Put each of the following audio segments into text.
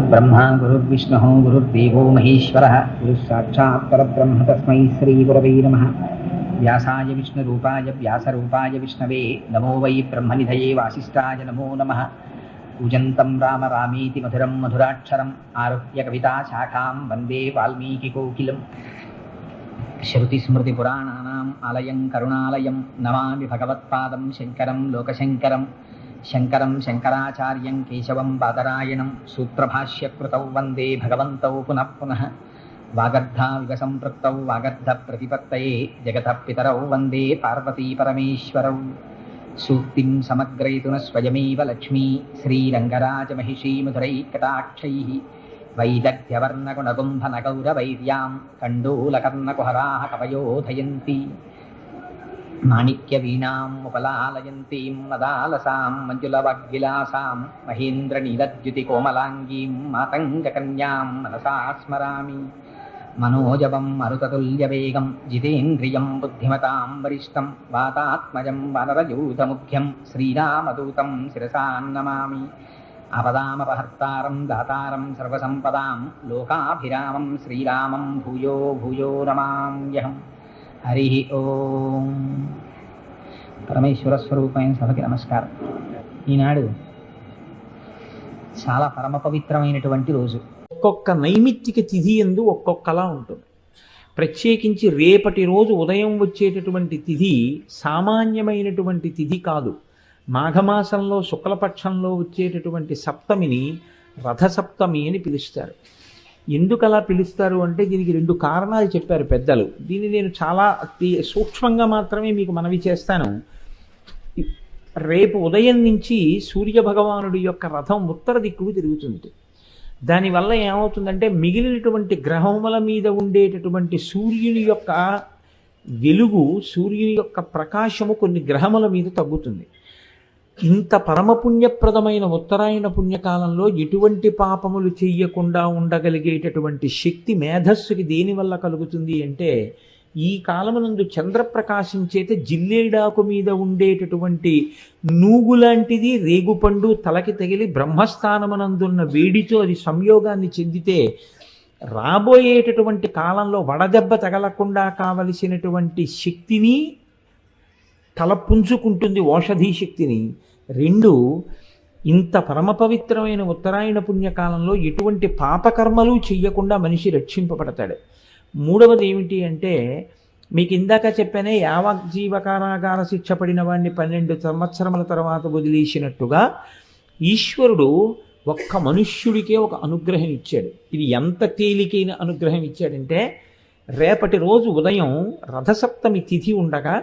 गुरुर्ब्रह्मा गुरुर्विष्णुः गुरुर्देवो महेश्वरः गुरुस्साक्षात् परब्रह्म तस्मै श्रीगुरवे नमः। व्यासाय विष्णुरूपाय व्यासरूपाय विष्णवे नमो वै ब्रह्मनिधये वासिष्ठाय नमो नमः। पूजन्तं राम रामेति मधुरं मधुराक्षरम् आरुह्य कविताशाखां वन्दे वाल्मीकिकोकिलम्। श्रुतिस्मृतिपुराणानाम् आलयं करुणालयं नमामि भगवत्पादं शङ्करं लोकशङ्करं। शङ्करं शङ्कराचार्यं केशवं बादरायणं सूत्रभाष्यकृतौ वन्दे भगवन्तौ पुनः पुनः। वागर्धाविव सम्पृक्तौ वागर्धप्रतिपत्तये जगतः पितरौ वन्दे पार्वतीपरमेश्वरौ। सूक्तिं समग्रयितुः स्वयमेव लक्ष्मी श्रीरङ्गराजमहिषी मधुरैकटाक्षैः वैदग्ध्यवर्णगुणगुम्भनगौरवैर्यां कण्डूलकर्णकुहराः कवयोधयन्ति। माणिक्यवीणाम् उपलालयन्तीं मदालसां मञ्जुलवग्विलासां महेन्द्रनीलद्युतिकोमलाङ्गीं मातङ्गकन्यां मनसा स्मरामि। मनोजवं मरुततुल्यवेगं जितेन्द्रियं बुद्धिमतां वरिष्ठं वातात्मजं वानरयूथमुख्यं श्रीरामदूतं शिरसा नमामि। आपदामपहर्तारं दातारं सर्वसम्पदां लोकाभिरामं श्रीरामं भूयो भूयो नमाम्यहम्। हरि ओम। పరమేశ్వర స్వరూపమైన సభకి నమస్కారం. ఈనాడు చాలా పరమ పవిత్రమైనటువంటి రోజు. ఒక్కొక్క నైమిత్తిక తిథి యందు ఒక్కొక్కలా ఉంటుంది. ప్రత్యేకించి రేపటి రోజు ఉదయం వచ్చేటటువంటి తిథి సామాన్యమైనటువంటి తిథి కాదు. మాఘమాసంలో శుక్లపక్షంలో వచ్చేటటువంటి సప్తమిని రథసప్తమి అని పిలుస్తారు. ఎందుకు అలా పిలుస్తారు అంటే దీనికి రెండు కారణాలు చెప్పారు పెద్దలు. దీన్ని నేను చాలా సూక్ష్మంగా మాత్రమే మీకు మనవి చేస్తాను. రేపు ఉదయం నుంచి సూర్యభగవానుడి యొక్క రథం ఉత్తర దిక్కుకు తిరుగుతుంది. దానివల్ల ఏమవుతుందంటే మిగిలినటువంటి గ్రహముల మీద ఉండేటటువంటి సూర్యుని యొక్క వెలుగు, సూర్యుని యొక్క ప్రకాశము కొన్ని గ్రహముల మీద తగ్గుతుంది. ఇంత పరమపుణ్యప్రదమైన ఉత్తరాయణ పుణ్యకాలంలో ఎటువంటి పాపములు చెయ్యకుండా ఉండగలిగేటటువంటి శక్తి మేధస్సుకి దేనివల్ల కలుగుతుంది అంటే, ఈ కాలమునందు చంద్రప్రకాశం చేత జిల్లేడాకు మీద ఉండేటటువంటి నూగులాంటిది రేగుపండు తలకి తగిలి బ్రహ్మస్థానమునందున్న వేడితో అది సంయోగాన్ని చెందితే రాబోయేటటువంటి కాలంలో వడదెబ్బ తగలకుండా కావలసినటువంటి శక్తిని తలపుంజుకుంటుంది, ఓషధీ శక్తిని. రెండు, ఇంత పరమ పవిత్రమైన ఉత్తరాయణ పుణ్యకాలంలో ఎటువంటి పాపకర్మలు చెయ్యకుండా మనిషి రక్షింపబడతాడు. మూడవది ఏమిటి అంటే, మీకు ఇందాక చెప్పానే యావజ్జీవకారాగార శిక్ష పడిన వాడిని 12 సంవత్సరముల తర్వాత వదిలేసినట్టుగా ఈశ్వరుడు ఒక్క మనుష్యుడికే ఒక అనుగ్రహం ఇచ్చాడు. ఇది ఎంత తేలికైన అనుగ్రహం ఇచ్చాడంటే, రేపటి రోజు ఉదయం రథసప్తమి తిథి ఉండగా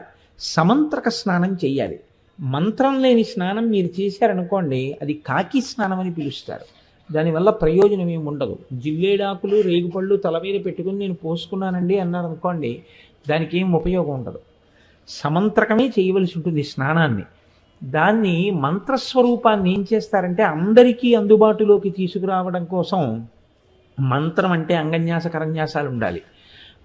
సమంత్రక స్నానం చెయ్యాలి. మంత్రం లేని స్నానం మీరు చేశారనుకోండి, అది కాకి స్నానం అని పిలుస్తారు. దానివల్ల ప్రయోజనం ఏమి ఉండదు. జిల్లేడాకులు రేగుపళ్ళు తల మీద పెట్టుకుని నేను పోసుకున్నానండి అన్నారనుకోండి, దానికి ఏం ఉపయోగం ఉండదు. సమంత్రకమే చేయవలసి ఉంటుంది స్నానాన్ని. దాన్ని మంత్రస్వరూపాన్ని ఏం చేస్తారంటే అందరికీ అందుబాటులోకి తీసుకురావడం కోసం మంత్రం అంటే అంగన్యాస కరన్యాసాలు ఉండాలి,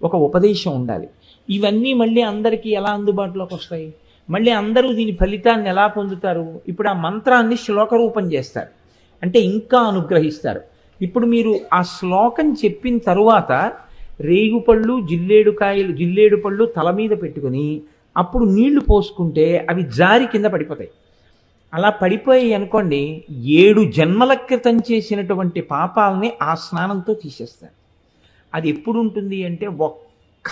ఒక ఉపదేశం ఉండాలి. ఇవన్నీ మళ్ళీ అందరికీ ఎలా అందుబాటులోకి వస్తాయి? మళ్ళీ అందరూ దీని ఫలితాన్ని ఎలా పొందుతారు? ఇప్పుడు ఆ మంత్రాన్ని శ్లోక రూపం చేస్తారు, అంటే ఇంకా అనుగ్రహిస్తారు. ఇప్పుడు మీరు ఆ శ్లోకం చెప్పిన తరువాత రేగుపళ్ళు జిల్లేడు పళ్ళు తల మీద పెట్టుకుని అప్పుడు నీళ్లు పోసుకుంటే అవి జారి కింద పడిపోతాయి. అలా పడిపోయి అనుకోండి, 7 జన్మల క్రితం చేసినటువంటి పాపాలని ఆ స్నానంతో తీసేస్తారు. అది ఎప్పుడు ఉంటుంది అంటే ఒక్క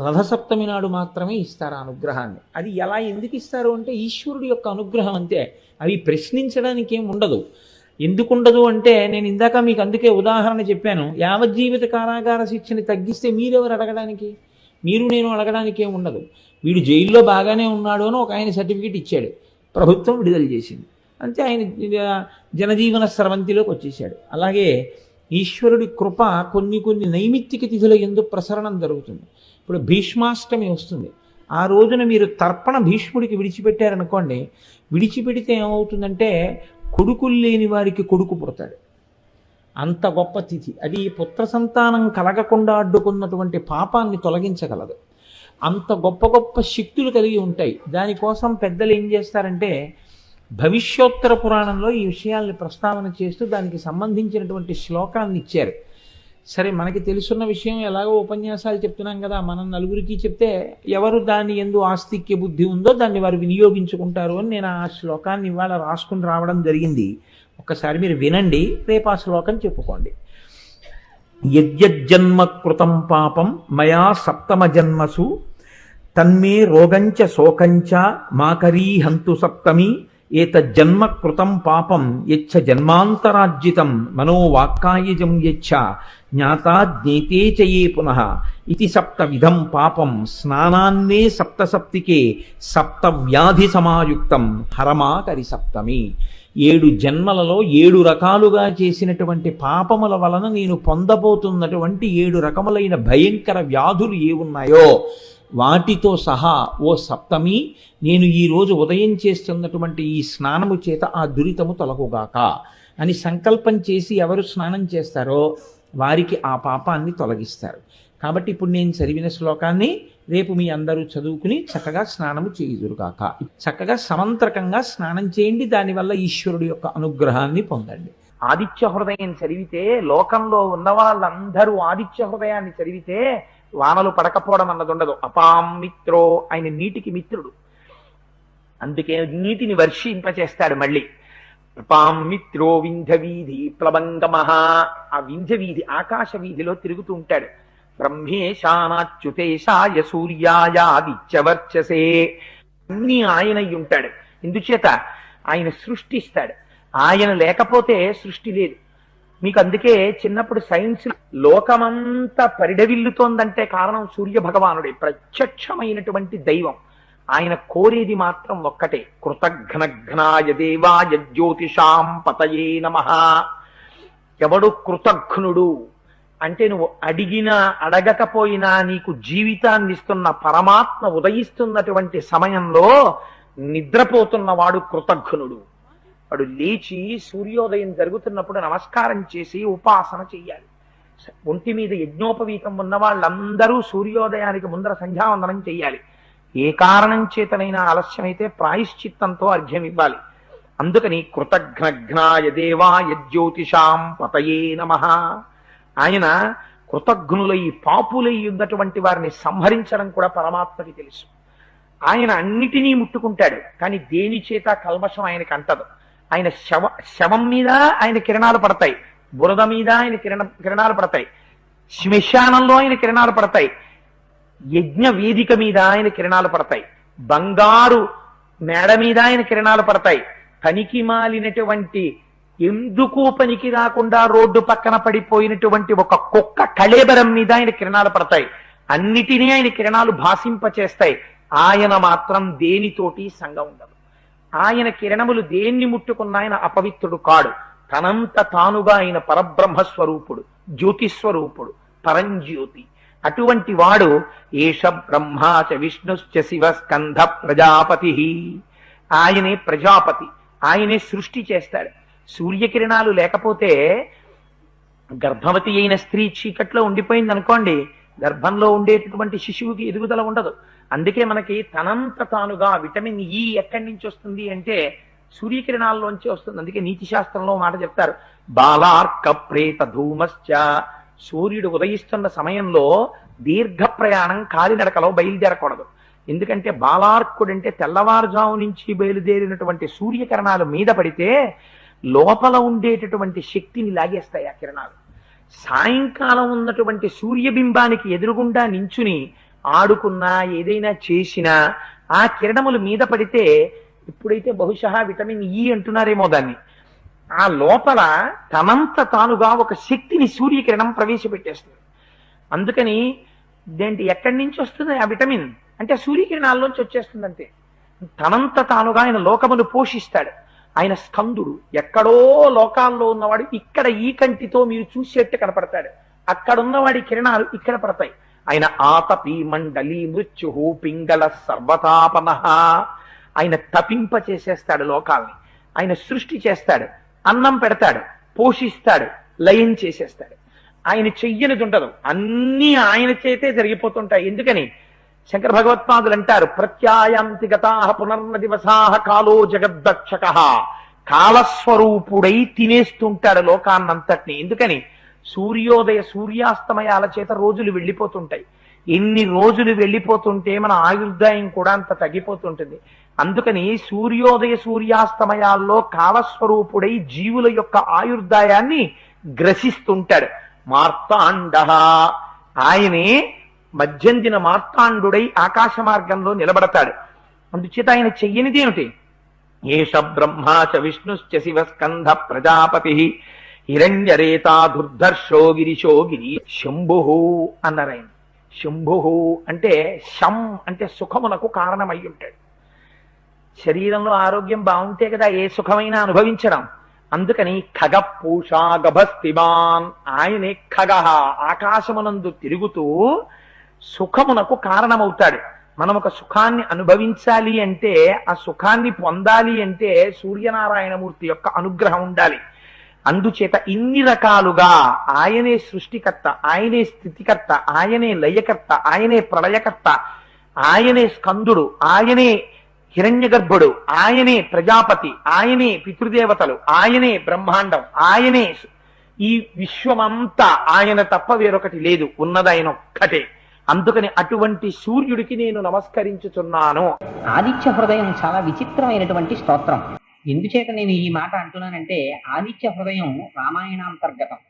రథసప్తమి నాడు మాత్రమే ఇస్తారు ఆ అనుగ్రహాన్ని. అది ఎలా ఎందుకు ఇస్తారు అంటే ఈశ్వరుడి యొక్క అనుగ్రహం అంతే. అవి ప్రశ్నించడానికి ఏం ఉండదు. ఎందుకు ఉండదు అంటే, నేను ఇందాక మీకు అందుకే ఉదాహరణ చెప్పాను. యావజ్జీవిత కారాగార శిక్షని తగ్గిస్తే మీరెవరు అడగడానికి? మీరు నేను అడగడానికి ఏం ఉండదు. వీడు జైల్లో బాగానే ఉన్నాడు అని ఒక ఆయన సర్టిఫికేట్ ఇచ్చాడు, ప్రభుత్వం విడుదల చేసింది, అంతే. ఆయన జనజీవన స్రవంతిలోకి వచ్చేసాడు. అలాగే ఈశ్వరుడి కృప కొన్ని నైమిత్తిక తిథుల యందు ప్రసరణం జరుగుతుంది. ఇప్పుడు భీష్మాష్టమి వస్తుంది. ఆ రోజున మీరు తర్పణ భీష్ముడికి విడిచిపెట్టారనుకోండి, విడిచిపెడితే ఏమవుతుందంటే కొడుకులు లేని వారికి కొడుకు పుడతాడు. అంత గొప్ప తిథి అది. పుత్ర సంతానం కలగకుండా అడ్డుకున్నటువంటి పాపాన్ని తొలగించగలదు. అంత గొప్ప గొప్ప శక్తులు కలిగి ఉంటాయి. దానికోసం పెద్దలు ఏం చేస్తారంటే భవిష్యోత్తర పురాణంలో ఈ విషయాల్ని ప్రస్తావన చేస్తూ దానికి సంబంధించినటువంటి శ్లోకాన్ని ఇచ్చారు. సరే, మనకి తెలుసున్న విషయం ఎలాగో ఉపన్యాసాలు చెప్తున్నాం కదా, మనం నలుగురికి చెప్తే ఎవరు దాని యందు ఆస్తిక్య బుద్ధి ఉందో దాన్ని వారు వినియోగించుకుంటారు అని నేను ఆ శ్లోకాన్ని ఇవాళ రాసుకుని రావడం జరిగింది. ఒక్కసారి మీరు వినండి, రేపు ఆ శ్లోకం చెప్పుకోండి. యజ్జన్మ కృతం పాపం మయా సప్తమ జన్మసు తన్మే రోగంచ శోకంచ మాకరీహంతు సప్తమి ఏతజ్జన్మ కృతం పాపం యచ్చ జన్మాంతరార్జితం మనోవాక్కాయజం యచ్చ జ్ఞాతా జ్ఞేతే చ యే పునః ఇతి సప్తవిధం పాపం స్నానాన్నే సప్తసప్తికే సప్తవ్యాధి సమాయుక్తం హరమాకరి సప్తమి. 7 జన్మలలో 7 రకాలుగా చేసినటువంటి పాపముల వలన నేను పొందబోతున్నటువంటి 7 రకములైన భయంకర వ్యాధులు ఏ ఉన్నాయో వాటితో సహా ఓ సప్తమి, నేను ఈరోజు ఉదయం చేస్తున్నటువంటి ఈ స్నానము చేత ఆ దురితము తొలగుగాక అని సంకల్పం చేసి ఎవరు స్నానం చేస్తారో వారికి ఆ పాపాన్ని తొలగిస్తారు. కాబట్టి ఇప్పుడు నేను చదివిన శ్లోకాన్ని రేపు మీ అందరూ చదువుకుని చక్కగా స్నానము చేయుదురుగాక. చక్కగా సమంత్రకంగా స్నానం చేయండి, దానివల్ల ఈశ్వరుడు యొక్క అనుగ్రహాన్ని పొందండి. ఆదిత్య హృదయం చదివితే, లోకంలో ఉన్న వాళ్ళందరూ ఆదిత్య హృదయాన్ని చదివితే వానలు పడకపోవడం అన్నది ఉండదు. అపాం మిత్రో, ఆయన నీటికి మిత్రుడు, అందుకే నీటిని వర్షింపచేస్తాడు. మళ్ళీ అపాం మిత్రో వింధ్య వీధి ప్లవంగమహ, ఆ వింధ్య వీధి ఆకాశ వీధిలో తిరుగుతూ ఉంటాడు. బ్రహ్మేశానాచ్యుతేశాయ సూర్యాయ ఆదిత్యవర్చసే, అన్ని ఆయన అయి ఉంటాడు. ఇందుచేత ఆయన సృష్టిస్తాడు. ఆయన లేకపోతే సృష్టి లేదు. మీకు అందుకే చిన్నప్పుడు సైన్స్ లోకమంతా పరిడవిల్లుతోందంటే కారణం సూర్య భగవానుడే, ప్రత్యక్షమైనటువంటి దైవం. ఆయన కోరేది మాత్రం ఒక్కటే, కృతఘ్నఘ్నాయ దేవాయ జ్యోతిషాం పతయే నమః. ఎవడు కృతఘ్నుడు అంటే, నువ్వు అడిగినా అడగకపోయినా నీకు జీవితాన్ని ఇస్తున్న పరమాత్మ ఉదయిస్తున్నటువంటి సమయంలో నిద్రపోతున్నవాడు కృతఘ్నుడు. వాడు లేచి సూర్యోదయం జరుగుతున్నప్పుడు నమస్కారం చేసి ఉపాసన చెయ్యాలి. ఒంటి మీద యజ్ఞోపవీతం ఉన్న వాళ్ళందరూ సూర్యోదయానికి ముందర సంధ్యావందనం చెయ్యాలి. ఏ కారణం చేతనైనా ఆలస్యమైతే ప్రాయశ్చిత్తంతో అర్ఘ్యం ఇవ్వాలి. అందుకని కృతఘ్నఘ్నాయ దేవాయ జ్యోతిషాం పతయే నమః. ఆయన కృతఘ్నులై పాపులై ఉన్నటువంటి వారిని సంహరించడం కూడా పరమాత్మకి తెలుసు. ఆయన అన్నిటినీ ముట్టుకుంటాడు, కానీ దేని చేత కల్మషం ఆయనకి అంటదు. ఆయన శవం మీద ఆయన కిరణాలు పడతాయి, బురద మీద ఆయన కిరణాలు పడతాయి, శ్మశానంలో ఆయన కిరణాలు పడతాయి, యజ్ఞ వేదిక మీద ఆయన కిరణాలు పడతాయి, బంగారు మేడ మీద ఆయన కిరణాలు పడతాయి, పనికి మాలినటువంటి ఎందుకు పనికి రాకుండా రోడ్డు పక్కన పడిపోయినటువంటి ఒక కుక్క కళేబరం మీద ఆయన కిరణాలు పడతాయి. అన్నిటినీ ఆయన కిరణాలు భాసింపచేస్తాయి. ఆయన మాత్రం దేనితోటి సంగం ఉండదు. ఆయన కిరణములు దేన్ని ముట్టుకున్న ఆయన అపవిత్రుడు కాడు. తనంత తానుగా ఆయన పరబ్రహ్మస్వరూపుడు, జ్యోతిస్వరూపుడు, పరంజ్యోతి. అటువంటి వాడు ఏష బ్రహ్మాచ విష్ణుశ్చ శివ స్కంధ ప్రజాపతి. ఆయనే ప్రజాపతి, ఆయనే సృష్టి చేస్తాడు. సూర్యకిరణాలు లేకపోతే గర్భవతి అయిన స్త్రీ చీకట్లో ఉండిపోయింది అనుకోండి, గర్భంలో ఉండేటటువంటి శిశువుకి ఎదుగుదల ఉండదు. అందుకే మనకి తనంత తానుగా విటమిన్ ఈ ఎక్కడి నుంచి వస్తుంది అంటే సూర్యకిరణాల్లోంచి వస్తుంది. అందుకే నీతి శాస్త్రంలో మాట చెప్తారు, బాలార్క ప్రేత ధూమశ్చ. సూర్యుడు ఉదయిస్తున్న సమయంలో దీర్ఘ ప్రయాణం కాలినడకలో బయలుదేరకూడదు. ఎందుకంటే బాలార్కుడంటే తెల్లవారుజాము నుంచి బయలుదేరినటువంటి సూర్యకిరణాలు మీద పడితే లోపల ఉండేటటువంటి శక్తిని లాగేస్తాయి ఆ కిరణాలు. సాయంకాలం ఉన్నటువంటి సూర్యబింబానికి ఎదురుగుండా నించుని ఆడుకున్నా ఏదైనా చేసినా ఆ కిరణములు మీద పడితే, ఇప్పుడైతే బహుశా విటమిన్ ఈ అంటున్నారేమో దాన్ని, ఆ లోపల తనంత తానుగా ఒక శక్తిని సూర్యకిరణం ప్రవేశపెట్టేస్తుంది. అందుకని ఎక్కడి నుంచి వస్తుంది ఆ విటమిన్ అంటే సూర్యకిరణాల్లోంచి వచ్చేస్తుంది. అంతే, తనంత తానుగా ఆయన లోకమును పోషిస్తాడు. ఆయన స్కందుడు, ఎక్కడో లోకాల్లో ఉన్నవాడు ఇక్కడ ఈ కంటితో మీరు చూసేట్టు కనపడతాడు, అక్కడున్నవాడి కిరణాలు ఇక్కడ పడతాయి. ఆయన ఆతపి మండలి మృత్యు పింగళ సర్వతాపన. ఆయన తపింప చేసేస్తాడు లోకాల్ని. ఆయన సృష్టి చేస్తాడు, అన్నం పెడతాడు, పోషిస్తాడు, లయం చేసేస్తాడు. ఆయన చెయ్యనిది ఉండదు, అన్నీ ఆయన చేతే జరిగిపోతుంటాయి. ఎందుకని శంకర భగవత్పాదులు అంటారు, ప్రత్యాయాంతి గతాహ పునర్న దివసాహ కాలో జగద్దక్షక. కాలస్వరూపుడై తినేస్తుంటాడు లోకాన్నంతటిని. ఎందుకని? సూర్యోదయ సూర్యాస్తమయాల చేత రోజులు వెళ్ళిపోతుంటాయి. ఎన్ని రోజులు వెళ్ళిపోతుంటే మన ఆయుర్దాయం కూడా అంత తగ్గిపోతుంటుంది. అందుకని సూర్యోదయ సూర్యాస్తమయాల్లో కాలస్వరూపుడై జీవుల యొక్క ఆయుర్దాయాన్ని గ్రసిస్తుంటాడు. మార్తాండ, ఆయనే మధ్యందిన మార్తాండుడై ఆకాశ మార్గంలో నిలబడతాడు. అందుచేత ఆయన చెయ్యనిది ఏమిటి? ఏష బ్రహ్మా చ విష్ణుశ్చ శివ స్కంధ ప్రజాపతి హిరణ్యరేతా దుర్ధర్షో గిరిశో గిరి శంభు అన్నారు ఆయన. శంభు అంటే శం అంటే సుఖమునకు కారణమై ఉంటాడు. శరీరంలో ఆరోగ్యం బాగుంటే కదా ఏ సుఖమైనా అనుభవించడం. అందుకని ఖగ పూషా గభస్తిమాన్, ఆయనే ఖగ, ఆకాశమునందు తిరుగుతూ సుఖమునకు కారణమవుతాడు. మనం ఒక సుఖాన్ని అనుభవించాలి అంటే, ఆ సుఖాన్ని పొందాలి అంటే సూర్యనారాయణమూర్తి యొక్క అనుగ్రహం ఉండాలి. అందుచేత ఇన్ని రకాలుగా ఆయనే సృష్టికర్త, ఆయనే స్థితికర్త, ఆయనే లయకర్త, ఆయనే ప్రళయకర్త, ఆయనే స్కందుడు, ఆయనే హిరణ్య గర్భుడు, ఆయనే ప్రజాపతి, ఆయనే పితృదేవతలు, ఆయనే బ్రహ్మాండం, ఆయనే ఈ విశ్వమంతా ఆయన తప్ప వేరొకటి లేదు, ఉన్నదాయన ఒక్కటే. అందుకని అటువంటి సూర్యుడికి నేను నమస్కరించుచున్నాను. ఆదిత్య హృదయం చాలా విచిత్రమైనటువంటి స్తోత్రం. ఎందుచేత నేను ఈ మాట అంటున్నానంటే, ఆదిత్య హృదయం రామాయణాంతర్గతం.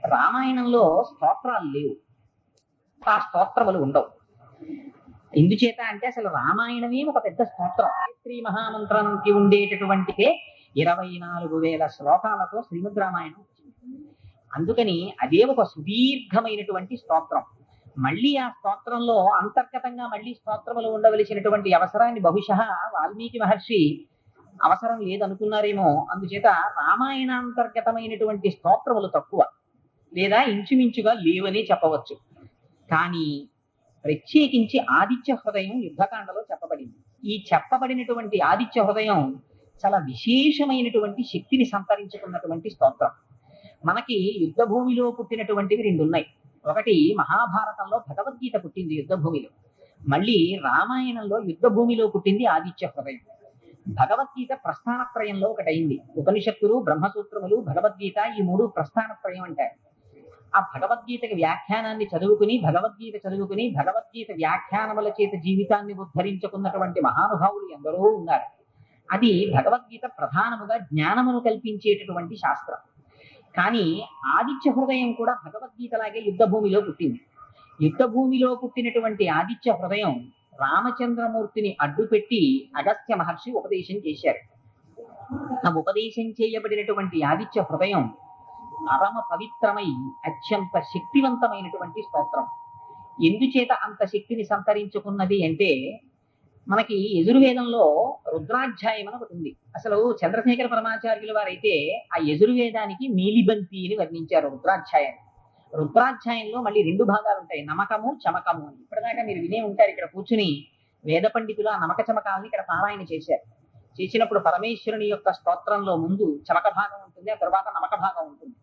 రామాయణంలో స్తోత్రాలు లేవు, ఆ స్తోత్రములు ఉండవు. ఎందుచేత అంటే అసలు రామాయణమే ఒక పెద్ద స్తోత్రం. శ్రీ మహామంత్రానికి ఉండేటటువంటి 24,000 శ్లోకాలతో శ్రీమద్ రామాయణం వచ్చింది. అందుకని అదే ఒక సుదీర్ఘమైనటువంటి స్తోత్రం. మళ్ళీ ఆ స్తోత్రంలో అంతర్గతంగా మళ్ళీ స్తోత్రములు ఉండవలసినటువంటి అవసరాన్ని బహుశः వాల్మీకి మహర్షి అవసరం లేదనుకున్నారేమో. అందుచేత రామాయణాంతర్గతమైనటువంటి స్తోత్రములు తక్కువ, లేదా ఇంచుమించుగా లేవని చెప్పవచ్చు. కానీ ప్రత్యేకించి ఆదిత్య హృదయం యుద్ధకాండలో చెప్పబడింది. ఈ చెప్పబడినటువంటి ఆదిత్య హృదయం చాలా విశేషమైనటువంటి శక్తిని సంతరించుకున్నటువంటి స్తోత్రం. మనకి యుద్ధ భూమిలో పుట్టినటువంటివి 2 ఉన్నాయి. ఒకటి మహాభారతంలో భగవద్గీత పుట్టింది యుద్ధ భూమిలో. మళ్ళీ రామాయణంలో యుద్ధ భూమిలో పుట్టింది ఆదిత్య హృదయం. భగవద్గీత ప్రస్థానత్రయంలో ఒకటైంది. ఉపనిషత్తులు, బ్రహ్మసూత్రములు, భగవద్గీత, ఈ 3 ప్రస్థానత్రయం అంటారు. ఆ భగవద్గీతకి వ్యాఖ్యానాన్ని చదువుకుని, భగవద్గీత వ్యాఖ్యానముల చేత జీవితాన్ని ఉద్ధరించుకున్నటువంటి మహానుభావులు ఎందరో ఉన్నారు. అది భగవద్గీత ప్రధానముగా జ్ఞానమును కల్పించేటటువంటి శాస్త్రం. కానీ ఆదిత్య హృదయం కూడా భగవద్గీతలాగే యుద్ధ భూమిలో పుట్టింది. యుద్ధ భూమిలో పుట్టినటువంటి ఆదిత్య హృదయం రామచంద్రమూర్తిని అడ్డుపెట్టి అగస్త్య మహర్షి ఉపదేశం చేశారు. ఆ ఉపదేశం చేయబడినటువంటి ఆదిత్య హృదయం పరమ పవిత్రమై అత్యంత శక్తివంతమైనటువంటి స్తోత్రం. ఎందుచేత అంత శక్తిని సంతరించుకున్నది అంటే, మనకి యజుర్వేదంలో రుద్రాధ్యాయం అని ఒకటి ఉంది. అసలు చంద్రశేఖర పరమాచార్యుల వారైతే ఆ యజుర్వేదానికి నీలిబంతి అని వర్ణించారు రుద్రాధ్యాయాన్ని. రుద్రాధ్యాయంలో మళ్ళీ 2 భాగాలు ఉంటాయి, నమకము, చమకము అని. ఇప్పటిదాకా మీరు వినే ఉంటారు. ఇక్కడ కూర్చుని వేద పండితులు ఆ నమక చమకాలని ఇక్కడ పారాయణ చేశారు. చేసినప్పుడు పరమేశ్వరుని యొక్క స్తోత్రంలో ముందు చమక భాగం ఉంటుంది, ఆ తర్వాత నమక భాగం ఉంటుంది.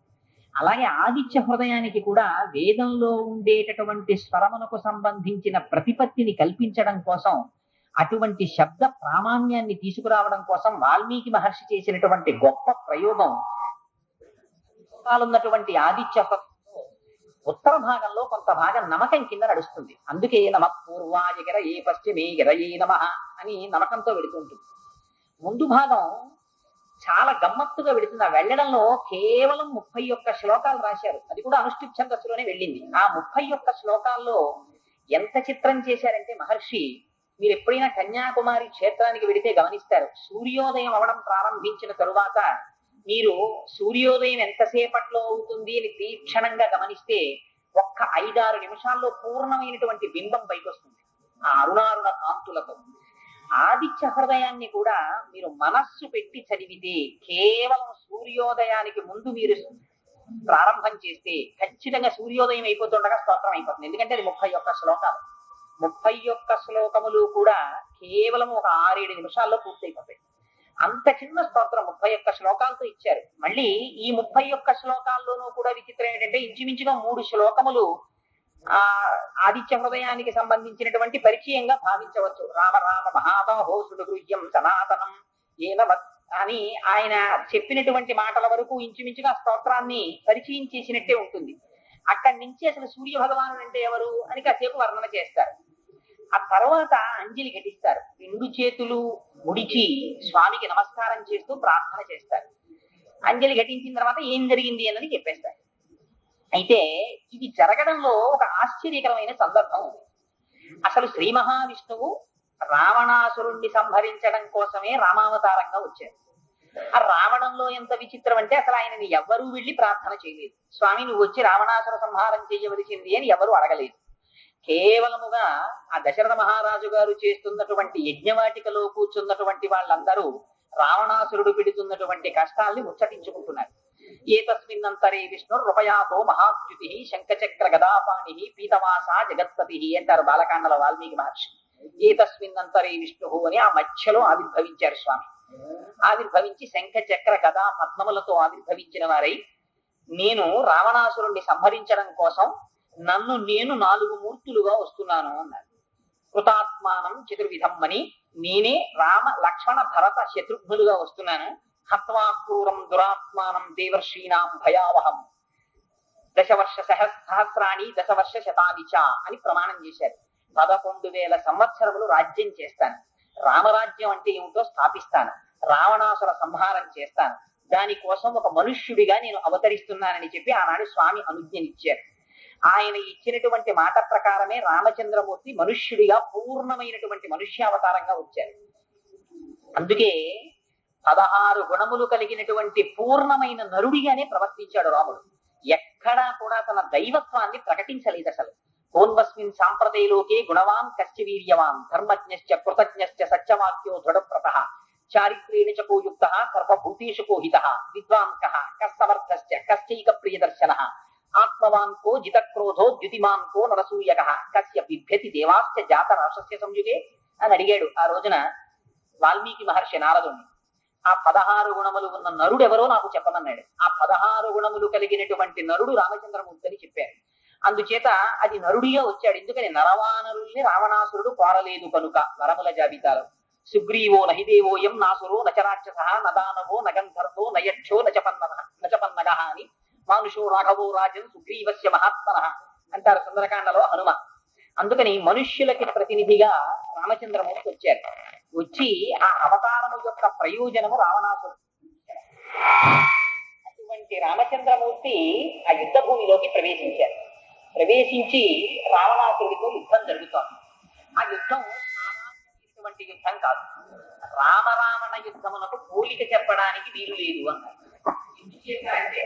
అలాగే ఆదిత్య హృదయానికి కూడా వేదంలో ఉండేటటువంటి స్వరమునకు సంబంధించిన ప్రతిపత్తిని కల్పించడం కోసం, అటువంటి శబ్ద ప్రామాణ్యాన్ని తీసుకురావడం కోసం వాల్మీకి మహర్షి చేసినటువంటి గొప్ప ప్రయోగం. ఉన్నటువంటి ఆదిత్య ఉత్తర భాగంలో కొంత భాగం నమకం కింద నడుస్తుంది. అందుకే నమ పూర్వాయ గిరయే పశ్చిమే గిరయే నమః అని నమకంతో వెళుతుంటుంది. ముందు భాగం చాలా గమ్మత్తుగా వెళుతుంది. ఆ వెళ్ళడంలో కేవలం 31 శ్లోకాలు రాశారు. అది కూడా అనుష్ఠిత్ ఛందస్సులోనే వెళ్ళింది. ఆ 31 శ్లోకాల్లో ఎంత చిత్రం చేశారంటే మహర్షి, మీరు ఎప్పుడైనా కన్యాకుమారి క్షేత్రానికి వెళితే గమనిస్తారు, సూర్యోదయం అవడం ప్రారంభించిన తరువాత మీరు సూర్యోదయం ఎంతసేపట్లో అవుతుంది అని తీక్షణంగా గమనిస్తే ఒక్క 5-6 నిమిషాల్లో పూర్ణమైనటువంటి బింబం పైకి వస్తుంది ఆ అరుణారుణ కాంతులతో. ఆదిత్య హృదయాన్ని కూడా మీరు మనస్సు పెట్టి చదివితే, కేవలం సూర్యోదయానికి ముందు మీరు ప్రారంభం చేస్తే ఖచ్చితంగా సూర్యోదయం అయిపోతుండగా స్తోత్రం అయిపోతుంది. ఎందుకంటే అది 31 శ్లోకాలు. 31 శ్లోకములు కూడా కేవలం ఒక 6-7 నిమిషాల్లో పూర్తయిపోతాయి. అంత చిన్న స్తోత్రం 31 శ్లోకాలతో ఇచ్చారు. మళ్ళీ ఈ 31 శ్లోకాల్లోనూ కూడా విచిత్రం ఏంటంటే, ఇంచుమించుగా 3 శ్లోకములు ఆ ఆదిత్య హృదయానికి సంబంధించినటువంటి పరిచయంగా భావించవచ్చు. రామ రామ మహాబాహో సుగృహ్యం సనాతనం ఏనవత్ అని ఆయన చెప్పినటువంటి మాటల వరకు ఇంచుమించుగా స్తోత్రాన్ని పరిచయం చేసినట్టే ఉంటుంది. అక్కడి నుంచి అసలు సూర్య భగవానుడు అంటే ఎవరు అని కాసేపు వర్ణన చేస్తారు. ఆ తర్వాత అంజలి ఘటిస్తారు. 2 చేతులు ముడిచి స్వామికి నమస్కారం చేస్తూ ప్రార్థన చేస్తారు. అంజలి ఘటించిన తర్వాత ఏం జరిగింది అన్నది చెప్పేస్తారు. అయితే ఇది జరగడంలో ఒక ఆశ్చర్యకరమైన సందర్భం ఉంది. అసలు శ్రీ మహావిష్ణువు రావణాసురుణ్ణి సంహరించడం కోసమే రామావతారంగా వచ్చారు. ఆ రావణంలో ఎంత విచిత్రం అంటే అసలు ఆయనని ఎవ్వరూ వెళ్ళి ప్రార్థన చేయలేదు. స్వామి నువ్వు వచ్చి రావణాసుర సంహారం చేయవలసింది అని ఎవరు అడగలేదు. కేవలముగా ఆ దశరథ మహారాజు గారు చేస్తున్నటువంటి యజ్ఞవాటికలో కూర్చున్నటువంటి వాళ్ళందరూ రావణాసురుడు పెడుతున్నటువంటి కష్టాల్ని ముచ్చటించుకుంటున్నారు. ఏతస్మిన్నంతరే విష్ణు రూపయాతో మహాద్యుతి శంఖచక్ర గదాపాణి పీతవాస జగత్పతి అంటారు బాలకాండల వాల్మీకి మహర్షి. ఏతస్మిన్నంతరే విష్ణు అని ఆ మధ్యలో ఆవిర్భవించారు స్వామి. ఆవిర్భవించి శంఖచక్ర గదా పద్మములతో ఆవిర్భవించిన వారై నేను రావణాసురుణ్ణి సంహరించడం కోసం నన్ను నేను 4 మూర్తులుగా వస్తున్నాను అన్నారు. కృతాత్మానం చతుర్విధం అని నేనే రామ లక్ష్మణ భరత శత్రుఘ్నులుగా వస్తున్నాను. హత్వా క్రూరం దురాత్మానం దేవర్షీణాం భయావహం దశవర్ష సహస్రాణి దశవర్ష శతానిచ అని ప్రమాణం చేశారు. 11,000 సంవత్సరములు రాజ్యం చేస్తాను. రామరాజ్యం అంటే ఏమిటో స్థాపిస్తాను. రావణాసుర సంహారం చేస్తాను. దానికోసం ఒక మనుష్యుడిగా నేను అవతరిస్తున్నానని చెప్పి ఆనాడు స్వామి అనుజ్ఞనిచ్చారు. ఆయన ఇచ్చినటువంటి మాట ప్రకారమే రామచంద్రమూర్తి మనుష్యుడిగా పూర్ణమైనటువంటి మనుష్యావతారంగా వచ్చారు. అందుకే 16 గుణములు కలిగినటువంటి పూర్ణమైన నరుడిగానే ప్రవర్తించాడు రాముడు. ఎక్కడా కూడా తన దైవత్వాన్ని ప్రకటించలేదు. అసలు కోన్వస్మిన్ సాంప్రదాయలోకే గుణవాన్ కశ్చ వీర్యవాన్ ధర్మజ్ఞశ్చ కృతజ్ఞశ్చ సత్యవాక్యో దృఢప్రతః చారిత్రేణ చ కోయుక్తః సర్వభూతేషు కోహితః విద్వాన్ కః కస్తమర్థశ్చ కశ్చైక ప్రియదర్శనః ఆత్మవాన్ కో జితక్రోధో ద్యుతిమాన్ కో నరసూయకః కస్య బిభ్యతి దేవాశ్చ జాత రాక్షస్య సంయుగే అని అడిగాడు ఆ రోజున వాల్మీకి మహర్షి నారదుని. ఆ 16 గుణములు ఉన్న నరుడు ఎవరో నాకు చెప్పమన్నాడు. ఆ 16 గుణములు కలిగినటువంటి నరుడు రామచంద్రమూర్తి అని చెప్పారు. అందుచేత అది నరుడిగా వచ్చాడు. ఎందుకని నరవానరుల్ని రావణాసురుడు కోరలేదు కనుక. వరముల జాబితాలో సుగ్రీవో నహిదేవోయం నాసురో నచరాక్షస నదానవో నగంధర్వో నయక్షో నచపన్నగ అని మానుషో రాఘవో రాజన్ సుగ్రీవస్య మహాత్మన అంటారు సుందరకాండలో హనుమ. అందుకని మనుష్యులకి ప్రతినిధిగా రామచంద్రమూర్తి వచ్చారు. వచ్చి ఆ అవతారము యొక్క ప్రయోజనము రావణాసురుడు. అటువంటి రామచంద్రమూర్తి ఆ యుద్ధ భూమిలోకి ప్రవేశించారు. ప్రవేశించి రావణాసురుడితో యుద్ధం జరుగుతోంది. ఆ యుద్ధం సామాన్యమైనటువంటి యుద్ధం కాదు. రామరావణ యుద్ధమునకు పోలిక చెప్పడానికి వీలు లేదు అన్నారు. ఎందుచేతంటే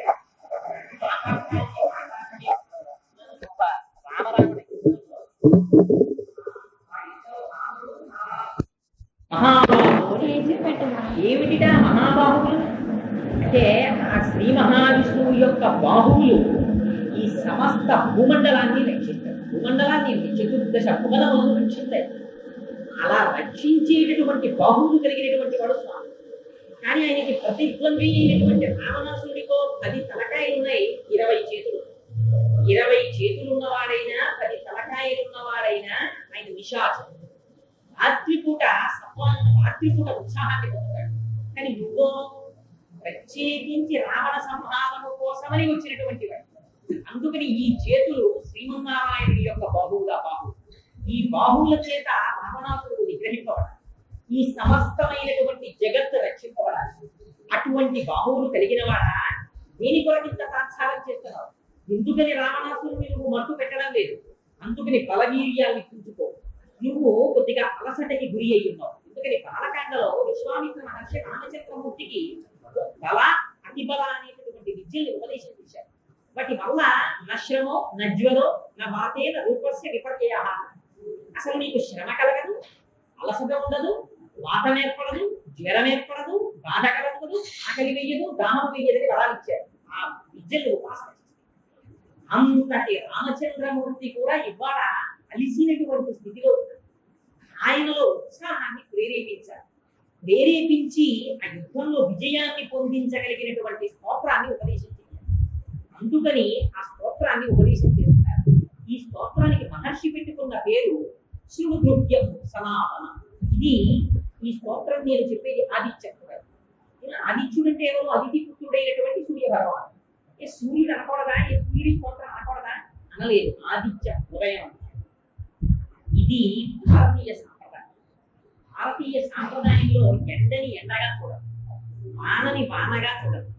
రామరావణ ఏమిటిటా మహాబాహువులు అంటే ఆ శ్రీ మహావిష్ణువు యొక్క బాహువులు ఈ సమస్త భూమండలాన్ని రక్షిస్తారు. భూమండలాన్ని 14 భువనములను రక్షిస్తారు. అలా రక్షించేటటువంటి బాహువులు కలిగినటువంటి వాడు స్వామి. కానీ ఆయనకి ప్రతిద్వంద్వి అయినటువంటి రావణాసురుడికో 10 తలకాయలు ఉన్నాయి, 20 చేతులు. 20 చేతులు ఉన్నవాడైనా 10 తలకాయలు ఉన్నవాడైనా ఆయన నిశాచం. రాత్రిపూట ఉత్సాహాన్ని పొందుతాడు. కానీ నువ్వు ప్రత్యేకించి రావణ సంహారము కోసమని వచ్చినటువంటి వాడు. అందుకని ఈ చేతులు శ్రీమన్నారాయణుడి యొక్క బాహువుల బాహువు. ఈ బాహువుల చేత రావణాసురుడు నిగ్రహింపబడాలి. ఈ సమస్తమైనటువంటి జగత్తు రక్షింపబడాలి. అటువంటి బాహువులు కలిగిన వాడ దేని కొరకు ఇంత తాత్సారం చేస్తున్నావు? ఎందుకని రావణాసురుడిని నువ్వు మట్టు పెట్టడం లేదు? అందుకని బలవీర్యాన్ని పుంజుకో. నువ్వు కొద్దిగా అలసటకి గురి అయి ఉన్నావు. ఎందుకని బాలకాండలో విశ్వామిత్ర మహర్షి రామచంద్రమూర్తికి బల అతిబల అనేటటువంటి విద్యల్ని ఉపదేశం చేశారు. వాటి వల్ల నశ్రమో నజ్వరో నాతేన రూపస్య విపర్యయ. అసలు నీకు శ్రమ కలగదు, అలసట ఉండదు, వాతం ఏర్పడదు, జ్వరం ఏర్పడదు, బాధ కలగదు, ఆకలి వెయ్యదు, దాహం వెయ్యదని వరాలు ఇచ్చారు. ఆ విద్యలు ఉపాసన అంతటి రామచంద్రమూర్తి కూడా ఇవాళ అలిసినటువంటి స్థితిలో ఆయనలో ఉత్సాహాన్ని ప్రేరేపించి ఆ యుద్ధంలో విజయాన్ని పొందించగలిగినటువంటి స్తోత్రాన్ని ఉపదేశం చేయాలి. అందుకని ఆ స్తోత్రాన్ని ఉపదేశం చేస్తున్నారు. ఈ ఈ స్తోత్రానికి మహర్షి పెట్టుకున్న పేరు శృణుద్రుభ్యం సనాతన. ఇది ఈ స్తోత్రం నేను చెప్పేది ఆదిత్య. ఆదిత్యుడు అంటే ఎవరు? అదితి పుత్రుడైనటువంటి సూర్య భగవాన్. సూర్యుడు అనకూడదా? సూర్యుడి స్తోత్రం అనకూడదా? అనలేదు. ఆదిత్య ఉదయం. ఇది భారతీయ సాంప్రదాయం. భారతీయ సాంప్రదాయంలో ఎండని ఎండగా చూడదు, వానని వానగా చూడదు,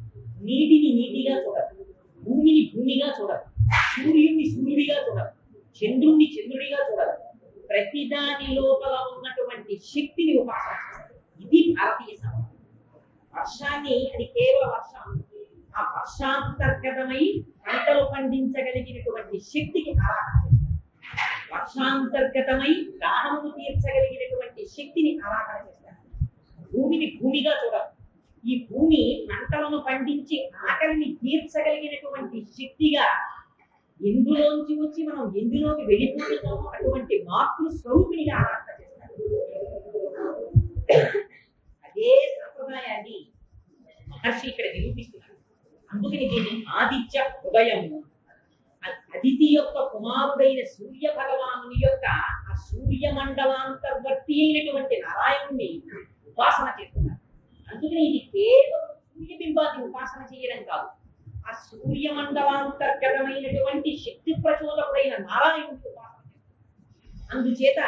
నీటిని నీటిగా చూడదు, భూమిని భూమిగా చూడదు, సూర్యుడిని సూర్యుడిగా చూడదు, చంద్రుడిని చంద్రుడిగా చూడదు. ప్రతిదాని లోపల ఉన్నటువంటి శక్తిని ఉపాసన చేస్తారు. ఇది భారతీయ సాంప్రదాయం. వర్షాన్ని, అది కేవల వర్షం, ఆ వర్షాంతర్గతమై పంటలు పండించగలిగినటువంటి శక్తికి ఆరాధన చేస్తారు. వర్షాంతర్గతమై దాహమును తీర్చగలిగినటువంటి శక్తిని ఆరాధన చేస్తారు. భూమిని భూమిగా చూడరు. ఈ భూమి పంటలను పండించి ఆకలిని తీర్చగలిగినటువంటి శక్తిగా ఎందులోంచి వచ్చి మనం ఎందులోకి వెళ్ళిపోతున్నామో అటువంటి మార్పులు స్వరూపిణిగా ఆరాధన చేస్తారు. అదే సంప్రదాయాన్ని మహర్షి ఇక్కడ నిరూపిస్తున్నారు. అందుకని దీన్ని ఆదిత్య ఉదయము. అదితి యొక్క కుమారుడైన సూర్య భగవానుని యొక్క ఆ సూర్య మండలాంతర్వర్తి అయినటువంటి నారాయణుణ్ణి ఉపాసన చేస్తున్నారు. అందుకని ఇది కేవలం సూర్యబింబాన్ని ఉపాసన చేయడం కాదు, ఆ సూర్య మండలాంతర్గతమైనటువంటి శక్తి ప్రచోదకుడైన నారాయణుడిని ఉపాసన చేస్తున్నారు. అందుచేత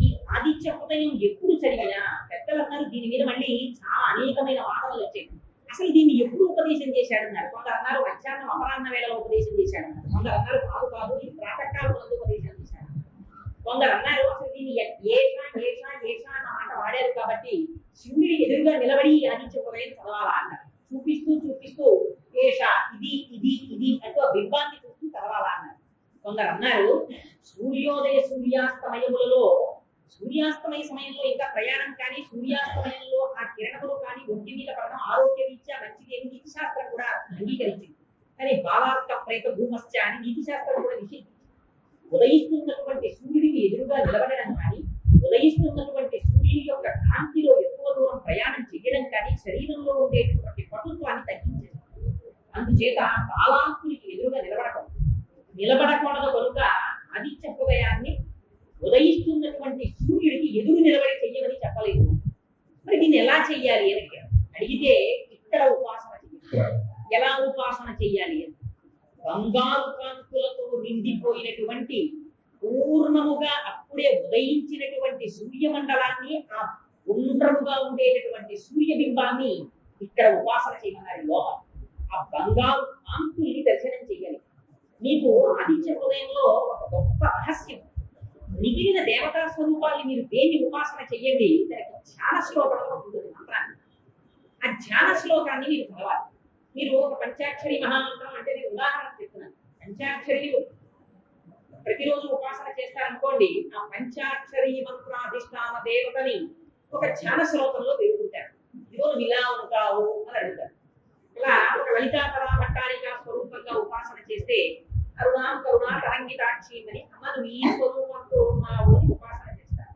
ఈ ఆదిత్య ఉదయం ఎప్పుడు చదివినా పెద్దలు అన్నారు. దీని మీద మళ్ళీ చాలా అనేకమైన వాదనలు వచ్చాయి. అసలు దీన్ని ఎప్పుడు ఉపదేశం చేశాడన్నారు. కొందరు అన్నారు మధ్యాహ్నం అపరాహ్న వేళలో ఉపదేశం చేశాడన్నారు. కొందరు అన్నారు కాదు కాదు ఈ ప్రాతకాలం ఉపదేశం చేశాడు. కొందరు అన్నారు అసలు దీన్ని ఏషా ఏషా ఏషా అన్న మాట వాడారు కాబట్టి శివుడి ఎదురుగా నిలబడి ఆదిత్య ఉదయం చదవాలా అన్నారు. చూపిస్తూ చూపిస్తూ ఏషా ఇది ఇది ఇది అంటూ ఆ బింబాన్ని చూస్తూ చదవాలా అన్నారు. కొందరు అన్నారు సూర్యోదయ సూర్యాస్తమయములలో, సూర్యాస్తమయ సమయంలో ఇంకా ప్రయాణం కానీ సూర్యాస్తమయంలో ఆ కిరణములు కానీ ఒంటి మీద పడడం ఆరోగ్య రీత్యా మంచిది అని నీతి శాస్త్రం కూడా అంగీకరించింది. కానీ బాలార్క ప్రేత భూమశ్చ అని నీతి శాస్త్రం కూడా నిషేధించింది. ఉదయిస్తున్నటువంటి సూర్యుడికి ఎదురుగా నిలబడడం కానీ, ఉదయిస్తున్నటువంటి సూర్యుడి యొక్క కాంతిలో ఎక్కువ దూరం ప్రయాణం చేయడం కానీ శరీరంలో ఉండేటువంటి పటుత్వాన్ని తగ్గించేది. అందుచేత బాలాంకునికి ఎదురుగా నిలబడకూడదు కనుక ఆదిత్య ఉదయాన్ని ఉదయిస్తున్నటువంటి సూర్యుడికి ఎదురు నిలబడి చెయ్యమని చెప్పలేదు. మరి దీన్ని ఎలా చెయ్యాలి అని అడిగితే ఇక్కడ ఉపాసన చెయ్యాలి. ఎలా ఉపాసన చెయ్యాలి అని బంగారు కాంతులతో నిండిపోయినటువంటి పూర్ణముగా అప్పుడే ఉదయించినటువంటి సూర్యమండలాన్ని, ఆ గుండ్రముగా ఉండేటటువంటి సూర్యబింబాన్ని ఇక్కడ ఉపాసన చేయమన్నారు. లోపల ఆ బంగారు కాంతుల్ని దర్శనం చెయ్యాలి. మీకు ఆదిత్య హృదయంలో ఒక గొప్ప రహస్యం, మిగిలిన దేవతా స్వరూపాన్ని మీరు దేన్ని ఉపాసన చెయ్యండి, దానికి ధ్యాన శ్లోకంలో ఉంటుంది మంత్రాన్ని. ఆ ధ్యాన శ్లోకాన్ని మీరు చదవాలి. మీరు ఒక పంచాక్షరి మహామంత్రం అంటే నేను ఉదాహరణ చెప్తున్నాను. పంచాక్షరి ప్రతిరోజు ఉపాసన చేస్తారనుకోండి, ఆ పంచాక్షరి మంత్రాధిష్టాన దేవతని ఒక ధ్యాన శ్లోకంలో వేడుకుంటారు. ఇదిగో నువ్వు ఇలా ఉంటావు అని అడుగుతారు. ఇలా ఒక లలితాకళ భట్టారిక స్వరూపంగా ఉపాసన చేస్తే కరుణాం కరుణా తరంగితాక్షి అని అమ్మ నువ్వు ఈ స్వరూపంతో ఉన్నావు అని ఉపాసన చేస్తారు.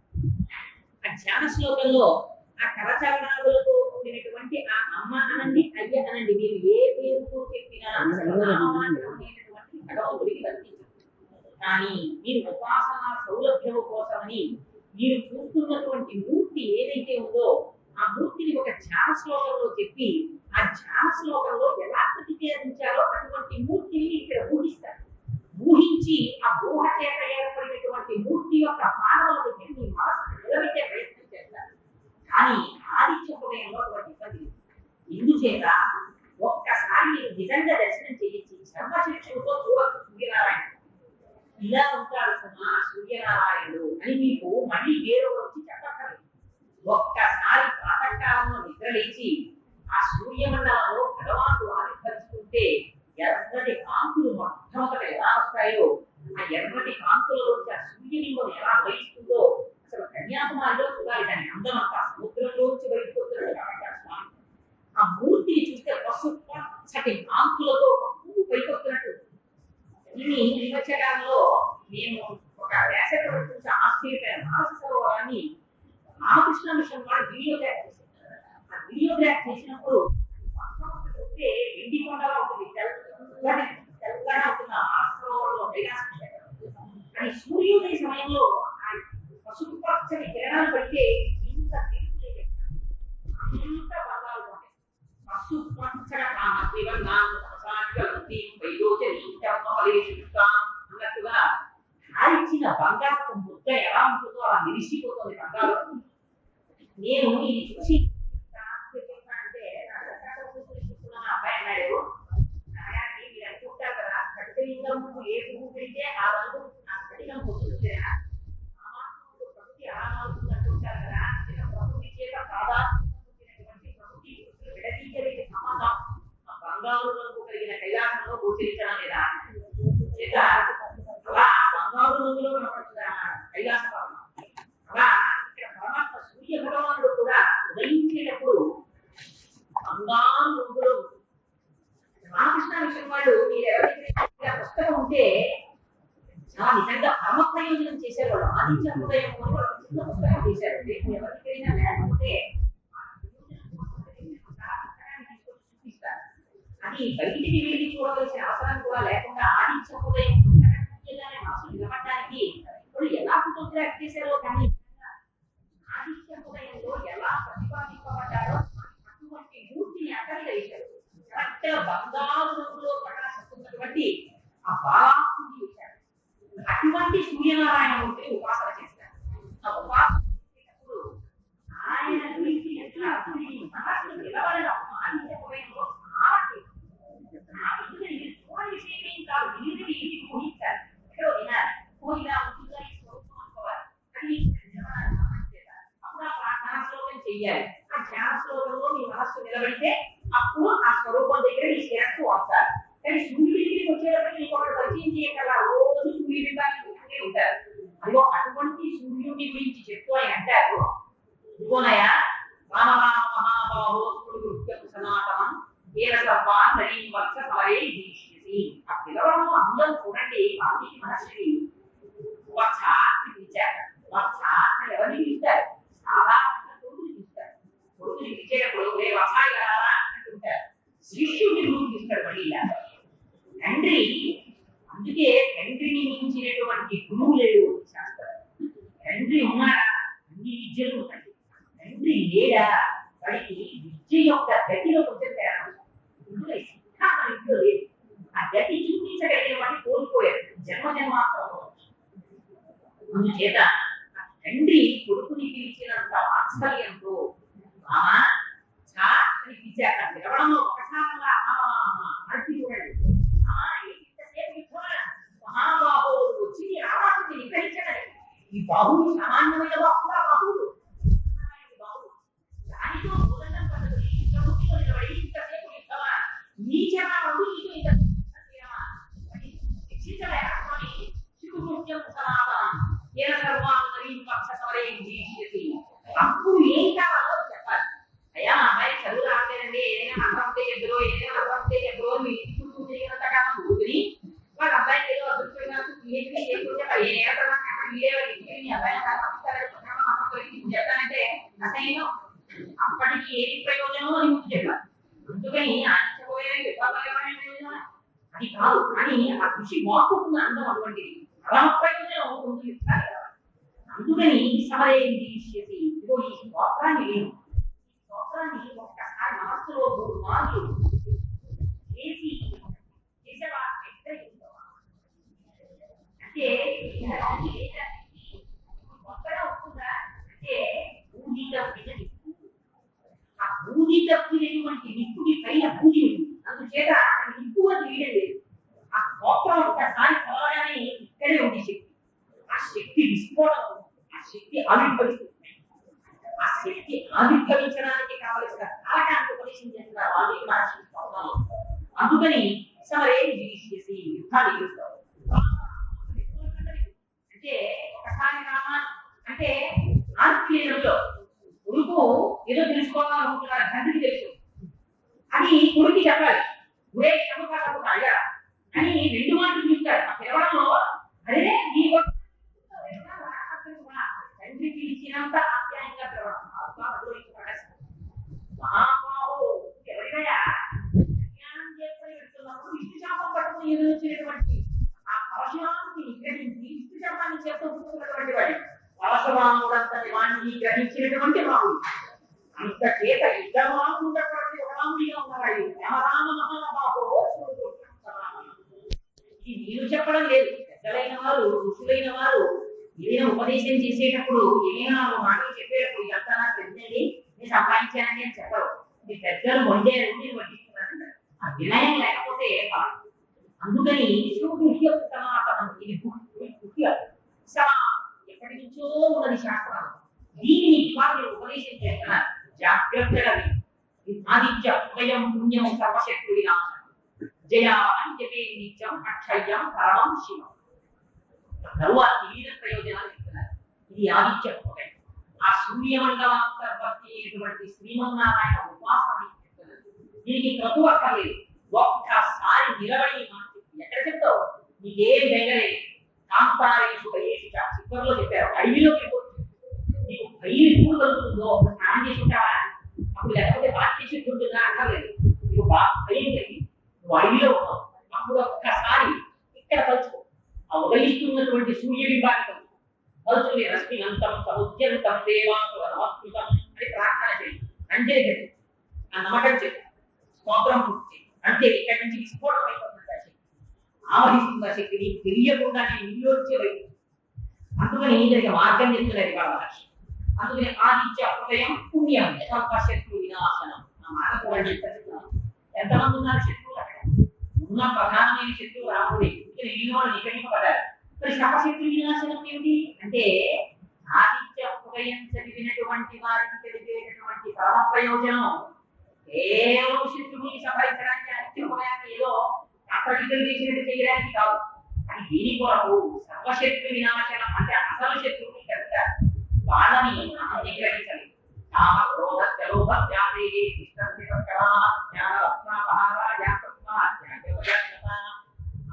ఆ ధ్యాన శ్లోకంలో ఆ కరచరణాదులతో కూడినటువంటి ఆ అమ్మ అనండి, అయ్య అనండి, మీరు ఏ పేరుతో చెప్పినా భగవంతుడికి వర్తించదు. కానీ మీరు ఉపాసన సౌలభ్యం కోసమని మీరు చూస్తున్నటువంటి మూర్తి ఏదైతే ఉందో ఆ మూర్తిని ఒక ధ్యాన శ్లోకంలో చెప్పి ఆ ధ్యాన శ్లోకంలో ఎలా ప్రతిపాదించాలో అటువంటి మూర్తిని ఇక్కడ ఊహిస్తారు. ఊహించి ఆ ఊహ చేత ఏర్పడినటువంటి మూర్తి యొక్క మానవుల దగ్గర మీ మనసును నిలబెట్టే ప్రయత్నం చేస్తారు. కానీ ఆదిత్య హృదయంలో అటువంటి ఇబ్బంది లేదు. ఇందుచేత ఒక్కసారి నిజంగా దర్శనం చేయించి సర్వశిక్షులతో చూడవచ్చు సూర్యనారాయణ. ఇలా ఉంటారు సుమా సూర్యనారాయణుడు అని మీకు మళ్ళీ వేరే వచ్చి చెప్పక్కర్లేదు. ఒక్కసారి ప్రాతకాలంలో నిద్రలేచి ఆ సూర్యమండలంలో భగవానుడు ఆవిర్భవిస్తుంటే ఎర్రటి కాంతులు మొట్టమొదట ఎలా వస్తాయో, ఆ ఎర్రటి కాంతులలోంచి ఆ సూర్యలింగం ఎలా వహిస్తుందో అసలు కన్యాకుమారిలో చూడాలి. దాని అందమంతా సముద్రంలోంచి బయటకొస్తున్నట్టు కాబట్టి ఆ మూర్తిని చూస్తే పసుపచ్చటి కాంతులతో పువ్వు పైకొస్తున్నట్టు. ఇది ఈ మధ్యకాలంలో నేను ఒక వేసవిలో చూసి ఆశ్చర్యపోయాను. మానస సరోవరాన్ని రామకృష్ణ మిషన్ వాడు వీడియోగ్రాఫ్ చేశారు. ఆ వీడియోగ్రాఫ్ చేసినప్పుడు చూస్తే వెండి కొండలా ఉంటుంది, తెల్లగా ఉంటుంది. ఆ సరోవరంలో సూర్యోదయ సమయంలో ఆ పసుపు పచ్చని కిరణాలు పడితే ఇంత తెలుపు లేదు. అంత బంగారు ఉంటాయి. పసుపు పచ్చగా అన్నట్టుగా ఆడిచ్చిన బంగారు ముద్ద ఎలా ఉంటుందో అలా మెరిసిపోతుంది బంగారు. నేను ఇది చూసి అంటే అబ్బాయి అన్నాడు, మీరు అనుకుంటారు కదా స్ఫటికలింగం ఏ పువ్వు పెడితే ఆ రంగు ఆ స్ఫటికం పొందుతుంది ఆ మాత్రం ప్రకృతి ఎలా మారుతుంది అనుకుంటారు కదా. ప్రకృతి చేత సాధారణటువంటి ప్రకృతి విడదీయలేని సంబంధం ఆ బంగారు రంగు కలిగిన కైలాసంలో గోచరించడం లేదా చేత అలా బంగారు రంగులో కనపడుతుంది కైలాస పర్వం. అలా ఇక్కడ పరమాత్మ సూర్య భగవానుడు కూడా ఉదయించేటప్పుడు బంగారు రంగులో. రామకృష్ణ విషయం వాళ్ళు మీరు ఎవరైతే పుస్తకం ఉంటే చాలా నిజంగా పరమ ప్రయోజనం చేసేవాళ్ళు. ఆదిత్య హృదయం చిన్న పుస్తకం చేశారు. ఎవరికైనా లేకపోతే చూపిస్తారు. అది బయటికి వెళ్ళి చూడవలసిన అవసరం కూడా లేకుండా ఆదిత్య హృదయం మనసు నిలబడడానికి ఇప్పుడు ఎలా ఫోటోగ్రాఫ్ చేశారో కానీ ఆదిత్య హృదయంలో ఎలా ప్రతిపాదింపబడ్డారో అటువంటి మూర్తిని అక్కడికి వేశారు. కరెక్ట్ బంగారు రంగులో ప్రకాశిస్తున్నటువంటి ఆ బాలాసుని వేశారు. అటువంటి సూర్యనారాయణమూర్తిని ఉపాసన చేశారు. ఆ ఉపాసన చేసినప్పుడు ఆయన గురించి మనస్సు నిలబడడం ఆదిత్య హృదయంలో చాలా విషయం కాదు. ఇది ఊహించారు. ఎక్కడో వినాలి కోరిగా ఉంటుందా ఈ స్వరూపం అనుకోవాలి. అది అప్పుడు ఆ ప్రార్థనా శ్లోకం చెయ్యాలి. ఆ ధ్యాన శ్లోకంలో మీ మనస్సు నిలబడితే అప్పుడు ఆ స్వరూపం దగ్గర ఈ శిరస్సు వస్తారు. కానీ సూర్యుడి దగ్గరికి వచ్చేటప్పుడు మీకు ఒకటి పరిచయం చేయగల రోజు సూర్యుడి ఉంటారు. అదిగో అటువంటి సూర్యుడి గురించి చెప్తూ ఆయన అంటారు, ఇదిగోనయ రామరామ మహాబాహో సూర్యుడు సనాతనం ఏల సర్వా నరీ వర్ష సమరే దీక్షిసి. ఆ పిల్లలను అందరూ చూడండి. వాల్మీకి మహర్షి వర్ష అని పిలిచారు. వర్ష అని ఎవరిని పిలుస్తారు? సాధారణంగా కొడుకుని పిలుస్తారు. కొడుకుని పిలిచేటప్పుడు రే వర్షాలు కలరా అంటుంటారు. శిష్యుడిని గురించి పిలుస్తాడు. మళ్ళీ తండ్రి, అందుకే తండ్రిని మించినటువంటి గురువు లేడు శాస్త్రం. తండ్రి ఉన్నాడా? అన్ని విద్యలు ఉన్నాయి. తండ్రి లేడా? వాడికి విద్య యొక్క గతిలో కొంచెం తేడా. ఇంట్లో లేదు. ఆ గతి చూపించగలిగిన వాడిని కోల్పోయారు జన్మ జన్మాంతరం. అందుచేత తండ్రి కొడుకుని పిలిచినంత వాత్సల్యంతో మామా చా అని పిలిచాక పిలవడంలో ఒకసారిగా అడిగి చూడండి. మహాబాహు వచ్చి రావాల్సింది నిగ్రహించగలి. ఈ బాహువు సామాన్యమైన బాహువుగా బాహువులు దానితో భోజనం పద్ధతి ప్రభుత్వం నిలబడి ఇంతసేపు ఇస్తావా నీచమా ప్రభు నీకు ఇంత శిక్షించలేకపోయి శివృత్యం సనాతనం ఏల సర్వాన్ని పక్ష సమరే జీవించేసి అప్పుడు ఏం కావాలో చెప్పాలి. అయ్యా అమ్మాయి చదువు రాలేదండి, ఏదైనా అర్థంతే ఎదురో ఏదైనా అర్థంతే ఎదురో మీ ఇంటి తిరిగినంత కాలం ఊరిని వాళ్ళ అబ్బాయి ఏదో అదృష్టంగా పిహెచ్డీ చేసుకుంటే చెప్తానంటే అసలు అప్పటికి ఏది ప్రయోజనం అని ముందు చెప్పాలి. అందుకని ఆశపోయే అది కాదు అని ఆ కృషి మోపుకున్న అందం అటువంటిది. పరమ ప్రయోజనం ముందు ఇస్తారు. అందుకని సమయం తీసేసి ఇదిగో ఈ స్తోత్రాన్ని నేను స్తోత్రాన్ని ఒక్కసారి మనస్సులో 3 మార్లు చేసి చేసేవా అంటే ఒక్కడ వస్తుందా అంటే బూది తప్పినది. ఆ బూది తప్పినటువంటి నిప్పుడి పైన బూది ఉంది. అందుచేత నిప్పు అని వేయడం లేదు. ఆ స్తోత్రం ఒక్కసారి చదవగానే ఇక్కడే ఉంది శక్తి. ఆ శక్తి విస్ఫోటం, ఆ శక్తి ఆవిర్భవిస్తుంది. ఆ శక్తి ఆవిర్భవించడానికి కావలసిన కారకాన్ని ఉపదేశం చేస్తున్నారు వాల్మీకి మహర్షి స్తోత్రంలో. అందుకని సమరే చేసి యుద్ధాన్ని చేస్తారు. అంటే ఒకసారి రామా అంటే ఆత్మీయంలో కొడుకు ఏదో తెలుసుకోవాలనుకుంటున్నారు. తండ్రికి తెలుసు అని కొడుకు చెప్పాలి. గురే క్షమకాయ అని 2 మాటలు చూస్తారు. ఆ పిలవడంలో అరే నీ తండ్రి పిలిచినంత ఆప్యాయంగా పిలవడం మహాబాహు ఎవరికైనా జ్ఞానం చేసుకుని పెడుతున్నప్పుడు విష్ణు శాపం పట్టుకుని ఎదురొచ్చినటువంటి ఆ అవసరానికి నిగ్రహించి విష్ణు శాపాన్ని చెప్పబుతున్నటువంటి వాడు పరశురాముడంతటి వాణ్ణి గ్రహించినటువంటి రాముడు. అంత చేత యుద్ధమాను ఉన్నటువంటి రాముడిగా ఉన్నవాడు రామ మహాబాహో. ఇది నేను చెప్పడం లేదు, పెద్దలైన వారు ఋషులైన వారు ఏదైనా ఉపదేశం చేసేటప్పుడు ఏమైనా మాటలు చెప్పేటప్పుడు ఇదంతా నాకు తెలిసింది, నేను సంపాదించానని అని చెప్పరు. మీ పెద్దలు వండారు, మీరు వడ్డిస్తున్నారు. ఆ వినయం లేకపోతే అందుకని ఇది ఎప్పటి నుంచో ఉన్నది శాస్త్రం. దీనిని వాళ్ళు ఉపదేశం చేస్తున్నారు. జాగ్రత్తగా ఆదిత్య ఉదయం పుణ్యం సర్వశక్తి వినాశనం జయావనం జపే నిత్యం అక్షయం పరమం శివం. తరువాత వివిధ ప్రయోజనాలు ఇస్తున్నారు. ఇది ఆదిత్య ఉదయం. ఆ సూర్యమండలాంతర్వర్తి శ్రీమన్నారాయణ ఉపాసన ఇస్తున్నారు. దీనికి క్రతువు అక్కర్లేదు, ఒక్కసారి నిలబడి ఎక్కడ చెప్తావు నీకేం బెంగలేదు. చిత్రంలో చెప్పారు, అడవిలోకి వెళ్ళిపోతుంది. నీకు పైరు పూలు కలుగుతుందో స్నానం చేసుకుంటావా, అప్పుడు లేకపోతే బాధ్య చెట్టు ఉంటుందా అంటలేదు. నీకు పైరు నువ్వు అడవిలో ఉన్నావు, అప్పుడు ఒక్కసారి ఇక్కడ కలుసుకో. ఆ ఉదయిస్తున్నటువంటి సూర్యబింబాన్ని కలుసుకో. కలుసుకుని రశ్మినంతం సముద్యంతం దేవాంతం అని ప్రార్థన చేయి. అంటే ఆ నమ్మకం చెప్పి స్తోత్రం పూర్తి అంటే ఇక్కడి నుంచి విస్ఫోటం అయిపోతుంది. ఆవహిస్తున్న శక్తిని తెలియకుండానే నియోజక వైపు. అందుకని దీనికి మార్గం చెప్తున్నది మహర్షి. అందుకని ఆదిత్య హృదయం పుణ్యం శత్రు వినాశనం. ఆ మాట కూడా చెప్తున్నాను. ఎంతమంది ఉన్నారు శత్రువులు అక్కడ? ఉన్న ప్రధానమైన శత్రువు రాముడే. నేను వాళ్ళు నికరింపబడ్డారు. మరి సర్వశత్రు వినాశనం ఏమిటి అంటే ఆదిత్య హృదయం చదివినటువంటి వారికి తెలిపేటటువంటి పరమ ప్రయోజనం కేవలం శత్రువుని సంహరించడానికి ఆదిత్య హృదయాన్ని ఏదో అప్పటికలు చేసినట్టు చేయడానికి కాదు. అని దీని కొరకు సర్వశత్రు వినాశనం అంటే అసలు శత్రువుని కనుక వాళ్ళని నిగ్రహించాలి. కామ క్రోధ లోభ వ్యాధి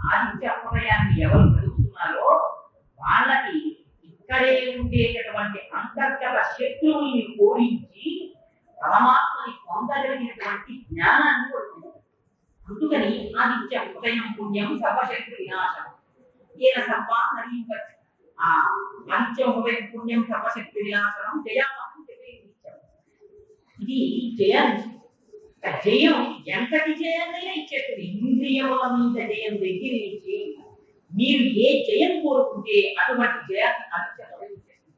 ఆదిత్య హృదయాన్ని ఎవరు చదువుతున్నారో వాళ్ళకి ఇక్కడే ఉండేటటువంటి అంతర్గత శత్రువుల్ని ఓడించి పరమాత్మని పొందగలిగినటువంటి జ్ఞానాన్ని కొడుతుంది. అందుకని ఆదిత్య హృదయం పుణ్యం సర్వశత్రు వినాశనం. ఏన సర్వా నరీంపతి. ఆ ఆదిత్య హృదయం పుణ్యం సర్వశత్రు వినాశనం జయామహం జపే నిత్యం. ఇది జయాన్ని. జయం ఎంతటి జయాన్నైనా ఇచ్చేస్తుంది. ఇంద్రియముల మీద జయం దగ్గర నుంచి మీరు ఏ జయం కోరుకుంటే అటువంటి జయాన్ని ఆదిత్య హృదయం ఇచ్చేస్తుంది.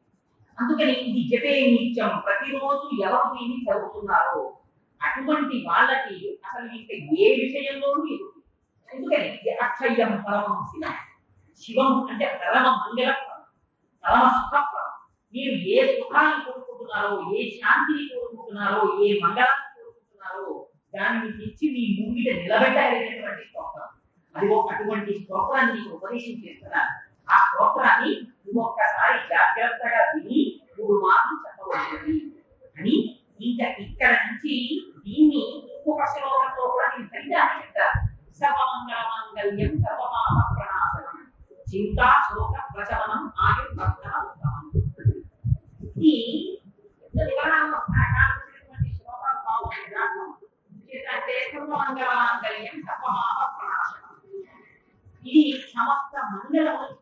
అందుకని ఇది జపే నిత్యం. ప్రతిరోజు ఎవరు దీన్ని చదువుతున్నారో అటువంటి వాళ్ళకి అసలు ఇంకా ఏ విషయంలోనూ లేదు. ఎందుకని అక్షయం పరమం శివం. శివం అంటే పరమ మంగళప్రదం, పరమ సుఖప్రదం. మీరు ఏ సుఖాన్ని కోరుకుంటున్నారో, ఏ శాంతిని కోరుకుంటున్నారో, ఏ మంగళాన్ని కోరుకుంటున్నారో దాన్ని తెచ్చి మీ ముంగిట నిలబెట్టగలిగినటువంటి స్తోత్రం. అది అటువంటి స్తోత్రాన్ని నీకు ఉపదేశం చేస్తున్నారు. ఆ స్తోత్రాన్ని నువ్వు ఒక్కసారి జాగ్రత్తగా విని 3 మార్లు చెప్పవలసింది అని ఇంకా ఇక్కడ నుంచి దీన్ని ఇంకొక శ్లోకంలో కూడా నేను ఫలితాన్ని చెప్తాను. సర్వమంగళమాంగళ్యం సర్వపాప ప్రణాశనం చింతా శోక ప్రశమనం ఆయుర్భక్త ఉత్తమం. ఈ శ్లోకాలు బాగుంటుంది. సర్వమంగళమాంగళ్యం సర్వపాప ప్రణాశనం. ఇది సమస్త మంగళములు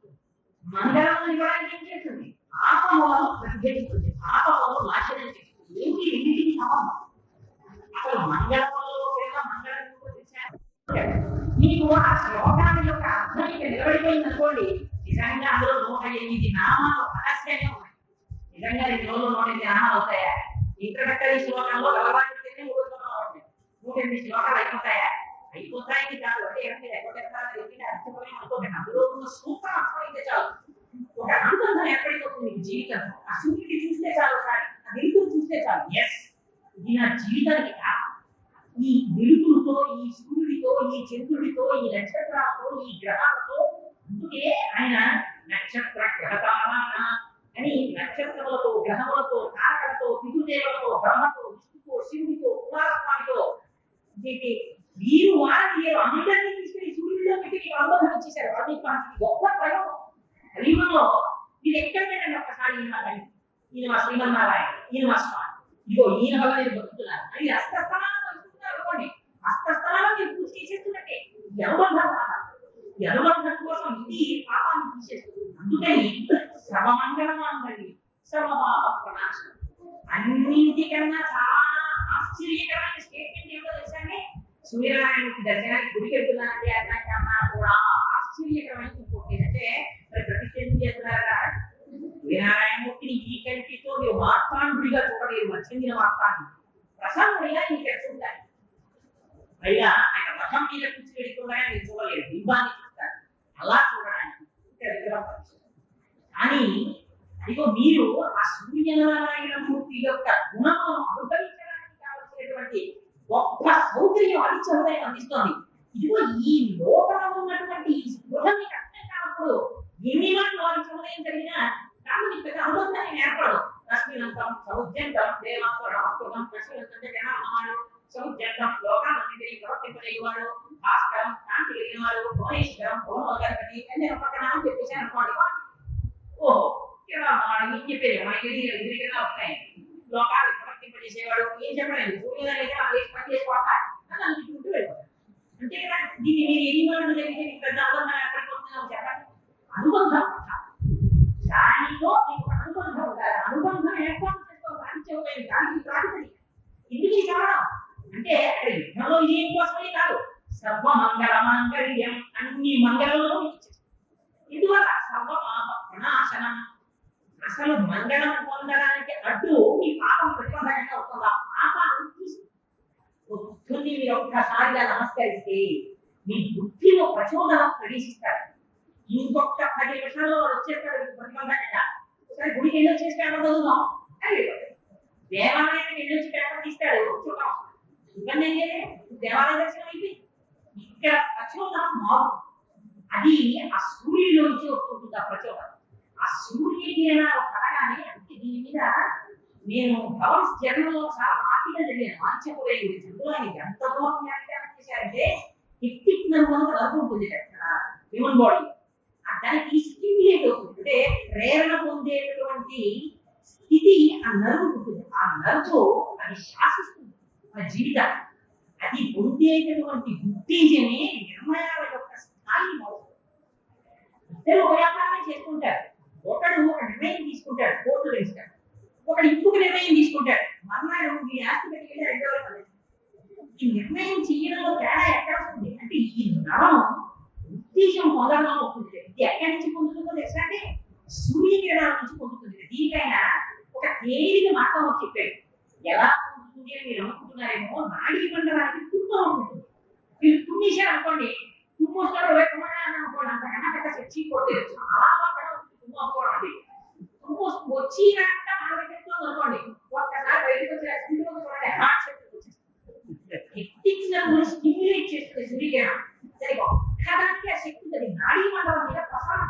మంగళములు ఇవ్వడానికి ఏం చేస్తుంది? పాపములను ప్రతిఘటిస్తుంది, పాపములను నాశనం చేస్తుంది. ఏంటి రెండింటికి సంబంధం? అసలు మంగళంలో మంగళం మీకు ఆ శ్లోకాల యొక్క అర్థం ఇక నిలబడిపోయింది అనుకోండి. నిజంగా అందులో 108 నామాలు రహస్యంగా ఉన్నాయి. నిజంగా 2 రోజులు 108 నామాలు అవుతాయా? ఇంట్రడక్టరీ శ్లోకంలో గలవాడితేనే 3 శ్లోకాలు అవుతాయి. 108 శ్లోకాలు అయిపోతాయా? అయిపోతాయి కాదు. అంటే అందులో ఉన్న సూత్రం అర్థమైతే చాలు. ఒక ఆనందం ఏర్పడిపోతుంది జీవితం. ఆ సూర్యుడిని చూస్తే చాలు, కానీ ఆ వెలుగును చూస్తే చాలు. ఎస్, ఇది నా జీవితానికి ఈ వెలుగులతో, ఈ సూర్యుడితో, ఈ చంద్రుడితో, ఈ నక్షత్రాలతో, ఈ గ్రహాలతో. అందుకే ఆయన నక్షత్ర గ్రహతారాన అని నక్షత్రములతో, గ్రహములతో, తారకలతో, పితృదేవులతో, బ్రహ్మతో, విష్ణుతో, శివుడితో, కుమారస్వామితో వీరు వారి అందరినీ తీసుకుని సూర్యుడిలో పెట్టి అనుబంధం ఇచ్చేశారు. అది గొప్ప ప్రయోగం కలియుగంలో. ఇది ఎక్కడైనా ఒక్కసారి ఈయన మా శ్రీమన్నారాయణ, ఈయన మా స్వామి, ఇదిగో ఈయన వల్ల నేను బతుకుతున్నాను అని హస్తస్థానం అనుకుంటున్నారు అనుకోండి. హస్తస్థానం మీరు పూర్తి చేసేస్తున్నట్టే. అనుబంధం కోసం ఇది పాపాన్ని తీసేస్తుంది. అందుకని సర్వమంగళమాంగళ్యం సర్వపాప ప్రణాశనం. అన్నింటికన్నా చాలా ఆశ్చర్యకరమైన స్టేట్మెంట్ ఏమిటో తెలుసండి? సూర్యనారాయణమూర్తి దర్శనానికి గుడికి వెళ్తున్నానంటే అన్నా కూడా ఆశ్చర్యకరమైన ఇంకోటి ఏంటంటే ప్రతిష్ఠ ఎందుకు చేస్తున్నారా? సూర్యనారాయణమూర్తిని ఈ కంటితో మీరు మార్తాండుడిగా చూడలేరు, చెందిన మార్తాండు ప్రసన్నుడిగా ఇక్కడ చూడాలి. పైగా ఆయన రథం మీద కూర్చి వెళ్తుండగా మీరు చూడలేరు, బింబాన్ని చూస్తారు. అలా చూడడానికి కానీ అదిగో మీరు ఆ సూర్యనారాయణమూర్తి యొక్క గుణములను అనుభవించడానికి కావలసినటువంటి గొప్ప సౌకర్యం అది చదువు అందిస్తోంది. ఇదిగో ఈ లోపల ఉన్నటువంటి ఈ స్పృహని అర్థం కానప్పుడు ఎన్ని మాటలు వారి చదువు జరిగినా కానీ పెద్ద అనుబంధాన్ని ఏర్పడదు. రశ్మినంతం సౌజ్యంతం దేవాస్వరం రశ్మినంతం జనాడు సౌజ్యంతం లోకాన్ని ప్రవర్తింపజేయవాడు భాస్కరం కాంతి కలిగినవాడు భువనేశ్వరం భువనోదరపతి అన్ని పక్కన చెప్పేసి అనుకోండి. ఓహో ఇలా ఏం చెప్పేది మనకి ఎదురుగా వస్తాయి. లోకాన్ని ప్రవర్తింపజేసేవాడు ఏం చెప్పలేదు, సూర్యోదయం పని చేసుకోవాలి అని అనుకుంటూ వెళ్ళిపోతాడు. అంతే కదా. దీన్ని మీరు ఎన్ని మాటలు జరిగితే మీకు పెద్ద అనుబంధం ఏర్పడిపోతుందో చెప్పండి. అనుబంధం దానిలో మీకు అనుబంధం ఉండాలి. అనుబంధం ఏర్పాటు చేసుకోవాలి. దానికి ప్రాతిపదిక ఎందుకు ఈ కారణం అంటే అక్కడ యుద్ధంలో ఇదేం కోసమే కాదు, సర్వమంగళ మాంగళ్యం అన్ని మంగళంలో ఇందువల్ల సర్వపాప ప్రణాశనం. అసలు మంగళం పొందడానికి అడ్డు మీ పాపం ప్రతిబంధకంగా వస్తుందా? పాపాన్ని చూసి పొద్దున్ని మీరు ఒక్కసారిగా నమస్కరిస్తే మీ బుద్ధిలో ప్రచోదనం ప్రవేశిస్తారు. ఇంకొక 10 నిమిషాల్లో వాడు వచ్చేస్తాడు ప్రతిబంధకంగా. ఒకసారి గుడికి వెళ్ళి వచ్చేసి పేపర్ చదువుదాం అని దేవాలయానికి వెళ్ళి వచ్చి పేపర్ తీస్తాడు చూద్దాం. ఇబ్బంది ఏం లేదు, దేవాలయ దర్శనం అయితే ఇక్కడ ప్రచోదనం మారు. అది ఆ సూర్యుడిలోంచి వస్తుంటుంది ఆ ప్రచోదనం. ఆ సూర్యుడి కిరణాలు పడగానే అంటే దీని మీద నేను భవన్స్ జన్మలో చాలా ఆర్టికల్ చదివాను. మార్చకపోయే అందులో ఆయన ఎంత దూరం వ్యాఖ్యానం చేశారంటే హిప్టిక్ నర్వ్ వరకు ఉంటుంది హ్యూమన్ బాడీ. దానికి స్టిమ్యులేట్ అవుతుంది, అంటే ప్రేరణ పొందేటటువంటి స్థితి ఆ నర్వ్ ఉంటుంది. ఆ నర్వ్ అది శాసిస్తుంది మన జీవితాన్ని. అది పొందేటటువంటి ఉత్తేజమే నిర్ణయాల యొక్క స్థాయి మారుతుంది. ఇద్దరు వ్యాపారం చేసుకుంటారు. ఒకడు ఒక నిర్ణయం తీసుకుంటాడు, కోర్టు వేస్తాడు. ఒకడు ఇంకొక నిర్ణయం తీసుకుంటాడు, మర్నాడు మీ ఆస్తి పెట్టుకెళ్ళి 2 రోజులు. ఈ నిర్ణయం చేయడంలో తేడా ఎక్కడ వస్తుంది అంటే ఈ నరం ఉత్తేజం పొందడంలో ఉంటుంది. ఇది ఎక్కడి నుంచి పొందుతుందో తెలుసా అంటే సూర్యకిరణాల నుంచి పొందుతుంది. దీనికైనా ఒక తేలిక మార్గం చెప్పాడు. ఎలా పొందుతుంది అని మీరు అనుకుంటున్నారేమో, నాడీ మండలానికి తుమ్మ ఉంటుంది. మీరు తుమ్మేశారు అనుకోండి, తుమ్మొస్తాడు అనుకోండి, అంతకన్నా పెద్ద చర్చి కొట్టేది చాలా తుమ్మ వచ్చినాక మన దగ్గర అనుకోండి, ఒక్కసారి బయటకు వచ్చి చూడండి స్టిమ్యులేట్ చేస్తుంది సూర్యకిరణం. సరే ఒక్కదానికి ఆ శక్తి ఉంటుంది. నాడీ మండలం మీద ప్రసారం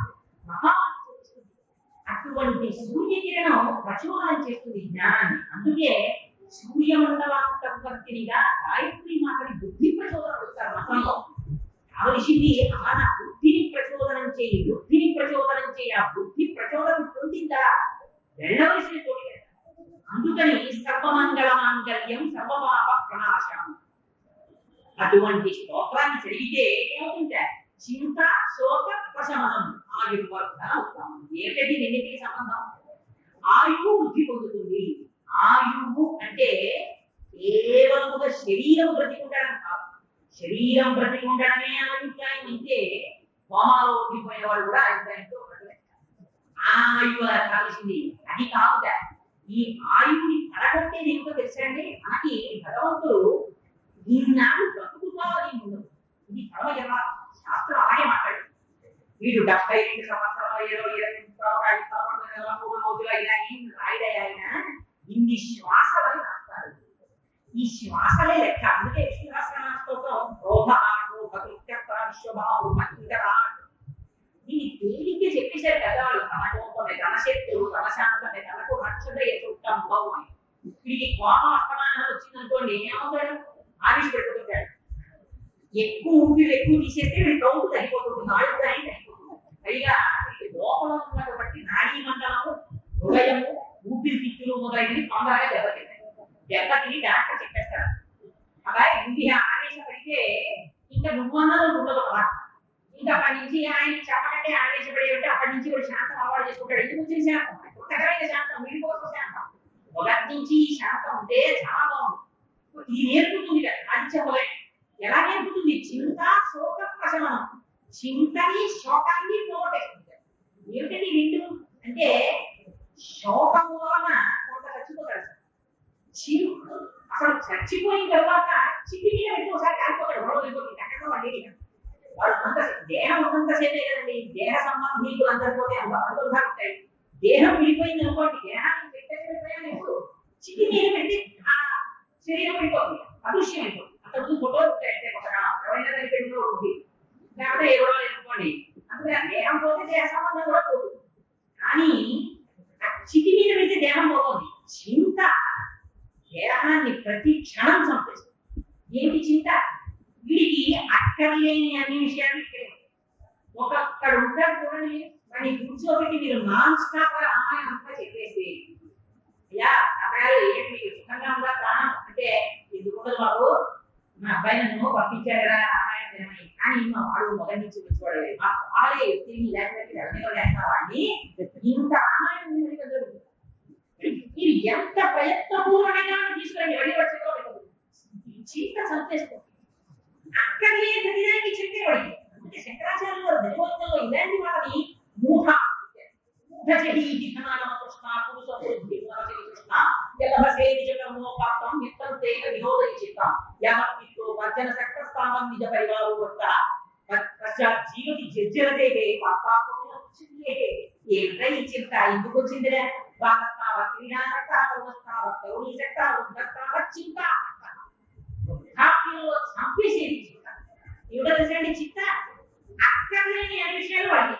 మహా అటువంటి సూర్యకిరణం ప్రచోదనం చేస్తుంది జ్ఞానాన్ని. అందుకే సూర్యమండలాంతర్వర్తినిగా గాయత్రి మాతని బుద్ధి ప్రచోదనం అడుగుతారు మతంలో. కావలసింది అలా నా బుద్ధిని ప్రచోదనం చేయి, బుద్ధిని ప్రచోదనం చేయి. ఆ బుద్ధి ప్రచోదనం పొందిందా వెళ్ళవలసిన చోటు. అందుకని సర్వమంగళ మాంగళ్యం సర్వపాప ప్రణాశనం. అటువంటి స్తోత్రాన్ని చదివితే ఏమవుతుంటే చింత శోక ఉపశమనం ఆయుర్వర్ధన ఉత్తమం. ఏమిటి రెండింటికి సంబంధం? ఆయువు వృద్ధి పొందుతుంది. ఆయువు అంటే కేవలముగా శరీరం బ్రతికుండడం కాదు. శరీరం బ్రతికుండడమే అభిప్రాయం అయితే హోమాలో ఉండిపోయేవాడు కూడా అభిప్రాయంతో ఆయువు కావాల్సింది అది కాదుగా. ఈ ఆయువుని పడగొట్టేది ఏమిటో తెలుసండి? మనకి భగవంతుడు ఈనాడు బ్రతుకుతా అని ఉండదు. ఇది పరమజన్మ శాస్త్రం అలాగే మాట్లాడు. వీడు 72 సంవత్సరాలు 23 రోజులు అయినా ఏం రాయిడయ్య ఆయన ఇన్ని శ్వాసలని రాస్తారు. ఈ శ్వాసలే లెక్క. అందుకే దీన్ని తేలిగ్గా చెప్పేశారు కదా వాళ్ళు. తన కోపమే, తన శక్తులు, తన శాంతమే, తనకు రక్షదయ చుట్టం భావమై. వీడికి కోపం అస్తమానం వచ్చిందనుకోండి ఏమవుతాడు? ఆవిష్పెట్టుకుంటాడు. ఎక్కువ ఊపిరి ఎక్కువ తీసేస్తే వీడి కౌంట్ తగ్గిపోతుంది, నాలుగు తగ్గిపోతుంది. పైగా లోపల ఉన్నటువంటి నాడీ మండలము, హృదయము, ఊపిరితిత్తులు మొదలైనవి తొందరగా దెబ్బతింటాయి. దెబ్బతిని డాక్టర్ చెప్పేస్తాడు. అలా ఇంటి ఆవేశపడితే ఇంకా నువ్వన్నది ఉండదు అన్నమాట. ఇంకా అప్పటి నుంచి ఆయన చెప్పకంటే ఆవేశపడే ఉంటే అప్పటి నుంచి కూడా శాంతం అలవాటు చేసుకోవడం ఉంటాడు. ఎందుకు వచ్చిన శాంతం? పుట్టకమైన శాంతం, వీడిపోతున్న శాంతం. మొదటి నుంచి ఈ శాంతం ఉంటే చాలా బాగుంది. ఇది నేర్పుతుంది కదా ఆదిత్య హృదయం. ఎలా నేర్పుతుంది? చింత శోక ప్రశమనం. చింతని శోకాన్ని పోగొట్టేస్తుంది. ఏమిటండి రెండు అంటే శోకం వలన కొంత చచ్చిపోతాడు. అసలు చచ్చిపోయిన తర్వాత చిట్టి మీద పెట్టి ఒకసారి కాలిపోతాడు. ఎక్కడ వాడి వాడు అంత దేహం ఉన్నంతసేపే కదండి. దేహ సంబంధీకులు అందరి పోతే అనుభవాలు ఉంటాయి. దేహం విడిపోయింది అనుకోండి, దేహాన్ని పెట్టేసి ఎప్పుడు చిట్టి మీద పెట్టి ఆ శరీరం వెళ్ళిపోతుంది, అదృశ్యం అయిపోతుంది. అక్కడ ముందు ఫోటోలు ఉంటాయంటే కొత్తగా ఎవరైనా కలిపెట్టిలో ఉంటుంది, లేకపోతే ఏ రోజు అనుకోండి. అందుకే దేహం పోతే దేహ సంబంధం కూడా పోతుంది. కానీ ఆ చిటి మీద పెడితే దేహం పోతుంది. చింత దేహాన్ని ప్రతి క్షణం చంపేస్తుంది. ఏంటి చింత? వీడికి అక్కడ లేని అన్ని విషయాలు ఇక్కడే ఒక్కడ ఉంటాడు చూడండి. వాడిని కూర్చోబెట్టి మీరు నాన్ స్టాప్ గా రామాయణం అంతా చెప్పేసి, అయ్యా అబ్బాయి ఏంటి మీకు సుఖంగా ఉందా ప్రాణం అంటే, ఎందుకుండదు బాబు, మా అబ్బాయి నన్ను పంపించారా రామాయణం వినమని. కానీ మా వాడు మొదటి నుంచి కూర్చోడలేదు. మా వాళ్ళే తిరిగి లేకపోతే వాడిని ఇంత రామాయణం జరుగుతుంది. మీరు ఎంత ప్రయత్నపూర్వకంగా తీసుకురండి, వెళ్ళి వచ్చేదో చింత చంపేస్తుంది. అక్కడ లేని ప్రతిదానికి చింతే వాడికి. అంటే శంకరాచార్యులు వారు ధర్మోత్సవంలో ఇలాంటి వాళ్ళని మూఢ కృష్ణ కృష్ణ ఎల్లభసే నిజకర్మో పాత్రం నిత్తం తేన వినోదయిచితం యావత్తితో వర్జన చక్రస్థానం నిజ పరివారో వస్త పశ్చాత్ జీవతి జర్జరదేహే పాపాపోన చింతే. ఏంటై చింత? ఎందుకు వచ్చిందిరా? వాగస్తావ క్రీడాసక్తావ వస్తావ కరుణీ సక్తావ ఉద్ధస్తావ చింత. వృద్ధాప్యంలో చంపేసేది చింత. ఏమిటండి చింత? అక్కడ లేని అన్ని విషయాలు వాడి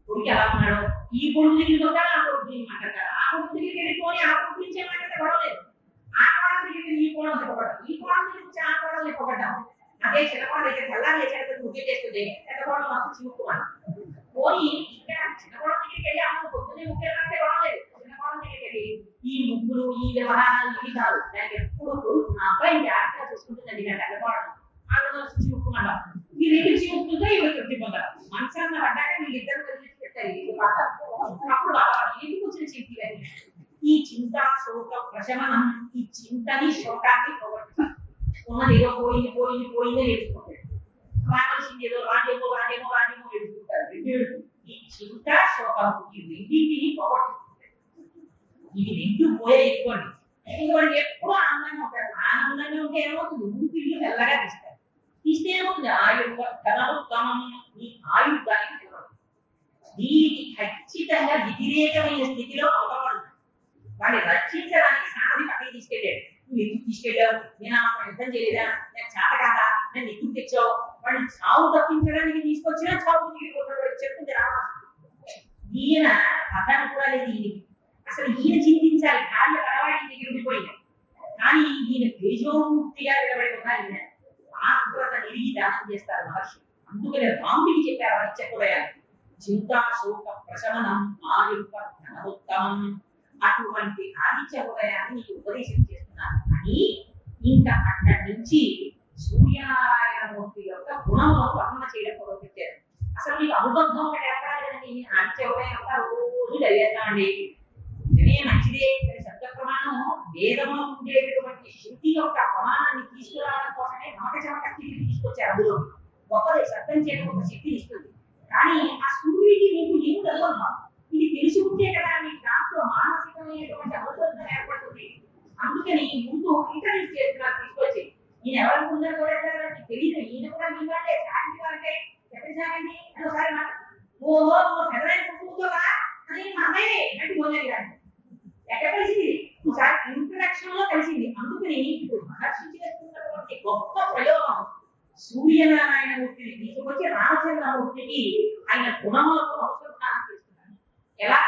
కొడుకు ఎలా ఉన్నాడు, ఈ కొడుకు దగ్గరికి వస్తాడు, ఆ కొడుకు దగ్గరికి మాట్లాడతాడు, ఆ కొడుకు దగ్గరికి వెళ్ళిపోయి ఆ కొడుకు గురించి ఏమంటే గొడవలేదు. ఆ కోడల దగ్గరికి ఈ కోడలు చెప్పబడ్డాం, ఈ కోడల గురించి ఆ కోడలు చెప్పబడ్డాం. అదే చిన్నకోడలు అయితే తెల్లారి లేచేటప్పుడు ముద్దు చేస్తుంది, పెద్ద కోడలు మాకు చివుకున్నాను పోయి ఇక్కడ చిన్నకోడల దగ్గరికి వెళ్ళి అమ్మ పొద్దున్నే ముఖ్యంగా గొడవలేదు. చిన్నకోడల దగ్గరికి వెళ్ళి ఈ ముగ్గులు ఈ వ్యవహారాలు ఇవి కాదు, నాకు ఎప్పుడు నా అబ్బాయి జాగ్రత్తగా చూసుకుంటుందండి నా పెద్ద కోడలు ఆ చివుకున్నాడు. ఈ రెండు చివుకులతో ఇవి తృప్తి పొందారు. మనసాన్ని పడ్డాక వీళ్ళిద్దరు కలిసి అప్పుడు ఎందుకు వచ్చిన చింత? ఈ చింత శోక ప్రశమనం. ఈ చింతని శోకాన్ని పోగొట్టుతారు. ఉన్నది ఏదో పోయింది పోయింది పోయిందే నేర్చుకుంటాడు. రావాల్సింది ఏదో రాజేమో రాజేమో రాజేమో నేర్చుకుంటారు. ఈ చింత శోకం ఈ రెండింటిని పోగొట్టుకుంటారు. ఇవి రెండు పోయే ఎక్కువండి. ఎందుకంటే ఎప్పుడు ఆనందంగా ఉంటారు. ఆనందంగా ఉంటే ఏమవుతుంది? ఊపిరిని మెల్లగా తీస్తారు. తీస్తే ఏమవుతుంది? ధనోత్తమం ఈ ఆయుర్దానికి దీనికి ఖచ్చితంగా వ్యతిరేకమైన స్థితిలో అవపడుతుంది. వాడిని రక్షించడానికి సాధి పక్కకి తీసుకెళ్ళాడు. నువ్వు ఎందుకు తీసుకెళ్ళావు? నేను యుద్ధం చేయలేదా? నేను చేత కాదా? నేను ఎందుకు తెచ్చావు? వాడిని చావు తప్పించడానికి తీసుకొచ్చినా చావు చెప్తుంది రావాలి. ఈయన అతను కూడా లేదు. ఈయన అసలు ఈయన చింతించాలి, కార్య కడవాడి దగ్గర ఉండిపోయింది. కానీ ఈయన తేజోమూర్తిగా నిలబడి ఉన్నారు. ఈయన ఆత్మత నిరిగి దానం చేస్తారు మహర్షి. అందుకనే రాముడికి చెప్పారు చెప్పబోయారు చింతా శోక ప్రశమనం ఆయుర్వత్తమం. అటువంటి ఆదిత్య హృదయాన్ని నీకు ఉపదేశం చేస్తున్నాను. అని ఇంకా అక్కడి నుంచి సూర్యనారాయణమూర్తి యొక్క గుణంలో వర్ణన చేయడం మొదలుపెట్టారు. అసలు మీకు అనుబంధం ఒకటి ఏర్పడాలి కదండి. ఆదిత్య హృదయం అంతా రోజు చదివేస్తామండి, నిజమే మంచిదే. శబ్ద ప్రమాణం వేదంలో ఉండేటటువంటి శృతి యొక్క ప్రమాణాన్ని తీసుకురావడం కోసమే నమక చమక స్థితిని తీసుకొచ్చారు. అందులో గొప్పది శబ్దం చేయడం ఒక శక్తిని ఇస్తుంది. కానీ ఆ సూర్యుడికి మీకు ఏమి అనుబంధం? ఇది తెలిసి ఉంటే కదా మీకు దాంట్లో మానసికమైనటువంటి అనుబంధం ఏర్పడుతుంది. అందుకని ముందు ఇంటర్వ్యూ చేస్తున్నారు తీసుకొచ్చి. ఈయన ఎవరికి కూడా తెలియదు. ఈయన కూడా మీ వాళ్ళే సాగించి వాళ్ళకే ఎక్కడ సాగండి అని ఒకసారి ఓహో పెద్దలైన కుటుంబంగా అని మా అమ్మాయి అంటే పోలేదు కానీ ఎక్కడ కలిసింది? ఒకసారి ఇంట్రడక్షన్ లో కలిసింది. అందుకని ఇప్పుడు మహర్షి చేస్తున్నటువంటి గొప్ప ప్రయోగం సూర్యనారాయణమూర్తిని తీసుకొచ్చి రామచంద్రమూర్తికి ఆయన గుణములకు అనుసంధానం చేస్తున్నారు. ఎలా?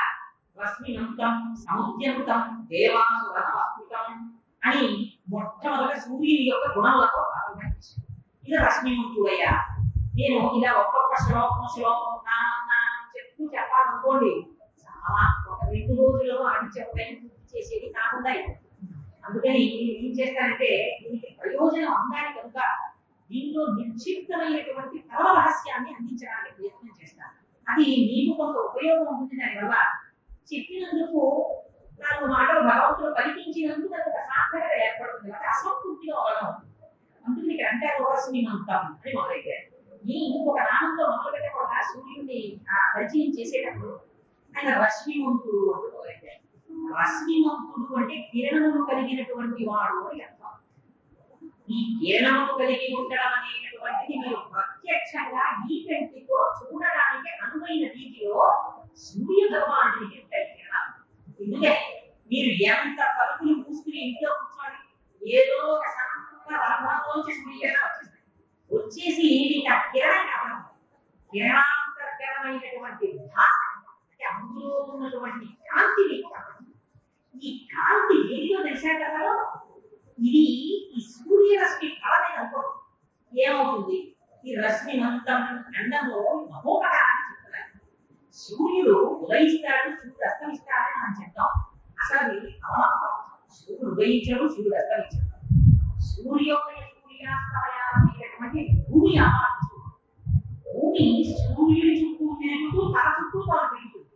రశ్మినంతం సముద్యంతం దేవాసురం అని మొట్టమొదటి సూర్యుని యొక్క గుణములతో ప్రారంభం చేశారు. ఇది రశ్మిమంతుడయ్యా. నేను ఇలా ఒక్కొక్క శ్లోకం చెప్తూ చెప్పాలనుకోండి, చాలా ఒక 2 రోజుల్లో ఆదిత్య హృదయం పూర్తి చేసేది కాకుండా. అందుకని ఏం చేస్తానంటే దీనికి ప్రయోజనం అందాలి కనుక దీంట్లో నిక్షిప్తమైనటువంటి పరమ రహస్యాన్ని అందించడానికి ప్రయత్నం చేస్తాను. అది మీకు కొంత ఉపయోగం ఉంటుంది. దానివల్ల చెప్పినందుకు 4 మాటలు భగవంతుడు పలికించినందుకు అది అసార్థకత ఏర్పడుతుంది, అది అసంపూర్తిగా అవడం. అందుకని ఇక్కడ అంటే రశ్మిమంతం అని మొదలెట్టారు. ఈ ఇంకొక నామంలో మొదలు పెట్టకుండా సూర్యుడిని పరిచయం చేసేటప్పుడు ఆయన రశ్మిమంతుడు అని మొదలెట్టారు. రశ్మిమంతుడు అంటే కిరణములు కలిగినటువంటి వాడు అని అర్థం. ఈ కిరణము కలిగి ఉండడం అనేటటువంటిది మీరు ప్రత్యక్షంగా ఈ కంటితో చూడడానికి అనువైన రీతిలో సూర్య భగవానుడికి చెప్తారు కిరణాలు. ఎందుకంటే మీరు ఎంత పలుకులు పూసుకుని ఇంట్లో కూర్చోండి, ఏదో ఒక సందర్భంలోంచి సూర్యకిరణం వచ్చేసి మీకు ఆ కిరణం కావాలి. కిరణాంతర్గతమైనటువంటి భాష అంటే అందులో ఉన్నటువంటి కాంతి మీకు కావాలి. ఈ కాంతి ఏదో తెలిసాక కదా, ఇది ఈ సూర్యరశ్మి కళనే అనుకోండి, ఏమవుతుంది? ఈ రశ్మి మంతం అండంలో మహోపకారాన్ని చెప్తున్నారు. సూర్యుడు ఉదయిస్తాడు, సూర్యుడు అస్తమిస్తాడని మనం చెప్తాం. అసలు ఇది అవమానం. సూర్యుడు ఉదయించడు, సూర్యుడు అస్తమించడు. సూర్యోదయ సూర్యాస్తమయాలనేటటువంటి భూమి ఆపాదించు. భూమి సూర్యుడి చుట్టూ తిరుగుతూ తన చుట్టూ తాను తిరుగుతుంది.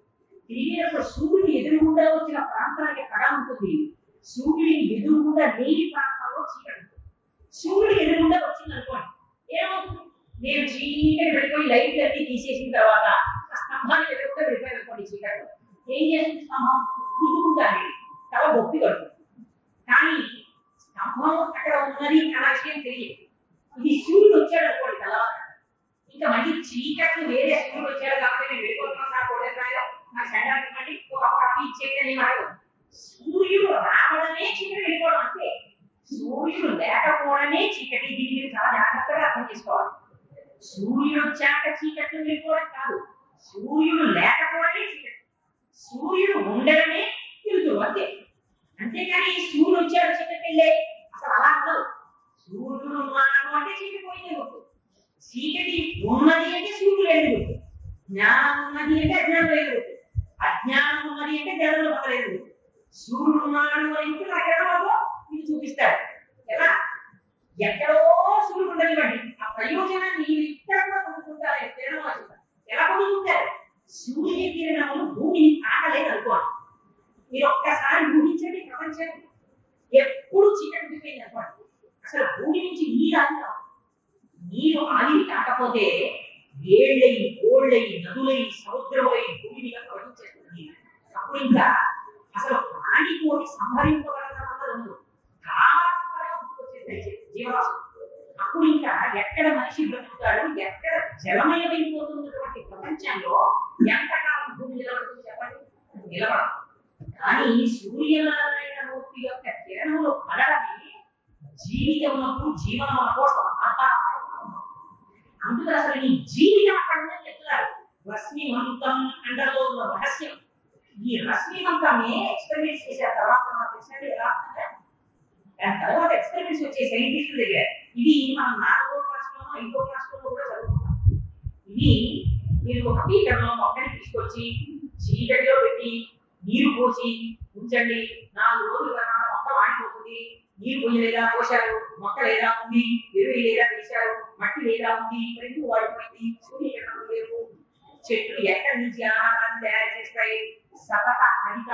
తిరిగినప్పుడు సూర్యుడు ఎదురుగుండా వచ్చిన ప్రాంతానికి కళ ఉంటుంది, సూర్యుడిని ఎదురుగుండా లేని ప్రాంతాల్లో చీకటి. సూర్యుడు ఎదురుగుండా వచ్చింది అనుకోండి, ఏమవుతుంది? నేను చీకటి వెళ్ళిపోయి లైట్ అన్ని తీసేసిన తర్వాత ఆ స్తంభాన్ని ఎదురుగుండా వెళ్ళిపోయి అనుకోండి, చీకటి ఏం చేస్తుంది? స్తంభం రుద్దుకుంటాను, తల బొప్పి కడుతుంది. కానీ స్తంభం అక్కడ ఉన్నది అన్న విషయం తెలియదు. ఇది సూర్యుడు వచ్చాడు అనుకోండి తర్వాత, ఇంకా మళ్ళీ చీకట్లు వేరే సూర్యుడు వచ్చాడు కాబట్టి నేను వెళ్ళిపోతున్నాను, నాకు నాకు శంకరాన్ని ఒక కాఫీ ఇచ్చేయని మాట. సూర్యుడు రావడమే చీకటి, వెళ్ళిపోవడం అంతే. సూర్యుడు లేకపోవడమే చీకటి. దీన్ని మీరు చాలా జాగ్రత్తగా అర్థం చేసుకోవాలి. సూర్యుడు వచ్చాక చీకట్లు వెళ్ళిపోవడం కాదు, సూర్యుడు లేకపోవడమే చీకటి. సూర్యుడు ఉండడమే తెలుసు అంతే. అంతేకాని సూర్యుడు వచ్చాడు చీకటి వెళ్ళే అసలు అలా ఉండదు. సూర్యుడు ఉన్నాడు అంటే చీకటి పోయిందే గుర్తు, చీకటి ఉన్నది అంటే సూర్యుడు లేదు గుర్తు, జ్ఞానం ఉన్నది అంటే అజ్ఞానం లేదు గుర్తు, అజ్ఞానం ఉన్నది అంటే జనంలో పడలేదు గుర్తు. సూర్యుడు ఉన్నాడు అని ఎక్కడో మీకు చూపిస్తాడు. ఎలా? ఎక్కడో సూర్యుడు ఉండనివ్వండి, ఆ ప్రయోజనాన్ని ఇక్కడ కూడా పొందుకుంటారు. ఎలా పొందుకుంటారు? సూర్య కిరణములు భూమిని తాకలేదు అనుకోండి. మీరు ఒక్కసారి ఊహించండి, ప్రపంచాన్ని ఎప్పుడు చీకటి ఉండిపోయింది అనుకోండి, అసలు భూమి నుంచి నీరు ఆగి రాదు. నీరు ఆగి కాకపోతే ఏళ్ళై ఓళ్ళై నదులై సముద్రమై భూమి మీద ప్రవహించేస్తుంది. అప్పుడు ఇంకా అసలు ప్రాణికోటి సంహరింపబడదు, జీవరాశి. అప్పుడు ఇంకా ఎక్కడ మనిషి బ్రతుకుతాడు, ఎక్కడ జలమయమైపోతున్నటువంటి ప్రపంచంలో ఎంతకాలం భూమి నిలబడుతుంది చెప్పండి? నిలబడదు. కానీ సూర్యనారాయణ మూర్తి యొక్క కిరణంలో పడడమే జీవితమునకు జీవనం కోసం. అందుకు అసలు ఈ జీవితం అక్కడ చెప్తున్నారు. రశ్మిమంతం అండలో ఉన్న రహస్యం ఈ రశ్మిమంతమే ఎక్స్పెరిమెంట్స్ చేసిన తర్వాత దాని తర్వాత ఎక్స్పెరిమెంట్స్ వచ్చే సైంటిస్టుల దగ్గర ఇది మనం 4వ క్లాస్లోనో 5వ క్లాస్లోనో కూడా చదువుకుంటాం. ఇది మీరు ఒక బీకర్లో మొక్కని తీసుకొచ్చి చీకటిలో పెట్టి నీరు పోసి ఉంచండి, 4 రోజుల తర్వాత మొక్క వాడిపోతుంది. నీరు పోయలేదా పోశారు, మొక్క లేదా ఉంది, ఎరువు లేదా వేశారు, మట్టి లేదా ఉంది, రెండు వాడిపోయింది, సూర్యకిరణం లేవు. చెట్లు ఎక్కడి నుంచి ఆహారాన్ని తయారు చేస్తాయి? సతత హరిత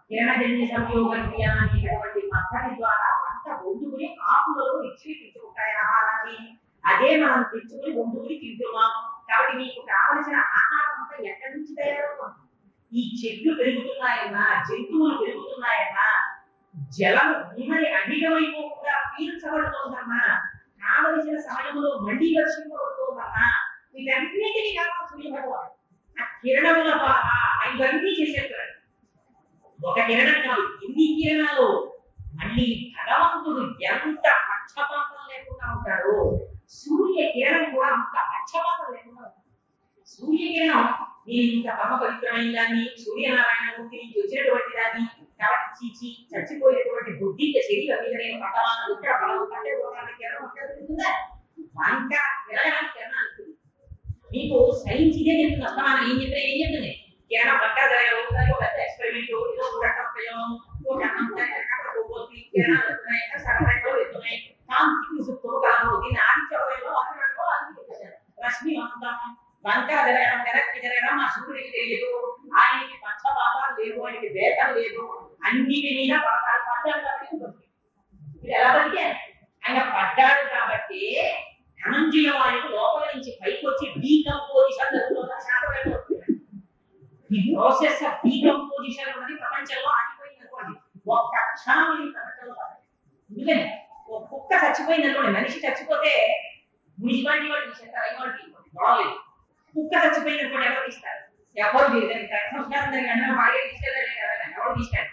కిరణజన్య సంయోగ క్రియ అనేటువంటి పద్ధతి ద్వారా పంట వండుకుని ఆకులలో నిక్షేపించుకుంటాయి ఆహారాన్ని. అదే మనం తెచ్చుకుని వండుకుని తింటున్నాం. కాబట్టి మీకు కావలసిన ఆహారం అంతా ఎక్కడి నుంచి తయారవుతుంది? ఈ చెట్లు పెరుగుతున్నాయన్నా, జంతువులు పెరుగుతున్నాయన్నా, జలం ఉమ్మడి అధికమైపోకుండా పీల్చబడుతోందన్నా, కావలసిన సమయంలో మళ్ళీ వర్షింపబడుతోందన్నా, వీటన్నిటినీ కావాలి సూర్య భగవాన్. ఆ కిరణముల ద్వారా ఇవన్నీ చేసేస్తాడు. ఒక కిరణం కాదు, ఎన్ని కిరణాలు. మళ్ళీ భగవంతుడు ఎంత పక్షపాతం లేకుండా ఉంటాడో సూర్య కిరణం కూడా అంత పక్షపాతం లేకుండా ఉంటాడు. సూర్యకిరణం నేను ఇంత పరమ పవిత్రమైన దాన్ని, సూర్యనారాయణ మూర్తి నుంచి వచ్చినటువంటి దాన్ని, కాబట్టి చీచి చచ్చిపోయేటువంటి బుద్ధి శరీరం మీద నేను పట్టవాలను ఇక్కడ పడవు కంటే కిరణం ఉంటుందా? వంక కిరణానికి కిరణం అంటుంది. మీకు సైన్స్ ఇదే చెప్తుంది. అస్తమానం ఏం చెప్తే ఏం చెప్తుంది? కిరణం వంక జరగదు, పెద్ద ఎక్స్పెరిమెంట్, ఏదో చూడటం ప్రయోగం, కిరణాలు వస్తున్నాయి, సరళంలో వెళ్తున్నాయి, కాంతి సుఖం కాదు, దీన్ని ఆదిత్యంలో అందులో రశ్మి వంక జరగడం, వెనక్కి జరగడం ఆ సూర్యుడికి తెలియదు. ఆయనకి పక్షపాతం లేవు, ఆయనకి వేతం లేదు, అన్నిటి మీద పడ్డాడు కాబట్టి బతికి. ఇది ఎలా బతికారు? ఆయన పడ్డాడు కాబట్టి ధనంజయ వాయువు లోపల నుంచి పైకి వచ్చి డీకంపోజిషన్ జరుగుతున్న శాతం. ఈ ప్రాసెస్ ఆఫ్ డీకంపోజిషన్ అనేది ప్రపంచంలో ఆగిపోయింది అనుకోండి, ఒక్క క్షణం ఈ ప్రపంచంలో ఎందుకని ఒక కుక్క చచ్చిపోయింది అనుకోండి, మనిషి చచ్చిపోతే మున్సిపాలిటీ వాళ్ళు తీసేస్తారు, ఐవాళ్ళు బాగలేదు. కుక్క చచ్చిపోయింది అనుకోండి, ఎవరు తీస్తారు? ఎవరు సంస్కారం జరిగిన వాడే తీసుకెళ్ళాలి కదా, ఎవరు తీస్తారు?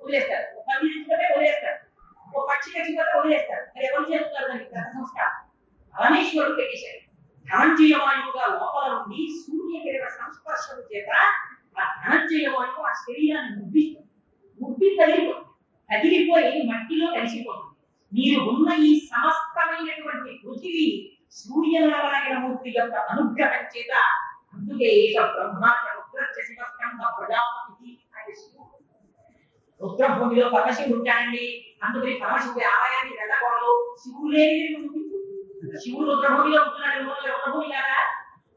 వదిలేస్తారు. ఒక పది చచ్చిపోతే వదిలేస్తారు, ఒక పక్షి చచ్చిపోతే వదిలేస్తారు. మరి ఎవరు చేస్తారు దానికి సంస్కారం? పరమేశ్వరుడు పెట్టేశాడు. ధనంజయ వాయువుగా లోపల నుండి సూర్యకిరణ సంస్పర్శం చేత ఆ ధనంజయ వాయువు ఆ శరీరాన్ని ముబ్బి కదిలిపోయి మట్టిలో కలిసిపోతుంది. మీరు ఉన్న ఈ సమస్తమైనటువంటి పృథివీ సూర్యనారాయణమూర్తి యొక్క అనుగ్రహం చేత, అందుకే ప్రజాపతి రుద్రభూమిలో పరమశివుడు ఉంటాడండి. అందుకని పరమశివుడి ఆలయాన్ని వెళ్ళకూడదు. శివుడే శివుడు రుద్రభూమిలో ఉంటున్నాడు. రుద్రభూమి లాగా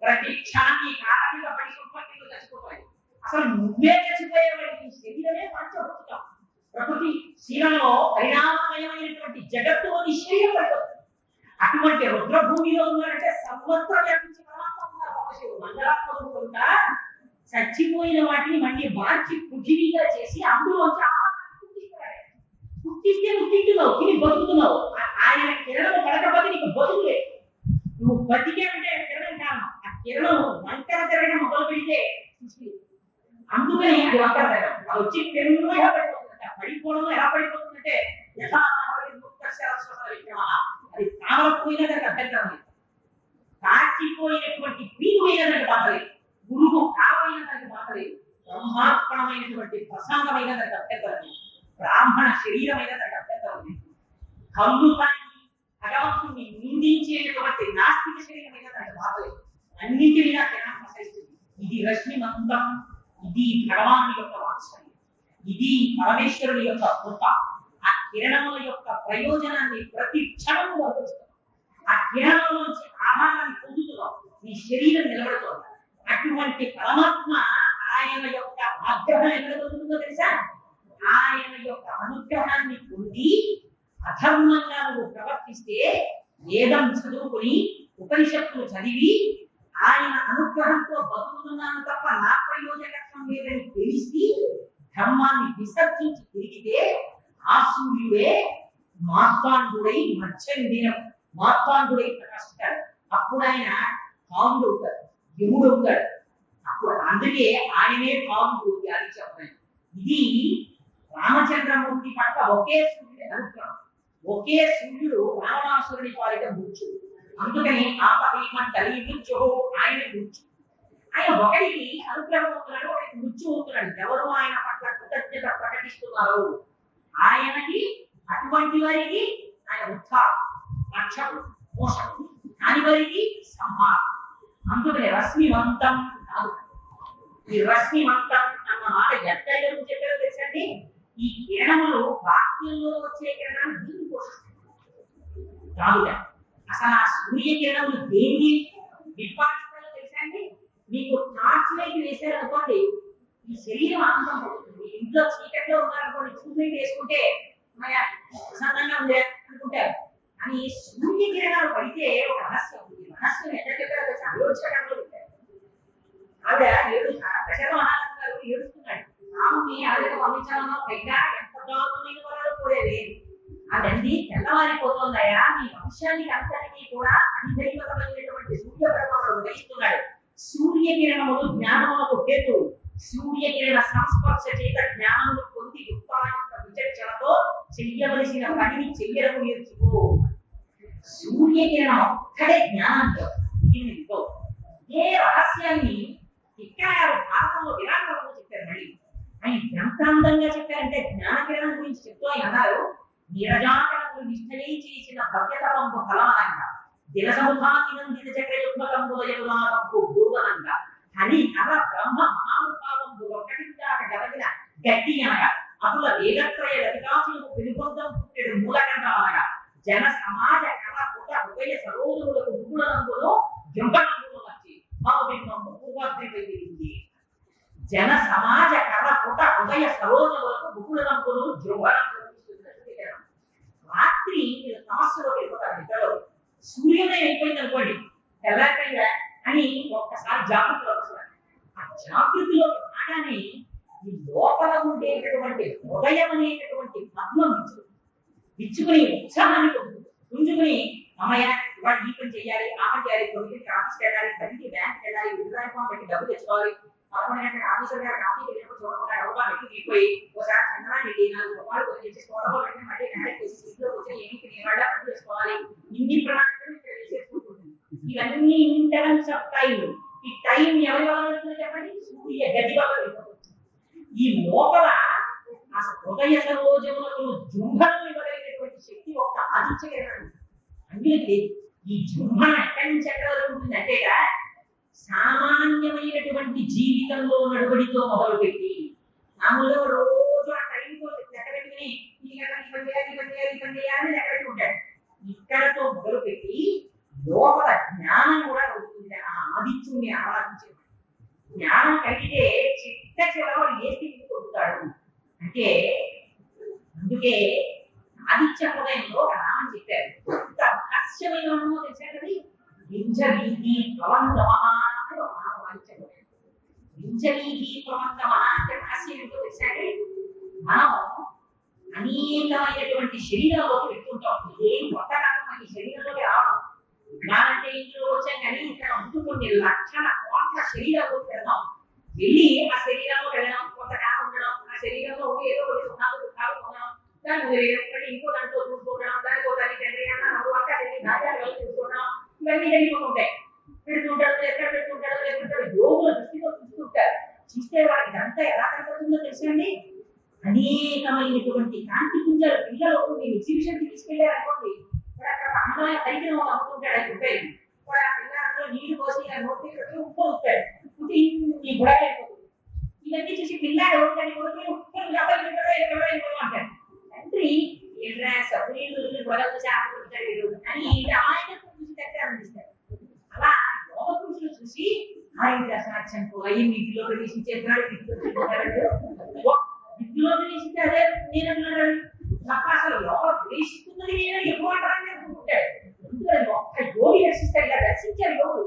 ప్రతి క్షణాన్ని కారణంగా పడి ఉత్పత్తిలో చచ్చిపోతాయి. అసలు నువ్వే చచ్చిపోయేవాడికి శరీరమే పంచభూతం. ప్రకృతి శీలంలో పరిణామమయమైనటువంటి జగత్తు అని శరీరం పడుతుంది. అటువంటి రుద్రభూమిలో ఉన్నాడంటే సంవత్సరం వ్యాపించి మంగళాత్మకంగా చచ్చిపోయిన వాటిని మళ్ళీ మార్చి పృథివీగా చేసి అందులోంచి పుట్టిస్తే నువ్వు తింటున్నావు, తిని బతుకుతున్నావు. ఆయన కిరణం పడకపోతే నీకు బతుకులే. నువ్వు బతికేమంటే కిరణం కారణం. ఆ కిరణం వంకర తిరగడం మొదలు పెడితే అందుకని అది వంకర తిరగడం. అది వచ్చి కిరణంలో ఎలా పడిపోతుందంటే, పడిపోవడంలో ఎలా పడిపోతుందంటే అది కావకపోయినా దానికి అభ్యంతరం లేదు. కాచిపోయినటువంటి పీరు అయినా దానికి బాధలేదు, గురువు కావైనా దానికి బాధలేదు, బ్రహ్మార్పణమైనటువంటి ప్రసంగమైన దానికి అభ్యంతరం లేదు, బ్రాహ్మణ శరీరమైన దానికి అభ్యంతరం లేదు. కళ్ళు తాగి భగవంతుని నిందించేటువంటి నాస్తిక శరీరమైన దానికి బాధలేదు. అన్నింటి మీద జ్ఞానం ప్రసరిస్తుంది. ఇది రశ్మి మంత్రం, ఇది భగవాను యొక్క వాత్సల్యం, ఇది పరమేశ్వరుడి యొక్క కృప. ఆ కిరణముల యొక్క ప్రయోజనాన్ని ప్రతి క్షణము వర్తిస్తున్నాం. ఆ కిరణంలో నుంచి ఆహారాన్ని పొందుతున్నాం, ఈ శరీరం నిలబడుతుంది. అటువంటి పరమాత్మ ఆయన యొక్క ఆగ్రహం ఎక్కడ దొరుకుతుందో తెలుసా? ఆయన యొక్క అనుగ్రహాన్ని పొంది అధర్మంగా నువ్వు ప్రవర్తిస్తే, వేదం చదువుకుని ఉపనిషత్తులు చదివి ఆయన అనుగ్రహంతో బతుకుతున్నాను తప్ప నా ప్రయోజకత్వం లేదని తెలిసి ధర్మాన్ని విసర్జించి తిరిగితే ఆ సూర్యుడే మార్తాండుడై మార్తాండుడై ప్రకాశిస్తాడు. అప్పుడు ఆయన కాముడు అవుతాడు, యముడు అవుతాడు. అప్పుడు అందుకే ఆయనే కాముడు అని చెప్పాను. ఇది రామచంద్రమూర్తి పట్ల ఒకే సూర్యుడి అనుగ్రహం. ఒకే సూర్యుడు రావణాసురుడి పాలిట మృత్యుడు. అందుకని ఆపహీమంటలి మృత్యు ఆయన మృత్యు. ఆయన ఒకరికి అనుగ్రహం అవుతున్నాడు, ఒకరికి మృత్యు అవుతున్నాడు. ఎవరు ఆయన పట్ల కృతజ్ఞత ప్రకటిస్తున్నారు ఆయనకి, అటువంటి వారికి ఆయన ఉత్సాహం, రక్షకుడు, మోషకుడు, కాని వారికి సంహారం. అందుకని రశ్మివంతం కాదు. ఈ రశ్మివంతం అన్న మాట ఎంత చెప్పారో తెలుసండి. ఈ కిరణములు వాక్యంలో వచ్చే కిరణాన్ని దీన్ని పోషిస్తాయి కాదుగా. అసలు ఆ సూర్యకిరణములు దేన్ని విపాదిస్తారో తెలుసండి. మీకు టార్చ్ లైట్ వేసారనుకోండి, ఈ శరీరం ఆనందం పడుతుంది. ఇంట్లో చీకట్లో ఉన్నారనుకోండి, ట్యూబ్ లైట్ వేసుకుంటే ప్రశాంతంగా ఉంది అనుకుంటారు. అని సూర్యకిరణాలు పడితే ఒక రహస్యం ఉంది. రహస్యం ఎక్కడ చెప్పారో తెలుసా? యోచకంలో ఉంటారు. ఆవిడ దశరథ మహారాజు గారు ఏడుస్తున్నాడు. రాముని ఆవిడ పంపించాలన్నా పైగా ఎంత దారుణమైన వాళ్ళు కోరేది. అదండి తెల్లవారిపోతుందయా, మీ వంశానికి అంతటికీ కూడా అధిదైవతమైనటువంటి సూర్యప్రభావం ఉదయిస్తున్నాడు. సూర్యకిరణములు జ్ఞానములకు హేతు. సూర్యకిరణ సంస్పర్శ చేత జ్ఞానములు పొంది యుక్తాయుక్త విచక్షణతో చెయ్యవలసిన పనిని చెయ్యడము నేర్చుకో. సూర్యకిరణం ఒక్కడే జ్ఞానంతో ఇదితో ఏ రహస్యాన్ని ఇక్కడ భారతంలో విరాటంలో చెప్పారు. మళ్ళీ ఆయన ఎంత అందంగా చెప్పారంటే, జ్ఞానకిరణం గురించి చెప్తూ ఆయన అన్నారు, నిరజాకరణలు నిష్ఠయై చేసిన భవ్యతపంపు ఫలమనంగా దినసముఖానందిత చక్రయుగ్మకంబోయమునాదంపు భూవనంగా హరి హర బ్రహ్మ మహానుభావంబు ఒక్కటిగా గలగిన గట్టి అనగా అతుల వేగత్రయ లతికాసులకు పిలుపొందం పుట్టెడు మూలకంగా అనగా జన సమాజ కళ పుట హృదయ సరోజులకు ముగుళనంబులో జంబనంబులో వచ్చి భావబింబంబు పూర్వాద్రిపై తిరిగింది. జన సమాజ కళ పుట హృదయ సరోజం వరకు బుక్కుల రంపులు రాత్రి మీరు సమస్యలో వెళ్ళిపోతారు నిద్రలో. సూర్యోదయం అయిపోయింది అనుకోండి, తెల్లారిపోయిందా అని ఒక్కసారి జాగృతిలో వస్తారు. ఆ జాగృతిలో రాగానే ఈ లోపల ఉండేటటువంటి హృదయం అనేటటువంటి పద్మం విచ్చుకుని ఉత్సాహాన్ని పుంజుకుని అమ్మయ్య ఇవాళ ఈ పని చేయాలి, ఆ పని చేయాలి, 9కి ఆఫీస్కి వెళ్ళాలి, 10కి బ్యాంక్కి వెళ్ళాలి, విద్యార్థం పెట్టి డబ్బు తెచ్చుకోవాలి, 11 గంటలకు ఆఫీసర్ గారు కాఫీ వెళ్ళినప్పుడు చూడకుండా డబ్బుగా పెట్టి తీరిపోయి ఒకసారి చంద్రాన్ని 4 రూపాయలు కొన్ని తెచ్చేసి ఫోటోలో పెట్టి మళ్ళీ హ్యాండ్ చేసి ఇంట్లో వచ్చి ఏమిటి నేను పని చేసుకోవాలి. ఇన్ని ప్రణాళికలు చేసుకుంటుంది. ఇవన్నీ ఇంటర్న్స్ ఆఫ్ టైం. ఈ టైం ఎవరి వల్ల వెళ్తుంది చెప్పండి? సూర్య గది వల్ల వెళ్ళిపోతుంది. ఈ లోపల హృదయ సరోజములకు జృంభణం ఇవ్వగలిగినటువంటి శక్తి ఒక్క ఆదిత్య కిరణం. అందుకే ఈ జృంభణ ఎక్కడి నుంచి ఎక్కడ వరకు ఉంటుంది అంటేగా, సామాన్యమైనటువంటి జీవితంలో నడుబడితో మొదలుపెట్టి మామూలుగా రోజు ఆ టైంతో లెక్క పెట్టుకుని ఈ పని చేయాలని లెక్క పెట్టుకుంటాడు. ఇక్కడతో మొదలుపెట్టి లోపల జ్ఞానం కూడా అవుతుంది. ఆ ఆదిత్యుని ఆరాధించే జ్ఞానం కలిగితే చిట్ట చివరి ఏ స్థితికి పొందుతాడు అంటే, అందుకే ఆదిత్య హృదయంలో రామని చెప్పారు. ఇంత రహస్యమైన అనుభవం తెలిసాకది వింజవీధి ప్రవంగమ వింజవీధి ప్రవంగమ అంటే రహస్యం ఏంటో తెలిసాక మనం అనేకమైనటువంటి శరీరంలోకి వెళ్తుంటాం. ఏం కొత్త రకం ఈ శరీరంలోకి రావడం అంటే ఇంట్లో వచ్చాం కానీ ఇక్కడ అందుకుని లక్షల కోట్ల శరీరంలోకి వెళ్దాం. వెళ్ళి ఆ శరీరంలో వెళ్ళడం, కొంతకాలం ఉండడం, ఆ శరీరంలో ఏదో ఒకటి సుఖాలు దుఃఖాలు పొందడం, దాన్ని ఇంకో దాంట్లో చూసుకోవడం, దానికో దాన్ని తండ్రి అన్న అక్క దాచాలు చూసుకోవడం, ఇవన్నీ జరిగిపోతుంటాయి. పెడుతుంటాడు, ఎక్కడ పెడుతుంటాడు యోగుల దృష్టితో చూస్తుంటారు. చూస్తే వారికి ఇదంతా ఎలా కనపడుతుందో తెలుసండి. అనేకమైనటువంటి కాంతి పుంజాలు పిల్లలు మీరు ఎగ్జిబిషన్కి తీసుకెళ్లారనుకోండి, అక్కడ అమ్మాయి తల్లిని అమ్ముతుంటాడు. ఉంటాయి కూడా పిల్లల్లో నీళ్లు పోసి నోటి ఉప్పు వస్తాడు, ఈ గుడాలు అయిపోతుంది. ఇవన్నీ చూసి పిల్లాడు అంటాడు. తండ్రి సభ్యులు గొడవలు చేపలు అని ఆయన చూసి దగ్గర అందిస్తాడు. అలా యోగ పురుషులు చూసి ఆయన సాక్ష్యం ఇంటిలో ప్రవేశించేస్తున్నాడు, ఇంటిలో ప్రవేశించి అదే నేను అసలు యోగ ప్రవేశిస్తున్నది నేను ఎక్కువ అనుకుంటాడు. ఒక్క యోగి రక్షిస్తాడు. ఇలా రక్షించారు యోగులు.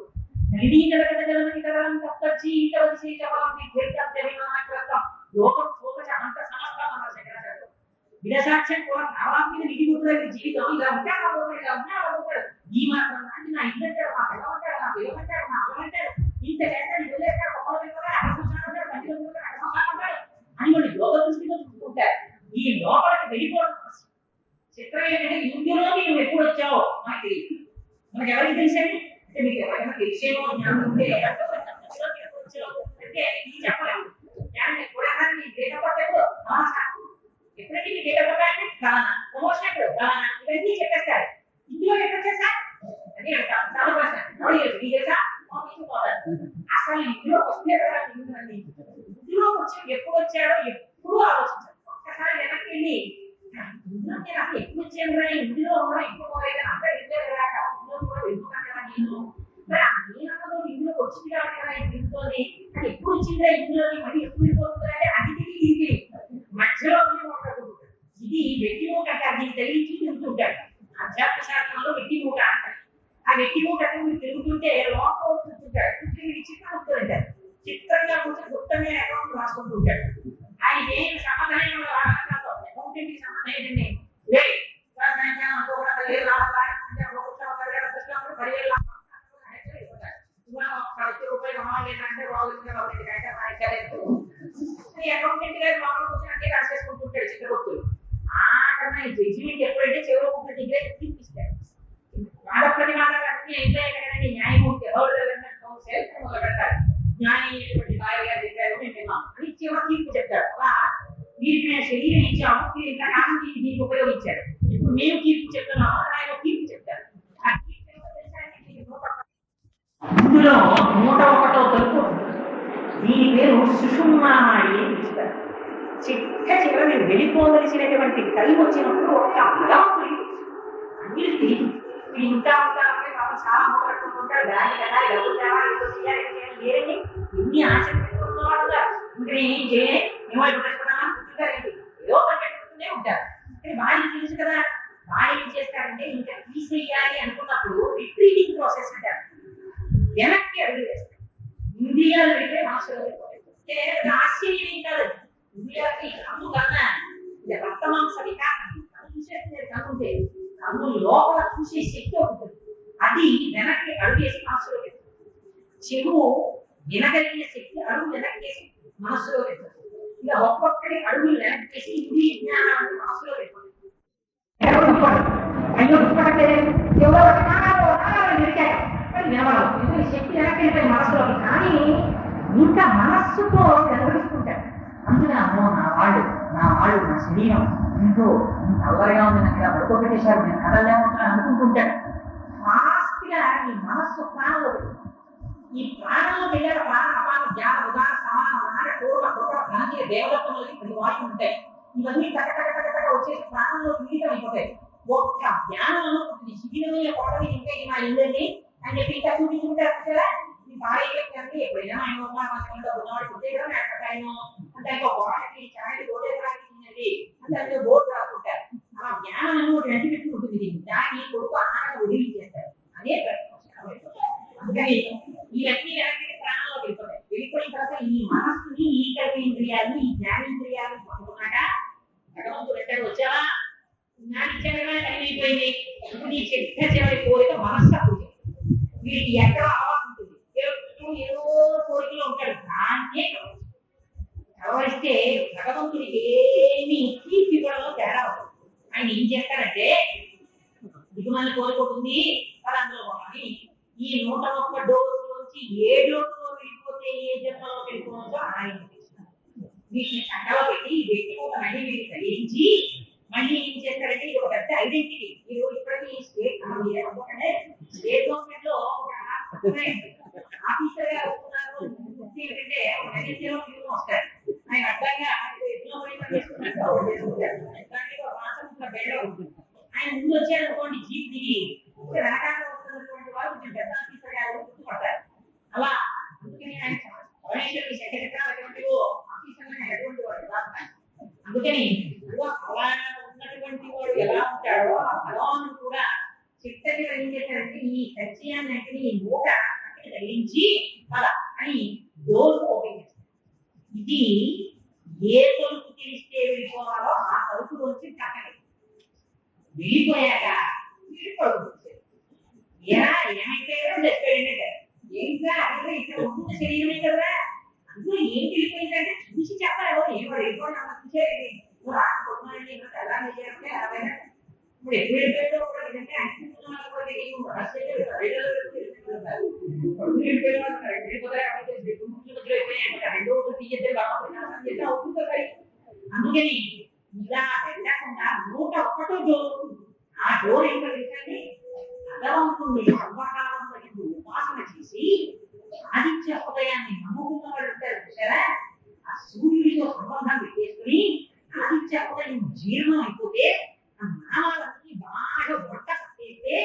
విరసాక్ష్యం కూడా భావాన్ని విడిగుంటుంది జీవితం. ఇలా ఉంటాడు ఈ మాత్రం నా ఇల్లంటాడు, నా పిల్లవంటాడు, నా పిల్లవంటాడు, నా అవ్వమంటాడు, ఇంత చేస్తాడు, ఇల్లేస్తాడు, అని వాళ్ళు యోగ దృష్టితో చూసుకుంటారు. ఈ లోపలికి వెళ్ళిపోవడం చిత్రం ఏంటంటే, ఇంటిలోకి నువ్వు ఎప్పుడు వచ్చావో మనకి తెలియదు. మనకి ఎవరికి తెలిసండి అంటే, మీకు ఎవరైనా తెలిసేమో జ్ఞానం ఉంటే అంటే ఇది చెప్పలేము. ఎప్పుడైనా నీ డేట్ ఆఫ్ బర్త్ ఎప్పుడు ఎప్పుడంటే నీ డేట్ ఆఫ్ బర్త్ అంటే ఫలానా, ప్రమోషన్ ఎప్పుడు ఫలానా, ఇవన్నీ చెప్పేస్తారు. ఇందులో ఎక్కడ చేస్తా అని చాలా ప్రశ్న అసలు ఇందులోకి వస్తే కదా. ఇందులోకి వచ్చి ఎప్పుడు వచ్చాడో ఎప్పుడు ఆలోచించాలి. ఒక్కసారి వెనక్కి వెళ్ళి ఇందులోకి నాకు ఎక్కువ వచ్చాను రా, ఇందులో కూడా ఎక్కువ పోలేదు, అందరూ వెళ్ళారు రాక ఇందులో కూడా వెళ్తున్నాను కదా నేను. మరి ఆ నేనన్నదో ఇందులోకి వచ్చింది కాబట్టి కదా ఇందులోని అది ఎప్పుడు వచ్చిందా ఇందులోని మళ్ళీ ఎప్పుడు వెళ్ళిపోతుందా అంటే అది తిరిగి ఇది మధ్యలో మాట్లాడుకుంటాడు. ఇది వెట్టి మూట అంటే అది తెలిసి తిరుగుతుంటాడు. అధ్యాత్మ శాస్త్రంలో వెట్టి మూట అంటారు. ఆ వెట్టి మూట మీరు తిరుగుతుంటే లోపల చూస్తుంటాడు, చిత్రంటారు. చిత్రంగా కూర్చొని గుప్తంగా అకౌంట్ రాసుకుంటూ ఉంటాడు. ఆయన ఏం సమాధానం అకౌంటెంట్కి సంబంధం ఏంటండి, అకౌంటెంట్ గారు లోపల కూర్చొని రాసేసుకుంటుంటాడు చిత్రగుప్తులు. ఆఖరణ జడ్జిమెంట్ ఎప్పుడంటే చివరి ఒక డిగ్రీ తీపిస్తాడు. వాద ప్రతివాదాలు అన్ని అయిపోయాయి కదండి. న్యాయమూర్తి మొదలు పెడతారు. న్యాయమైనటువంటి భార్యగా చెప్పారు అని చివరి తీర్పు చెప్తారు. అలా వీరికి నేను శరీరం ఇచ్చాము, మీరు ఇంత కాలం దీనికి ఉపయోగించారు, ఇప్పుడు మేము తీర్పు చెప్తున్నాము ఆయన తీర్పు చెప్తారు. ఇందులో 101వ తలుపు, దీని పేరు సుషుమ్నామాయి అని పిలుస్తారు. చిట్ట చివర మీరు వెళ్ళిపోవలసినటువంటి టైం వచ్చినప్పుడు ఒక అన్నీ తెలియదు. ఇంత చాలా మూటట్టుకుంటారు, దాని కదా డబ్బులు తేవాలి, లేదండి ఎన్ని ఆశ పెట్టుకున్న వాళ్ళు ఇంకా ఏం చేయాలి, ఏమో ఇప్పుడు అది వెనక్కి అడుగేసి మనసులో పెడుతుంది. చెవు వినగలిగిన శక్తి అడుగు వెనక్కేసి మనసులో పెడుతుంది. ఇలా ఒక్కొక్కటి అడుగులు వెనక్కేసి ఈ జ్ఞానాన్ని మనసులో పెడుతుంది. అయ్యో శక్తి వెనక్కి మనసులో, కానీ ఇంకా మనస్సుతో వెనకడిస్తుంటాడు. అందుకే అమ్మో నా వాళ్ళు నా శరీరం ఎంతో అల్లరిగా ఉంది, నాకు ఇలా పడుకోబెట్టేశారు, నేను కదలేమవుతున్నాను అనుకుంటుంటాడు. ఫాస్ట్ గా ఈ మనస్సు ప్రాణంలో ఈ ప్రాణంలో వెళ్ళాక ప్రాణాపాన జ్ఞాన ఉదాహరణ సమాన పూర్వ ప్రాంతీయ దేవదత్తులకి 10 వాటి ఉంటాయి. ఇవన్నీ కటకటకటక వచ్చేసి ప్రాణంలో పీడితం అయిపోతాయి. ఒక్క జ్ఞానం అనుకుంటుంది శిబిరమైన కోటని ఇంకా మా ఇల్లుని అని చెప్పి ఇంకా చూపించుకుంటారు కదా. ఈ భార్య అంటే ఎప్పుడైనా ఆయన ఉన్నవాడు పుట్టే కదా ఎక్కడైనా అంటే గోడకి చాయలు గోడేది అంటే బోర్డు రాసుకుంటారు. ఆ జ్ఞానం అని ఒకటి వెంట పెట్టుకుంటుంది. దాన్ని కొడుకు ఆనంద వదిలించేస్తారు. అదే అందుకని ఇవన్నీ వెనక్కి ప్రాణంలో వెళ్ళిపోయిన తర్వాత ఈ మనస్సుని ఈ కర్మేంద్రియాలు ఈ జ్ఞానేంద్రియాలు పట్టుకున్నాక భగవంతుడు ఎక్కడ వచ్చావా జ్ఞానించడమే అయిపోయింది. నీ చెట్ట చివరి కోరిక మనస్సు అప్పుడు వీడికి ఎక్కడ ఆవాసం ఉంటుంది, ఏదో కోరికలో ఉంటాడు. దాన్నే కవరిస్తే భగవంతుడికి ఏమి తీర్చిపడంలో తేడా ఉంటుంది. ఆయన ఏం చేస్తారంటే దిగుమని కోరుకుంటుంది అది అందులో అని ఈ 101 డోసులోంచి ఏ డోసులో వెళ్ళిపోతే ఏ జన్మలో వెళ్ళిపోవచ్చో ఆయన వీటిని సంకలో పెట్టి వ్యక్తిగతమని వీటిని కలిగించి మళ్ళీ ఏం చేస్తారంటే ఇది ఒక పెద్ద ఐడెంటిటీ. మీరు ఇప్పటికీ స్టేట్ స్టేట్ గవర్నమెంట్ లో ఆఫీసర్ గా అవుతున్నారు ఏంటంటే వస్తారు ఆయన అడ్డంగా ఆయన ముందు వచ్చారు అనుకోండి జీప్ దిగి వెనకాల వస్తున్నటువంటి వారు కొంచెం పెద్ద ఆఫీసర్ గారు గుర్తుపడతారు. అలా అందుకని ఆయన సెక్రటరీ అటువంటి ఆఫీసర్ ఎటువంటి వాడు అందుకని అలా ఉన్నటువంటి వాడు ఎలా ఉంటాడో ఆ ఫలాన్ని కూడా చిట్టకి ఏం చేశారంటే ఈ సత్యాన్ని అంటే ఈ మూట తగిలించి అలా అని డోర్ ఓపెన్ చేస్తారు. ఇది ఏ తలుపు తెలిస్తే వెళ్ళిపోవాలో ఆ తలుపులోంచి కట్టలేదు. వెళ్ళిపోయాక ఏమైతే ఏంటా అదే ఇక్కడ ఉంటుంది శరీరమే కదా. అందులో ఏం వెళ్ళిపోయిందంటే చూసి చెప్పాలి ఏమో వెళ్ళిపోయి చూసేది ఎలా చేయాలంటే అలాగైనా ఇప్పుడు ఎప్పుడు వెళ్ళిపోయిందో కూడా ఏంటంటే అందుకని ఇలా వెళ్ళకుండా 101 డోర్ ఆ డోర్ ఏంటో తెలుసండి భగవంతుని సర్వకాలం ఉపాసన చేసి ఆదిత్య హృదయాన్ని నమ్ముకున్న వాళ్ళు ఉంటారు చూసారా. ఆ సూర్యుడితో సంబంధం పెట్టేసుకుని ఆదిత్య హృదయం జీర్ణం అయిపోతే ఆ నామాలన్నీ బాగా బొట్ట కట్టేస్తే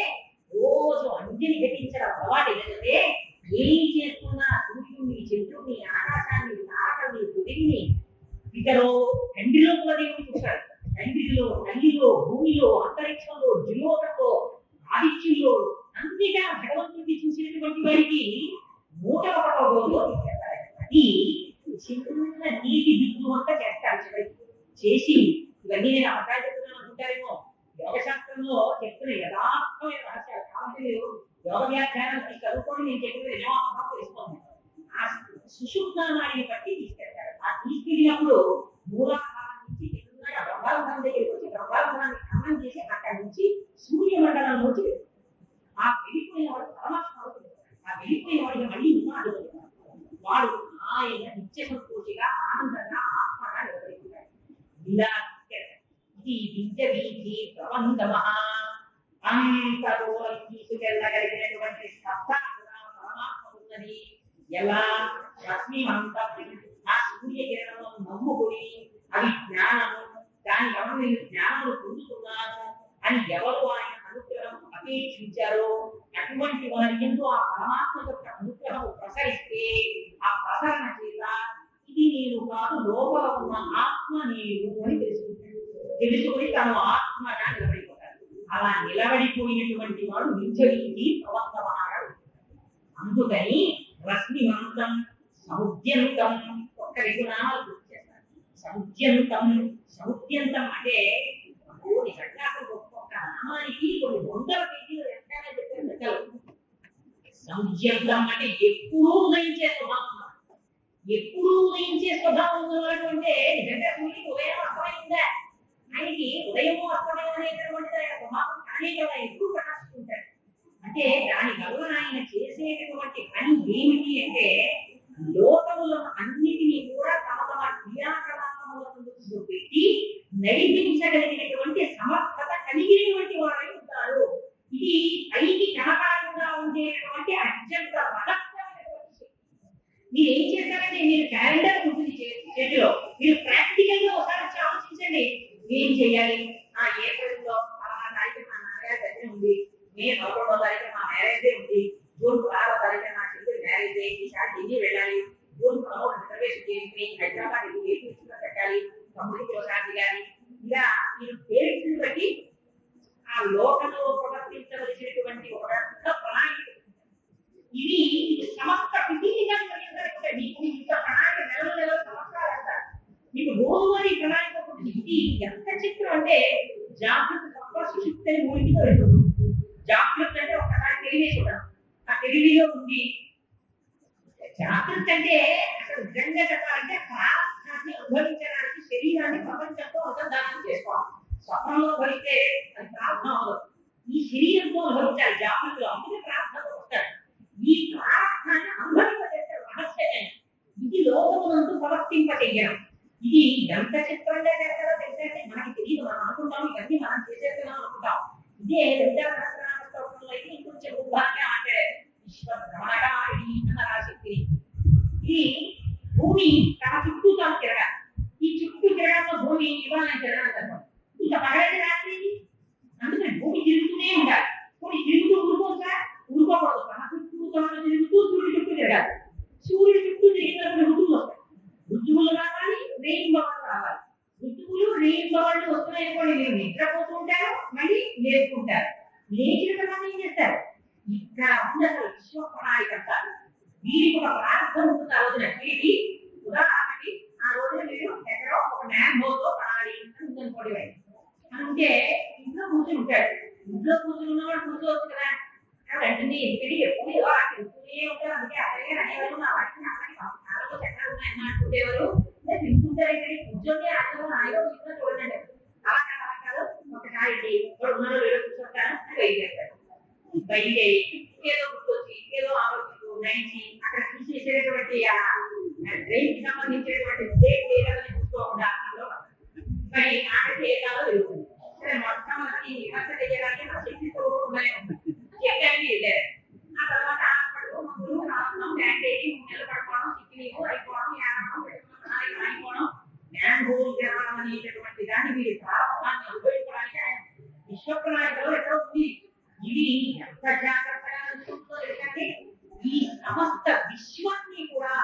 రోజు అంజని ఘటించడం అలవాటు ఏదైతే ఏం చేస్తున్నా సూర్యుడిని చంద్రుడిని ఆకాశాన్ని తారకల్ని పొదిని ఇతరు తండ్రిలో కూడా దేవుడు చూశాడు. తండ్రిలో తల్లిలో భూమిలో అంతరిక్షంలో జిలోకంలో ఆదిత్యుల్లో అంతేగా భగవంతుడిని చూసినటువంటి వారికి 101వ రోజులో అది చిన్న నీటి బిందు అంతా చేస్తారు. చివరికి చేసి ఇవన్నీ నేను అబద్ధాలు చెప్తున్నాను అనుకుంటారేమో. యోగశాస్త్రంలో చెప్తున్న యథార్థమైన రహస్యాలు కాబట్టి మీరు యోగ వ్యాఖ్యానాన్ని చదువుకొని నేను చెప్పిన యజమానం తెలుసుకోండి. ఆ సుషుప్నాన్ని బట్టి తీసుకెళ్తారు. ఆ తీసుకెళ్ళినప్పుడు మూలాధారం నుంచి బ్రహ్మాండం దగ్గరికి వచ్చి బ్రహ్మాండాన్ని ఖననం చేసి అక్కడి నుంచి సూర్యమండలంలోకి ఆ వెళ్ళిపోయిన వాడు పరమాత్మ అవుతుంది. ఆ వెళ్ళిపోయిన వాడికి మళ్ళీ ఉన్నాడు వాడు ఆయన నిత్య సంతోషిగా ఆనందంగా ఆత్మగా నిలబడుతున్నాడు. ఇలా ఇది విద్య వీధి ప్రబంధమ అంతలో తీసుకెళ్ళగలిగినటువంటి సత్తా పరమాత్మ ఉన్నది. ఎలా రశ్మిమంత ఆ సూర్యకిరణం నమ్ముకుని అవి జ్ఞానము దాని వల్ల నేను జ్ఞానము పొందుతున్నాను అని ఎవరు ఆయన అనుగ్రహం అపేక్షించారో అటువంటి వారి ఎందు ఆ పరమాత్మ యొక్క అనుగ్రహం ప్రసరిస్తే ఆ ప్రసరణ చేత ఇది నేను కాదు లోపల ఉన్న ఆత్మ నేను అని తెలుసుకుని తను ఆత్మగా నిలబడిపోతాడు. అలా నిలబడిపోయినటువంటి వాడు నిజవీధి ప్రవర్తమానాడు. అందుకని రశ్మిమంతం సముద్యంతం ఒక్క 2 నామాలు గుర్తు చేస్తారు. సముద్యంతం సముద్యంతం అంటే నిజంగా ఒక్కొక్క నామానికి కొన్ని 100 పేజీలు ఎంతైనా చెప్పారు. సంధ్యగ్రం అంటే ఎప్పుడూ ఉదయించే స్వభావం, ఎప్పుడూ ఉదయించే స్వభావం ఉన్నవాడు అంటే నిజంగా సూర్యుడికి ఉదయం అర్థమైందా? ఆయనకి ఉదయము అర్థమయం అనేటటువంటిది ఆయన స్వభావం కానీ కదా ఎప్పుడు ప్రకాశిస్తుంటాడు. అంటే దాని వలన ఆయన చేసేటటువంటి పని ఏమిటి అంటే లోకములను అన్నిటినీ కూడా తమ తమ క్రియాకలాపములను పెట్టి నడిపించగలిగినటువంటి సమర్థత కలిగినటువంటి వారై ఉంటారు. ఇది పైకి కనపడకుండా ఉండేటటువంటి అత్యంత బలమైనటువంటి శక్తి. మీరు ఏం చేస్తారంటే మీరు క్యాలెండర్ ఉంటుంది చేతిలో, మీరు ప్రాక్టికల్ గా ఒకసారి ఆలోచించండి ఏం చేయాలి. ఏప్రిల్లో తారీఖు మా నాన్నగారి దగ్గర ఉంది, మే 11వ తారీఖు మా మ్యారేజ్ ఉంది, జూన్ 16వ తారీఖు నా చెల్లి మ్యారేజ్, ఈసారి ఢిల్లీ వెళ్ళాలి, జూన్ 11వ రిజర్వేషన్ చేసుకుని హైదరాబాద్ పెట్టాలి, 9 కిలోసార్లు దిగాలి. ఇలా మీరు డేట్స్ బట్టి ఆ లోకంలో ప్రవర్తించవలసినటువంటి ఒక ప్రణాళిక. ఇది సమస్త ఫిజికల్ మీకు ఇంత ప్రణాళిక నెలలు సంవత్సరాలు అంటారు. మీకు రోజువారీ ప్రణాళిక ఇది ఎంత చిత్రం అంటే జాగ్రత్త తప్ప సుశుక్తి అని మూడింటితో వెళ్తుంది. జాగ్రత్త అంటే ఒకసారి తెలియజేసి ఉంటాం, ఆ తెలివిలో ఉంది. జాగ్రత్త అంటే అసలు నిజంగా చెప్పాలంటే ప్రారంభాన్ని అనుభవించడానికి శరీరాన్ని ప్రపంచంతో అనుసంధానం చేసుకోవాలి. స్వప్నంలో భరితే అది ప్రారంభం అవ్వదు, ఈ శరీరంతో అనుభవించాలి జాగ్రత్తలో, అందుకే ప్రారంభంతో వస్తాడు. ఈ ప్రారంభాన్ని అనుభవింపజేసే రహస్యమే ఇది లోకమునందు ప్రవర్తింపజేయడం. ఇది ఎంత చిత్రంగా చేస్తారో తెలిసే మనకి తెలియదు, మనం అనుకుంటాం ఇవన్నీ మనం చేసేస్తున్నాం అనుకుంటాం. ఇదే విద్యాశాస్త్రంలో అయితే ఇంకొంచెం ఉదాహరణ అంటే విశ్వభ్రమణకారిణి అన్నరాశక్తిని. ఇది భూమి తన చుట్టూ తాను తిరగాలి. ఈ చుట్టూ తిరగడంలో భూమి ఇవాళ తిరగడం ఇంకా పగలటి రాత్రి, అందుకని భూమి తిరుగుతూనే ఉండాలి. భూమి తిరుగుతూ ఊరుకోవచ్చా? ఊరుకోకూడదు. తన చుట్టూ తాను తిరుగుతూ సూర్యుడి చుట్టూ తిరగాలి. సూర్యుడి చుట్టూ తిరిగినప్పుడు ఋతువులు వస్తాయి. ఋతువులు రావాలి, రెయిన్బోలు రావాలి. ఋతువులు రెయిన్బోలు వస్తున్నాయనుకోండి, మీరు నిద్రపోతూ ఉంటారు, మళ్ళీ లేపుకుంటారు. లేచిన తర్వాత ఏం చేస్తారు? ఇక్కడ ఉండదు విశ్వ ప్రణాళిక అంటారు. వీరికి ఒక ప్రారంభం ఉంటుంది ఆ రోజున. వీరికి ఉదాహరణకి ఆ రోజున మీరు ఎక్కడో ఒక మ్యాంగోతో ప్రణాళిక ఉందనుకోండి అని ఉంటే ఇంట్లో కూర్చుని ఉంటాడు. ఇంట్లో కూర్చుని ఉన్నవాడు కూర్చోవచ్చు కదా. వెంటనే ఎందుకంటే ఎప్పుడు ఏదో తింటూనే ఉంటారు. అందుకే అక్కడే అనేవారు నా వాటిని అక్కడికి ఆరోగ్య చక్రాలు ఉన్నాయని అనుకుంటేవారు తింటుంటారు. ఇక్కడ కూర్చొని ఆరోగ్యం ఆయోగ చూడండి. అలా కాదు ఒకసారి ఉన్నారో లేదో కూర్చొంటారు అని బయలుదేరుతారు. బయలుదేరి ఏదో గుర్తొచ్చి ఏదో ఆలోచిస్తూ నడిచి అక్కడ చూసేసేటటువంటి డ్రైన్కి సంబంధించినటువంటి చూసుకోకుండా మరి ఆకలి ఏదాలో జరుగుతుంది. సరే మొట్టమొదటి విమర్శ చేయడానికి నా శక్తితో చెప్పాలని వెళ్ళారు. ఆ తర్వాత హాస్పిటల్ మందులు రావడం, బ్యాండేజీ, 3 నెలలు పడుకోవడం, సిక్కినీవు అయిపోవడం, ఏడవడం, అయిపోవడం, మ్యాంగోలు తెరవడం అనేటటువంటి దాన్ని వీరి ప్రారంభాన్ని అనుభవించడానికి ఆయన విశ్వ ప్రణాళికలో ఎక్కడో ఉంది. ఇది ఎంత జాగ్రత్తగా ఎందుకంటే ఈ సమస్త విశ్వాన్ని కూడా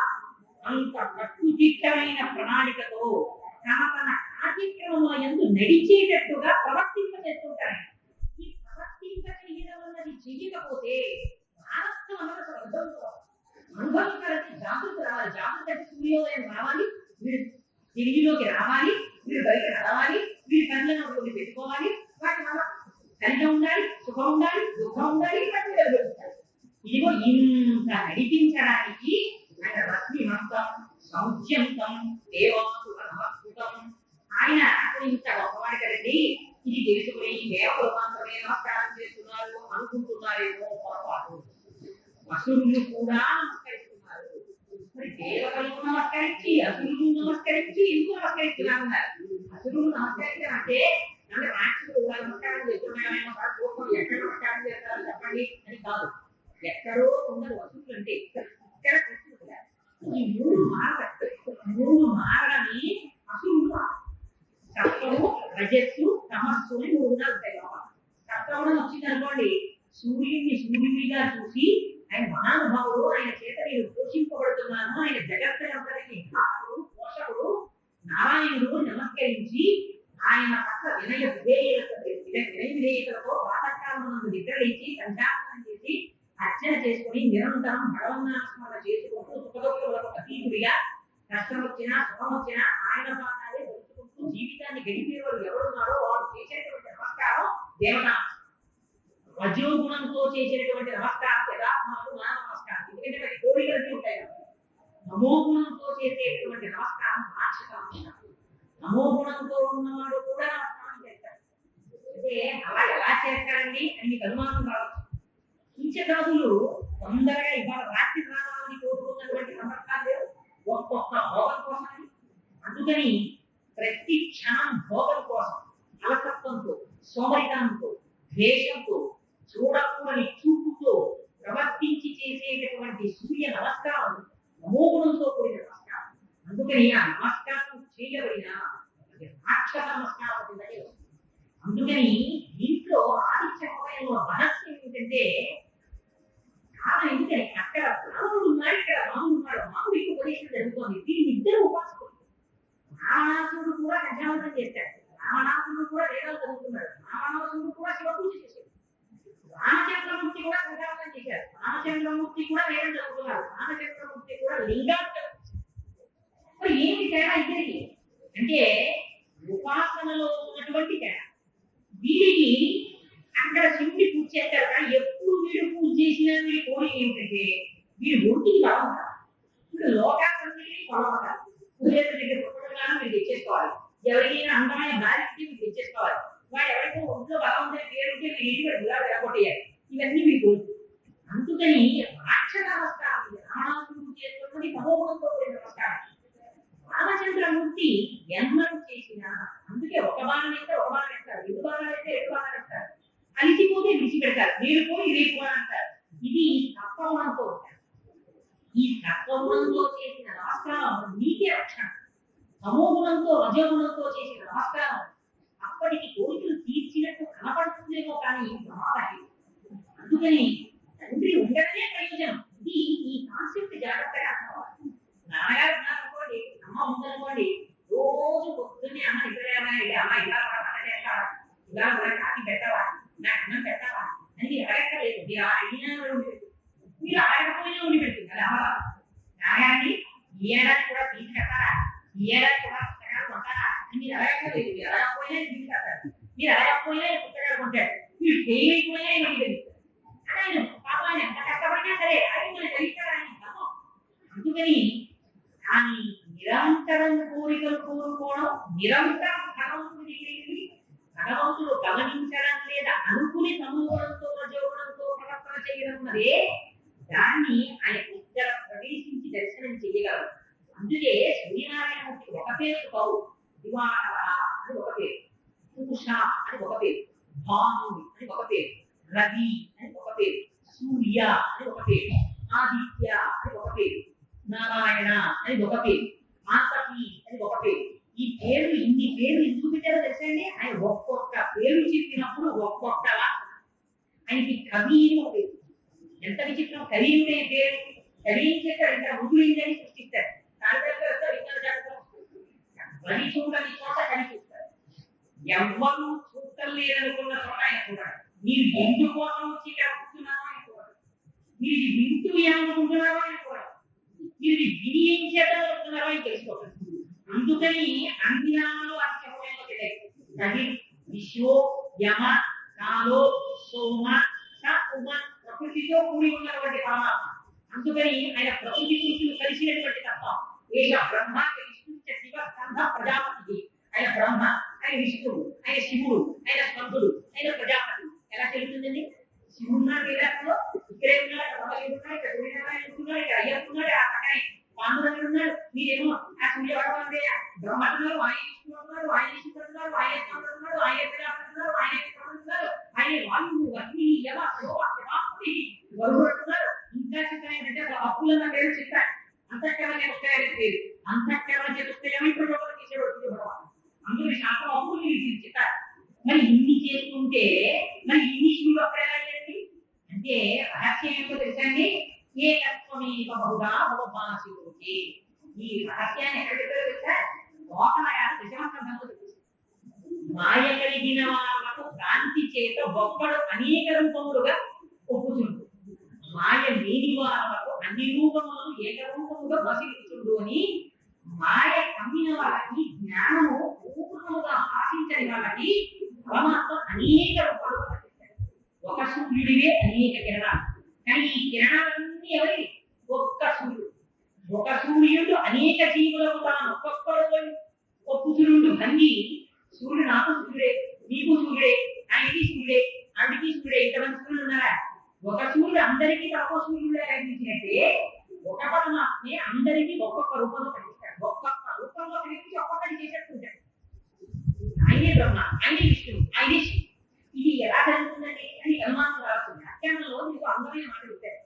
అంత కట్టుదిట్టమైన ప్రణాళికతో తమ తన కార్యక్రమంలో ఎందు నడిచేటట్టుగా ప్రవర్తింపజేస్తుంటారు. ఈ ప్రవర్తింపజేయడం అన్నది చెయ్యకపోతే ఆలస్యం అన్నది అనుభవించాలంటే జాగ్రత్త రావాలి. జాగ్రత్త అంటే సూర్యోదయం రావాలి, వీడు తిరిగిలోకి రావాలి, వీడు బయట నడవాలి, వీడి పనులను ఒకటి పెట్టుకోవాలి, వాటి వల్ల కలిగి ఉండాలి, సుఖం ఉండాలి, దుఃఖం ఉండాలి, ఇదిగో ఇంత నడిపించడానికి ఆయన రశ్మిమంతం సౌజ్యంతం దేవాసుర నమస్కృతం. ఆయన ఇంత గొప్పవాడు కదండి, ఇది తెలుసుకుని దేవతలు మాత్రమే నమస్కారం చేస్తున్నారు అనుకుంటున్నారేమో పొరపాటు. అసురులు కూడా నమస్కరిస్తున్నారు. మరి దేవతలు నమస్కరించి అసురులు నమస్కరించి ఎందుకు నమస్కరిస్తున్నారు? అసురులు నమస్కరించాలంటే అంటే రాక్షసులు నమస్కారం చేస్తున్నారేమో ఎక్కడ నమస్కారం చేస్తారు చెప్పండి అని కాదు. ఎక్కడో ఉండదు అసురులు అంటే ఇక్కడ ఈ మూడు మారడని అసురులు సత్వము, రజస్సు, తమస్సు అని 3 గుణాలు ఉంటాయి. సత్వగుణం వచ్చింది అనుకోండి, సూర్యుడిని సూర్యుడిగా చూసి ఆయన మహానుభావుడు, ఆయన చేత నేను పోషింపబడుతున్నాను, ఆయన జగత్తులందరికీ భావుడు, పోషకుడు నారాయణుడు నమస్కరించి ఆయన పట్ల వినయ విధేయతలతో ప్రాతకాలమునందు నిద్రలేచి సంచాలనం చేసి అర్చన చేసుకుని నిరంతరం భగవన్నాస్మరణ చేసుకుంటూ సుఖదుఖములకు అతీతుడిగా కష్టం వచ్చినా సుఖం వచ్చినా ఆయన పాదాలే తెలుసుకుంటూ జీవితాన్ని గడిపేవాడు ఎవరున్నారో వారు చేసేటువంటి నమస్కారం దేవత. రజోగుణంతో చేసేటటువంటి నమస్కారం యథాత్మాలు మానవ తమోగుణంతో చేసేటువంటి నమస్కారం రాక్షస నమస్కారం. తమోగుణంతో ఉన్నవాడు కూడా నమస్కారం చేస్తాడు. అంటే అలా ఎలా చేస్తారండి అని మీకు అనుమానం రావచ్చు. కీచకాదులు తొందరగా ఇవాళ రాత్రి రావాలని కోరుకున్నటువంటి సందర్భాలు లేవు, ఒక్కొక్క భోగం కోసమని. అందుకని ప్రతి క్షణం భోగం కోసం అలసత్వంతో, సోమరితనంతో, ద్వేషంతో, చూడకూడని చూపుతో ప్రవర్తించి చేసేటటువంటి సూర్య నమస్కారం తమోగుణంతో కూడిన నమస్కారం. అందుకని ఆ నమస్కారం చేయబడిన రాక్షస నమస్కారం కిందకే వస్తుంది. అందుకని దీంట్లో ఆదిత్య హృదయంలో రహస్యం ఏంటంటే, కారణం ఎందుకని అక్కడ రాముడు ఉన్నాడు, ఇక్కడ రాముడు ఉన్నాడు, రాముడికి ఉపదేశం జరుగుతోంది. దీని ఇద్దరు ఉపాసకులు. రావణాసురుడు కూడా సంధ్యావంతం చేశాడు, రావణాసురుడు కూడా వేదాలు చదువుతున్నాడు, రావణాసురుడు కూడా శివ పూజ చేశాడు, రామచంద్రమూర్తి కూడా సంధ్యావంతం చేశారు, రామచంద్రమూర్తి కూడా వేదం చదువుతున్నారు, రామచంద్రమూర్తి కూడా లింగాలు చదువుతున్నారు. మరి ఏంటి తేడా ఇద్దరికి అంటే ఉపాసనలో ఉన్నటువంటి తేడా. వీడికి అక్కడ శివుడి పూజ చేస్తారు, కానీ ఎప్పుడు వీడు పూజ చేసినా వీడి కోరిక ఏమిటంటే వీడు ఒంటికి బలం కాదు. ఇప్పుడు లోకాన్ని కొలవగా కుదేరు దగ్గర పుట్టగానే మీరు తెచ్చేసుకోవాలి, ఎవరికైనా అందమైన భార్య మీరు తెచ్చేసుకోవాలి, వాడు ఎవరికో ఒంట్లో బలం ఉంటే పేరుంటే మీరు ఇంటి కూడా వెళ్ళగొట్టేయాలి. ఇవన్నీ మీరు కోరిక. అందుకని రాక్షస నమస్కారం రావణాసురుడు చేస్తున్నది తమోగుణంతో కూడిన నమస్కారం. రామచంద్రమూర్తి ఎన్నడూ చేసిన, అందుకే ఒక బాణం వేస్తే ఒక బాణం వేస్తారు, రెండు బాణాలు వేస్తే రెండు బాణాలు వేస్తారు, అలిసిపోతే విడిచిపెడతారు, మీరు పోయి రేపు అంటారు. ఇది సత్వగుణంతో ఉంటారు. ఈ సత్వగుణంతో చేసిన నమస్కారం నీకే రక్షణ. తమోగుణంతో రజోగుణంతో చేసిన నమస్కారం అప్పటికి కోరికలు తీర్చినట్టు కనపడుతుందేమో కానీ ప్రమాదం. అందుకని తండ్రి ఉండడమే ప్రయోజనం. ఇది ఈ కాన్సెప్ట్ జాగ్రత్తగా అర్థం. నాన్నగారు ఉన్నారనుకోండి, అమ్మ ఉందనుకోండి, రోజు పొద్దున్నే అమ్మ ఇక్కడ అమ్మ ఇలా చేస్తావా, ఇలా కాకి పెట్టావా, నాకు అన్నం పెట్టావా అని మీరు అడగలేదు. మీరు అడిగినా ఉండి మీరు అడగకపోయినా ఉండి పెడుతుంది కదా అమ్మ. నాన్నగారిని ఈ ఏడాది కూడా ఫీజు కట్టారా, ఈ ఏడాది కూడా పుస్తకాలు కొంటారా అని మీరు అడగలేదు. మీరు అడగకపోయినా ఫీజు కట్టారు, మీరు అడగకపోయినా పుస్తకాలు కొంటారు, మీరు ఫెయిల్ అయిపోయినా ఇంటికి తెలుస్తారు. ఆయన పాప ఎంత కష్టపడినా సరే అది మనం తెలుస్తారా అని. అందుకని కానీ నిరంతరం కోరికలు కోరుకోవడం, నిరంతరం భగవంతుడి దగ్గరికి భగవంతుడు గమనించడం లేదా అనుకుని తమోగుణంతో రజోగుణంతో ప్రవర్తన చేయడం ఉన్నదే, దాన్ని ఆయన ఇక్కడ ప్రవేశించి దర్శనం చేయగలరు. అందుకే సూర్యనారాయణమూర్తి ఒక పేరు కావు, దివాకర అని ఒక పేరు, పురుష అని ఒక పేరు, భాను అని ఒక పేరు, రవి అని ఒక పేరు, సూర్య అని ఒక పేరు, ఆదిత్య అని ఒక పేరు, నారాయణ అని ఒక పేరు, ఆసతి అని ఒక పేరు. ఈ పేర్లు ఇన్ని పేర్లు ఎందుకు పెట్టారో తెలుసండి. ఆయన ఒక్కొక్క పేరు చెప్పినప్పుడు ఒక్కొక్కలా. ఆయనకి కవి ఒక పేరు. ఎంత విచిత్రం, కవియుడే పేరు. కవించేస్తారు, ఇంకా ముగ్గురిందని సృష్టిస్తారు. వరి చూడని చోట కనిపిస్తారు, ఎవ్వరూ చూడటం లేదనుకున్న చోట ఆయన చూడాలి. మీరు ఎందుకోసం వచ్చి ఇక్కడ కూర్చున్నారో ఆయన చూడాలి, మీరు వింటూ ఏమనుకుంటున్నారో ఆయన చూడాలి, మీరు విని ఏం చేద్దామనుకుంటున్నారో ఆయన తెలుసుకోవాలి. అందుకని అన్ని నామాలు అత్యవయంలో పెట్టాయి. కవి, విశ్వో, యమ, కాలో, సోమ, ఉమ, ప్రకృతితో కూడి ఉన్నటువంటి పరమాత్మ. అందుకని ఆయన ప్రకృతి పురుషులు కలిసినటువంటి తత్వం. ఏక బ్రహ్మ, విష్ణు, శివ, స్కంద, ప్రజాపతి. ఆయన బ్రహ్మ, ఆయన విష్ణువు, ఆయన శివుడు, ఆయన స్కందుడు, ఆయన ప్రజాపతి. ఎలా తెలుస్తుందండి? శివున్నాడు వేదాంతంలో, ఇక్కడే ఉన్నాడు, ఉన్నాడు, ఇక్కడ సూర్యనారాయణ ఉన్నాడు, ఇక్కడ అయ్యప్ప ఉన్నాడు, ఆ పక్కనే పాండురంగుడు ఉన్నాడు. మీరేమో ఆ సూర్య భగవాన్ బ్రహ్మ ఉన్నారు, ఆయన విష్ణువు ఉన్నారు, ఆయన విష్ణువు ఉన్నారు, ఆయన స్కందుడు ఉన్నాడు, ఆయన ప్రజాపతి ఉన్నారు, ఆయన ఉన్నారు, ఆయన వాయువు, అగ్ని, యమ, వరుడున్నారు. ఇంకా చెప్పారంటే అప్పులన్న పేరు చెప్పారు. అంతఃకరణ చతుష్టయం పేరు. అంతఃకరణ చతుష్టయం ఇప్పుడు తీసేవాడు భగవాన్. అందులో శాస్త్రం అప్పులు చెప్పారు. మరి ఇన్ని చేసుకుంటే మరి ఇన్ని శివుడు అక్కడ వెళ్ళండి అంటే రహస్యం ఏంటో తెలుసండి. ఏకత్వమేక బహుగా భవభాషితుడికి. ఈ రహస్యాన్ని ఎక్కడ చెప్పారో తెలుసా? లోకమయాలు దశమస్కంధంలో తెలుసు. మాయ కలిగిన వాళ్ళకు కాంతి చేత గొప్పడు అనేక రూపములుగా ఒప్పుచుండు, మాయ లేని వాళ్ళకు అన్ని రూపములను ఏకరూపముగా వసిస్తుండు అని. మాయ కమ్మిన వాళ్ళకి, జ్ఞానము పూర్ణముగా ఆశించని వాళ్ళకి పరమాత్మ అనేక రూపాలుగా కనిపిస్తాడు. ఒక సూర్యుడివే అనేక కిరణాలు, కానీ ఈ కిరణాలన్నీ ఎవరి? ఒక్క సూర్యుడు. ఒక సూర్యుడు అనేక జీవులకు తాను ఒక్కొక్కడు ఒక పుత్రుడు భంగి సూర్యుడు నాకు సూర్యుడే, నీకు సూర్యుడే, ఆయనకి సూర్యుడే, ఆవిడికి సూర్యుడే, ఇంతమంది సూర్యుడు ఉన్నారా? ఒక సూర్యుడు అందరికీ తక్కువ సూర్యుడే కనిపించినట్టే ఒక పరమాత్మే అందరికీ ఒక్కొక్క రూపంలో కనిపిస్తాడు. ఒక్కొక్క రూపంలో కనిపించి ఒక్కొక్కటి చేసేస్తుంటాడు. ఆయనే బ్రహ్మ, ఆయనే విష్ణువు, ఆయనే శివుడు. ఇది ఎలా జరుగుతుందండి అని అనుమానం రాస్తుంది. అత్యంతంలో మీకు అందమైన మాట చెప్తారు.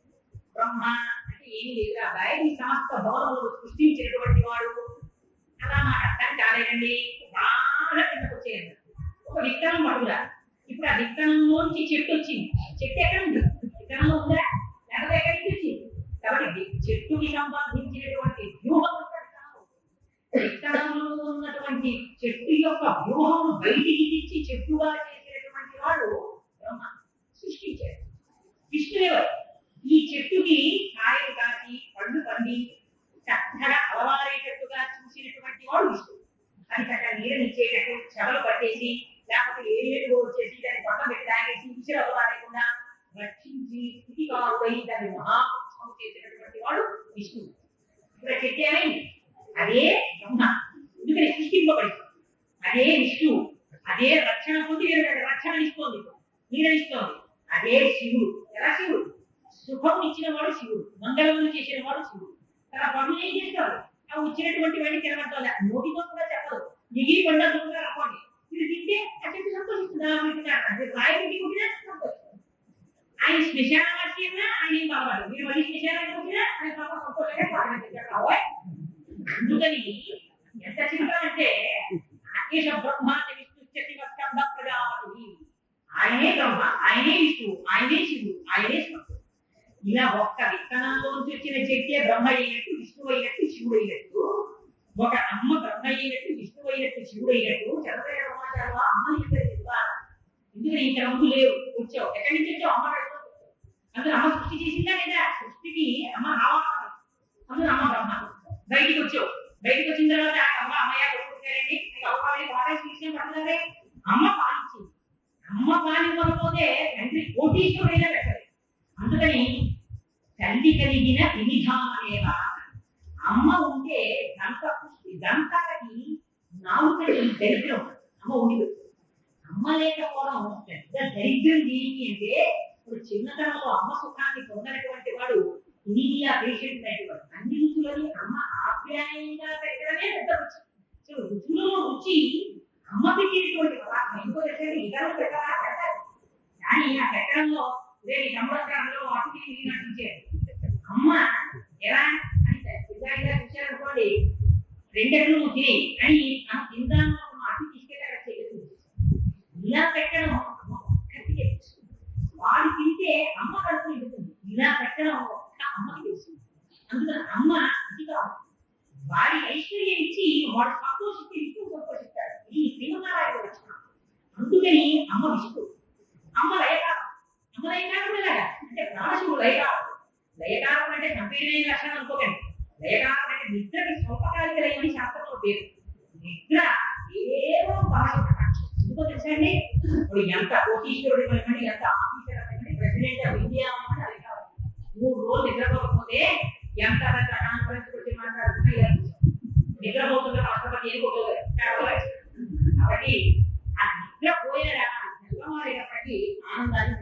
బ్రహ్మ అంటే ఏమి లేదు అబ్బాయి, ఈ సమస్త భవనములు సృష్టించినటువంటి వాడు అలా మాట అర్థం కాలేదండి. బాగా కిందకు వచ్చేయండి. ఒక విత్తనం పడుగురా, ఇప్పుడు ఆ విత్తనంలోంచి చెట్టు వచ్చింది. చెట్టు ఎక్కడ ఉంది? విత్తనంలో ఉందా లేకపోతే ఎక్కడి నుంచి వచ్చింది? కాబట్టి చెట్టుకి సంబంధించినటువంటి వ్యూహం విత్తనంలో ఉన్నటువంటి చెట్టు యొక్క వ్యూహం బయటికి తీసి చెట్టుగా చేసినటువంటి వాడు బ్రహ్మ సృష్టించాడు. విష్ణువే ఈ చెట్టుకి కాయలు కాసి పళ్ళు పండి చక్కగా అలవారేటట్టుగా చూసినటువంటి వాడు విష్ణువు. అది చక్కగా నీడనిచ్చేటట్టు చెమలు పట్టేసి లేకపోతే ఏడుగా వచ్చేసి దాన్ని పక్కన పెట్టి తాగేసి విసిరి అలవారేకుండా రక్షించి స్థితికారుడై దాన్ని మహాపురుషం చేసినటువంటి వాడు విష్ణువు. ఇప్పుడు చెట్టు ఏమైంది? అదే బ్రహ్మ, ఎందుకని సృష్టింపబడింది. అదే విష్ణువు, అదే రక్షణ పొంది రక్షణ ఇస్తోంది, నీడనిస్తోంది. అదే శివుడు. ఎలా శివుడు? సుఖం ఇచ్చిన వాడు శివుడు, మంగళములు చేసిన వాడు శివుడు. తన పనులు ఏం చేస్తాడు? ఆ వచ్చినటువంటి వాడిని తినబట్టాలి, నోటితో కూడా చెప్పదు. మిగిలి పండుగ అనుకోండి, ఇది తింటే ఆ చెట్టు సంతోషిస్తుందా? అది రాయి కుట్టినా సంతోషిస్తుంది. ఆయన శ్మశానవాసిగా ఆయన ఏం కావాలి, మీరు మళ్ళీ శ్మశానానికి వచ్చినా ఆయన పాప సంతోషంగా పాల్గొంటారు. అందుకని ఎంత చింతాలంటే అకేశ బ్రహ్మ విష్ణు ప్రజాపతి, ఆయనే బ్రహ్మ, ఆయనే విష్ణువు, ఆయనే శివుడు, ఆయనే స్మృతుడు. ఇలా ఒక్క విత్తనంలోంచి వచ్చిన చెట్టే బ్రహ్మ అయినట్టు, విష్ణువు అయినట్టు, శివుడు అయినట్టు, ఒక అమ్మ బ్రహ్మ అయినట్టు, విష్ణువు అయినట్టు, శివుడు అయినట్టు. చదవే సమాచారం అమ్మ ఎందుకంటే ఇంకా రంగు లేవు, వచ్చావు ఎక్కడి నుంచి వచ్చావు? అమ్మ అందులో అమ్మ సృష్టి చేసిందా లేదా? సృష్టికి అమ్మ ఆవాహన, అందులో అమ్మ బ్రహ్మ. బయటికి వచ్చావు, బయటికి వచ్చిన తర్వాత అమ్మ అమ్మయ్య కొట్టుకుంటారండి, విషయం పడుతున్నారే. అమ్మ పాలించింది, అమ్మ పాలివ్వకపోతే తండ్రి కోటీశ్వరుడైనా పెట్టాలి. అందుకని తల్లి కలిగిన వినిధానమేవా, అమ్మ ఉంటే దంతాలకి నాలుకకి దరిద్రం, అమ్మ ఉండి. అమ్మ లేకపోవడం పెద్ద దరిద్రం దేనికి అంటే, ఇప్పుడు చిన్నతనంలో అమ్మ సుఖాన్ని పొందనటువంటి వాడు ఇనీమియా పేషెంట్ అయినటువంటి అన్ని రుచులని అమ్మ ఆప్యాయంగా పెట్టడమే పెద్ద రుచి. సో రుచులలో రుచి అమ్మ పెట్టినటువంటి పదార్థం ఎందుకో తెలిసండి, ఇతరులు పెట్టారా పెట్టారు, కానీ ఆ పెట్టడంలో రేపు సంవత్సరంలో అతిథి నటించారు. అమ్మ ఎలా అని చూశారనుకోండి, రెండెట్లు తిని అని ఆ తిందాము అతి తీసుకెళ్ళి ఇలా పెట్టడం అమ్మ ఒక్కటికే తెలుసు. వాడు తింటే అమ్మ కడుపు నిండుతుంది. ఇలా పెట్టడం ఒక్క అమ్మకి తెలుసు. అందుకని అమ్మ అది కాదు, వాడి ఐశ్వర్యం ఇచ్చి వాడు సంతోషిస్తే విష్ణువు సంతోషిస్తాడు. ఈ శ్రీమన్నారాయణ లక్షణం. అందుకని అమ్మ విష్ణువు, అమ్మ లయకారం. అమ్మ లయకారం అంటే ప్రాణశివుడు లయకారం. లయకారం అంటే సంపీడమైన లక్షణం అనుకోకండి. లయకారం అంటే నిద్రకి స్వల్పకాలిక లయమని శాస్త్రంలో పేరు. నిద్ర ఏవో ఎందుకో తెలుసండి, ఇప్పుడు ఎంత కోటీశ్వరుడు ఇవ్వండి, ఎంత ఆఫీసర్ అవ్వండి, ప్రెసిడెంట్ ఆఫ్ ఇండియా అవ్వండి, అది కాదు. 3 రోజులు నిద్రపోకపోతే ఎంత పెద్ద కాన్ఫరెన్స్ వచ్చి మాట్లాడుతున్నా నిద్రపోతున్న రాష్ట్రపతి ఏం కాబట్టి ఆ నిద్ర పోయిన తెల్లవారేటప్పటికీ ఆనందాన్ని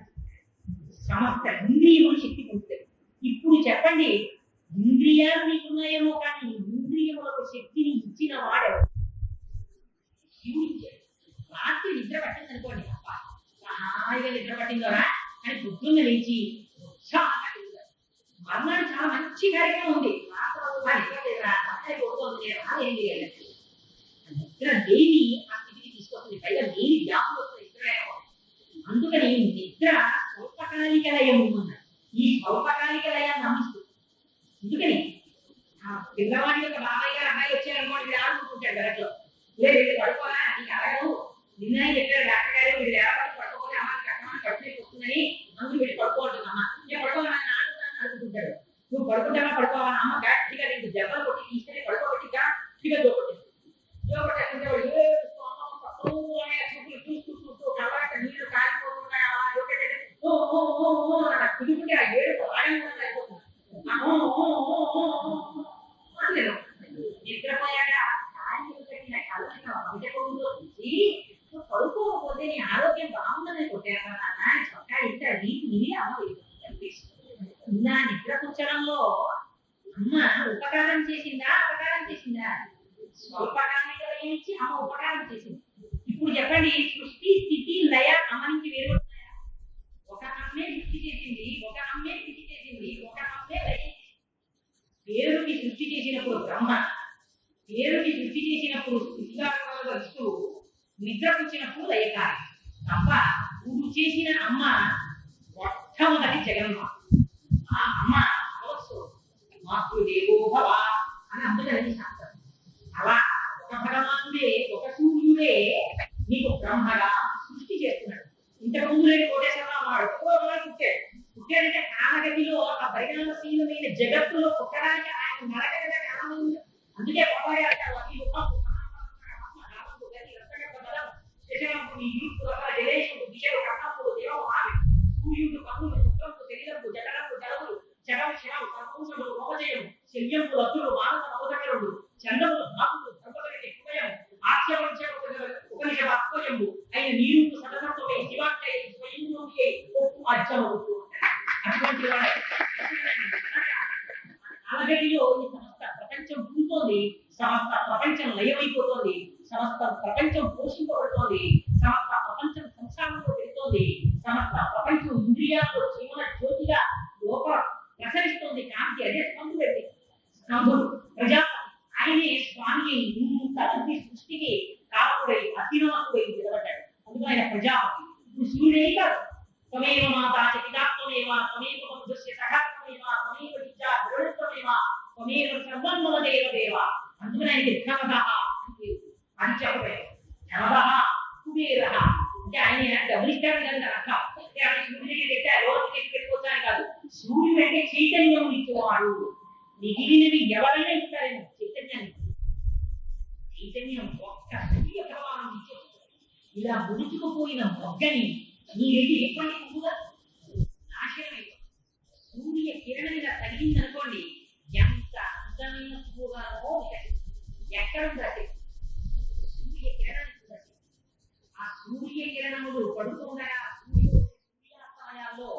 సమస్త ఇంద్రియములు శక్తి పొందుతాయి. ఇప్పుడు చెప్పండి, ఇంద్రియాలు నీకున్నాయేమో కానీ ఇంద్రియములకు శక్తిని ఇచ్చిన వాడెవరు? శివుడు ఇచ్చాడు. రాత్రి నిద్ర పట్టింది అనుకోండి, అప్ప హాయిగా నిద్ర పట్టిందోరా అని పొద్దున్న లేచి ఉత్సాహంగా తిరుగుతారు. మర్నాడు చాలా మంచి కార్యక్రమం ఉంది, ఏం చేయాలి? నిద్ర దేవి ఆ స్థితికి తీసుకొస్తుంది. పైగా దేవి వ్యాపులు వస్తుంది నిద్ర. అందుకని నిద్ర స్వల్పకాలిక లయం ఉన్నది. ఈ స్వల్పకాలిక లయాన్ని నమ్మిస్తుంది. ఎందుకని పిల్లవాడి యొక్క బాబాయ్ గారు అమ్మాయి వచ్చారనుకోండి, ఆడుకుంటుంటాడు గరట్లో. లేదు వీళ్ళు పడుకోరా, నీకు అడగదు, నిన్న చెప్పారు డాక్టర్ గారు, వీళ్ళు లేకపోతే పడుకోకపోతే అమ్మాయికి కట్టమని కట్టుకుని వస్తుందని అందుకు వీళ్ళు పడుకోవట్లేదు. అమ్మ నేను పడుకోవాలని ఆడుకుంటాను అడుగుతుంటాడు. నువ్వు పడుకుంటావా పడుకోవాలా? అమ్మ గట్టిగా నీకు దెబ్బలు కొట్టి తీసుకెళ్ళి పడుకోబెట్టి గట్టిగా దోపట్టి దోపట్టేస్తుంటే చూస్తూ కలవాట నీళ్లు కాలిపోకుండా కుదుకుంటే ఆ ఏడు ఆడంగా అయిపోతుంది. వచ్చి నువ్వు పడుకోకపోతే నీ ఆరోగ్యం బాగుందని కొట్టాక నాన్న చొక్కా ఇంత నీటి అమ్మ నా నిద్ర కూర్చడంలో అమ్మ ఉపకారం చేసిందా అపకారం చేసిందా? స్వల్పకాన్ని కలిగించి అమ్మ ఉపకారం చేసింది. ఇప్పుడు చెప్పండి, సృష్టి స్థితి లయ అమ్మ నుంచి వేరుపడుతున్నాయా? ఒక అమ్మే సృష్టి చేసింది, ఒక అమ్మే స్థితి చేసింది, ఒక అమ్మే లయ. పేరుకి సృష్టి చేసినప్పుడు బ్రహ్మ, పేరుకి సృష్టి చేసినప్పుడు స్థితిగా విష్ణువు, నిద్ర కూర్చినప్పుడు లయకారి. తప్ప నువ్వు చేసిన అమ్మ మొట్టమొదటి జగన్మాత. ఆ అమ్మ మాతృదేవో భవ అని అందుకని శాస్త్రం. అలా ఒక భగవానుడే, ఒక సూర్యుడే నీకు బ్రహ్మగా సృష్టి చేస్తున్నాడు. ఇంతకు ముందు నేను కోటేశ్వరరావు వాడు పుట్టాడంటే కాలగతిలో ఆ పరిణామశీలమైన జగత్తులో పుట్టడానికి ఆయన నరకగా కారణం. అందుకే సూర్యుడు కన్నులు శుక్రంపు శరీరంపు జగడంపు జలములు జగం శివం సర్వంశుడు రోమజయం శల్యంపు లబ్ధులు మానవ నవోదకరుడు చంద్రములు ధాతులు సర్వగతి హృదయం ఆశ్చర్య ఉపనిషద అత్వయంబు అయిన నీరు సదసత్వమే శివాక్షయ స్వయంలోకి ఒప్పు అజ్జమవుతూ అటువంటి అలగడిలో ఈ సమస్త ప్రపంచం పుడుతోంది, సమస్త ప్రపంచం లయమైపోతోంది, సమస్త ప్రపంచం పోషింపబడుతోంది, సమస్త ప్రపంచం సంసారంలో పెడుతోంది, సమస్త ప్రపంచం ఇంద్రియాల్లో జీవన జ్యోతిగా లోపల ప్రసరిస్తోంది కాంతి. అదే స్కందుడు. స్కందుడు ప్రజాపతి, ఆయనే స్వామి ఇంతమంది సృష్టికి కారకుడై అతినాథుడై నిలబడ్డాడు. అందుకు ఆయన ప్రజాపతి. ఇప్పుడు సూర్యుడే కాదు, త్వమేవ మాతా చ పితా త్వమేవ త్వమేవ బంధుస్య సఖా త్వమేవ త్వమేవ విద్యా ద్రవిణత్వమేవ త్వమేవ సర్వం మమ దేవదేవ. అందుకని ఆయనకి ధనదః అని చెప్పలేదు. ధనదః కుబేరః అంటే ఆయన డబ్బులు ఇస్తాడు కదా అర్థం. అంటే ఆయన సూర్యుడికి పెట్టా లోకానికి పెట్టుకోవచ్చాను కాదు. సూర్యుడు అంటే చైతన్యం ఇచ్చేవాడు. మిగిలినవి ఎవరైనా ఇస్తారేమో, చైతన్యాన్ని చైతన్యం ఒక్క సూర్య ప్రభావం ఇచ్చే. ఇలా ముడుచుకుపోయిన మొగ్గని నీ రెడ్డి ఎప్పటి పువ్వుగా నాశనమే. సూర్య కిరణం ఇలా తగిలిందనుకోండి, ఎంత అందమైన పువ్వుగానో ఎక్కడుందా సూర్య కిరణం. ఆ సూర్య కిరణములు పడుతుండగా సూర్యాస్తమయాల్లో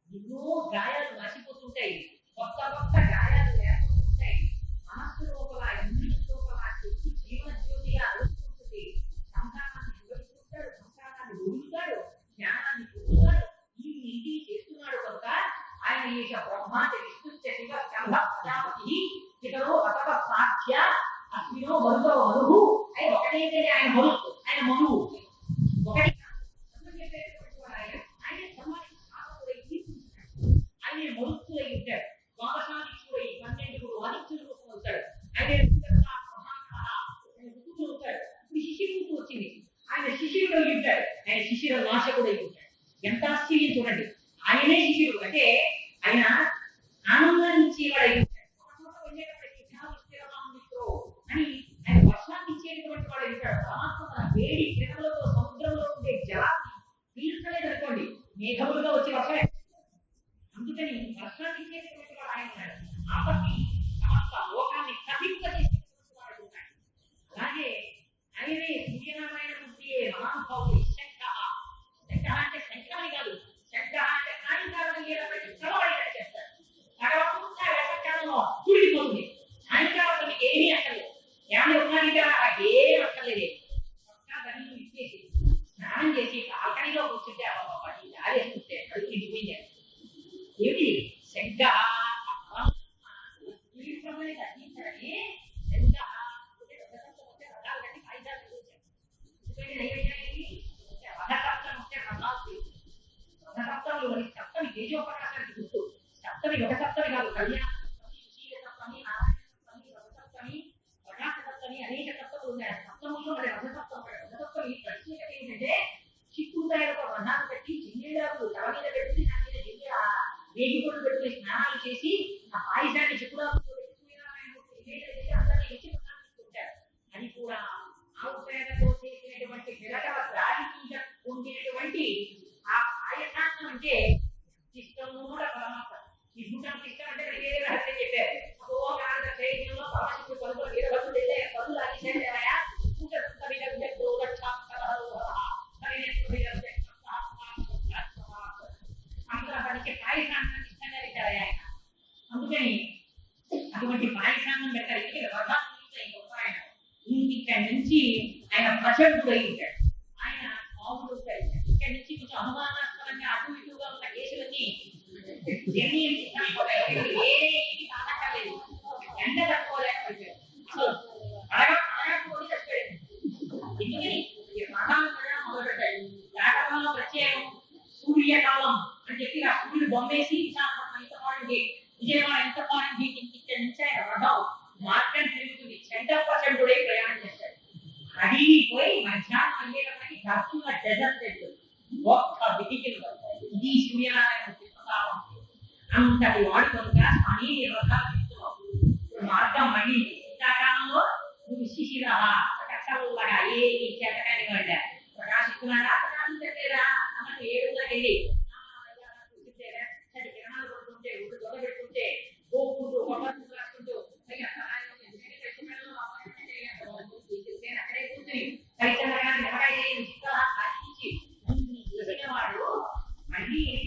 ఎన్నో గాయాలు మర్చిపోతుంటాయి, కొత్త కొత్త గాయాలు ఏర్పడుతుంటాయి. మనస్సు లోపల ఇంద్రియ లోపల శక్తి జీవన జ్యోతిగా అలుస్తుంటుంది. సంసారాన్ని వివరిస్తుంటాడు, సంసారాన్ని ఒడుగుతాడు, జ్ఞానాన్ని పొందుతాడు. ఈ ఇంటిని చేస్తున్నాడు కనుక ఆయన ఈశ బ్రహ్మాచ విష్ణుశ్చ శివ స్కంధ ప్రజాపతి ఇతరో అతవ సాధ్య అశ్వినో మరుగో మరుగు. ఆయన ఒకటేంటే ఆయన మరుగు, ఆయన మరుగు ఒకటి. ఆయన ఆయన మరుత్తులై ఉంటాడు, ద్వాదశాదిత్యుడై 12 ఆదిత్యులు అవుతాడు. ఆయన అవుతాడు. ఇప్పుడు శిశిరుడు వచ్చింది, ఆయన శిశిరుడు అయి ఉంటాడు, ఆయన శిశిర నాశకుడు అయి ఉంటాడు. ఎంత ఆశ్చర్యం చూడండి. ఆయనే శిశిరుడు అంటే ఆయన ఆనందాన్ని ఇచ్చేవాడు అయి ఉంటాడు. వెళ్ళేటప్పటికి అని ఆయన వర్షాన్ని ఇచ్చేటటువంటి వాడు ఉంటాడు. పరమాత్మ తన వేడి కిరణాలతో సముద్రంలో ఉండే జలాన్ని పీల్చలేదు అనుకోండి, మేఘములుగా వచ్చి వర్షం. అందుకని వర్షాన్ని ఇచ్చేటటువంటి వాడు ఆయన ఉన్నాడు. ఆపత్తి సమస్త లోకాన్ని కథింపజేసేటటువంటి వాడు ఉంటాడు. అలాగే ఆయనే సూర్యనారాయణ మూర్తియే మహానుభావుడు. శంఖ అంటే శంఖమని కాదు, శంఖ అంటే సాయంకాలం అయ్యేటప్పటికి చదవడి చేస్తాడు. భగవంతుడు వేసవికాలంలో తుడిగిపోతుంది, సాయంకాలం ఏమీ అక్కర్లేదు. ఏమని ఉన్నారంటే ఏం అక్కర్లేదు. గనులు ఇచ్చేసి స్నానం చేసి బాల్కనీలో కూర్చుంటే ఆవేస్తుంటే కడుపు నిండిపోయింది. ఏమిటి శంఖ తగ్గించడని శంఖ రథాలు కట్టి కాగితాలు రథసప్తములు అని సప్తమి తేజోపకాశానికి గుర్తు. సప్తమి ఒక సప్తమి కాదు, కళ్యాణ సప్తమి, సుశీల సప్తమి, నారాయణ సప్తమి, రథసప్తమి, ప్రకాశ సప్తమి, అనేక సప్తములు ఉన్నాయి. సప్తముల్లో మరి రథసప్తమి. రథసప్తమి ప్రత్యేకత ఏంటంటే చిక్కుకాయలతో రథాలు కట్టి జిల్లేడాకులు తల మీద పెట్టి దాని మీద జిల్లె వేగి కొడు పెట్టుకుని స్నానాలు చేసి ఆ పాయసాన్ని చిక్కుడాకులు అందరినీ ఇచ్చి ప్రసాదిస్తుంటారు. అది కూడా ఆవు పేడతో చేసినటువంటి పిలకల దాడి మీద ఉండేటువంటి ఆ పాయసాన్ని అంటే ఇష్టము కూడా పరమాత్మ. ఈ గుండెకి ఇష్టం అంటే వేరే రహస్యం చెప్పారు. చైతన్యంలో పరమాత్ముడు పలుకులు వీరభద్రుడు పనులు అడిగాయా ప్రచండుడై ఉంటాడు. ఆయన మామూలు ఇక్కడి నుంచి కొంచెం అనుమానాస్పదంగా అటు ఇటుగా ఉన్న కేసులన్నీ ఎండ తట్టుకోలేకపోయాడు. అడగకపోతే చచ్చిపోయాడు. ఎందుకని మొదలుపెట్టాడు. వ్యాకరణంలో ప్రత్యేకం సూర్యకాలం అని చెప్పి ఆ సూర్యుడు బొమ్మేసి విశాఖపట్నం ఎంత పాడింది, విజయవాడ ఎంత పాడింది, ఇక్కడ నుంచి ఆయన రథం మార్గం తిరుగుతుంది. చండపచండుడై ప్రయాణం చేస్తాడు. అది పోయి మధ్యాహ్నం అయ్యేటప్పటికి దర్శన డెజర్ట్ ఒక్క వెహికల్ ఇది సూర్యనారాయణ శిల్పకాలం అంతటి వాడి కనుక అని రథాలు తీస్తున్నావు. మార్గం మళ్ళీ శీతాకాలంలో నువ్వు శిశిర కక్షలుగా ఏ చేతకాని వాడ ప్రకాశిస్తున్నాడా ప్రకాశించట్లేదా అన్నట్టు ఏడుగులకు వెళ్ళి కిరణాలు కొడుతుంటే దొంగ పెట్టుకుంటే పోకుంటూ కొబ్బరి రాసుకుంటూ అక్కడే కూర్చుని హరిచంద్రగా నిలబడి వాడు మళ్ళీ ఏం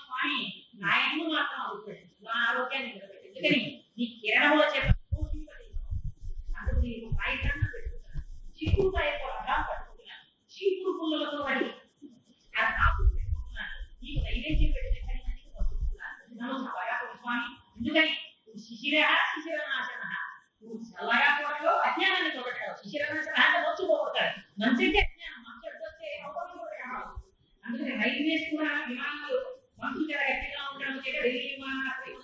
స్వామి నాయకుడు మాత్రం అవుతాడు నా ఆరోగ్యాన్ని నిలబెట్టి. ఎందుకని నీ కిరణంలో చెప్పు అందుకు నీకు పాయికాన్ని పెట్టుకుంటున్నాను. చిక్కుడు పాయ పట్టుకుంటున్నాను. చీపుడు పుల్లలతో వాడి ఆ కాపులు పెట్టుకుంటున్నాను. నీకు నైవేద్యం పెట్టే పట్టుకుంటున్నాను స్వామి. ఎందుకని నువ్వు శిశిరనాశన నువ్వు చల్లగా చూడటో అజ్ఞానాన్ని చూడటం. శిశిరనాశన అంటే మర్చిపోతాడు. మంచిగా అజ్ఞానం మంచి అడ్డొస్తే అందుకని రైలు వేసుకున్న విమానాలు మనసు చాలా గట్టిగా ఉండడం చేత ఢిల్లీ విమానాశ్రయం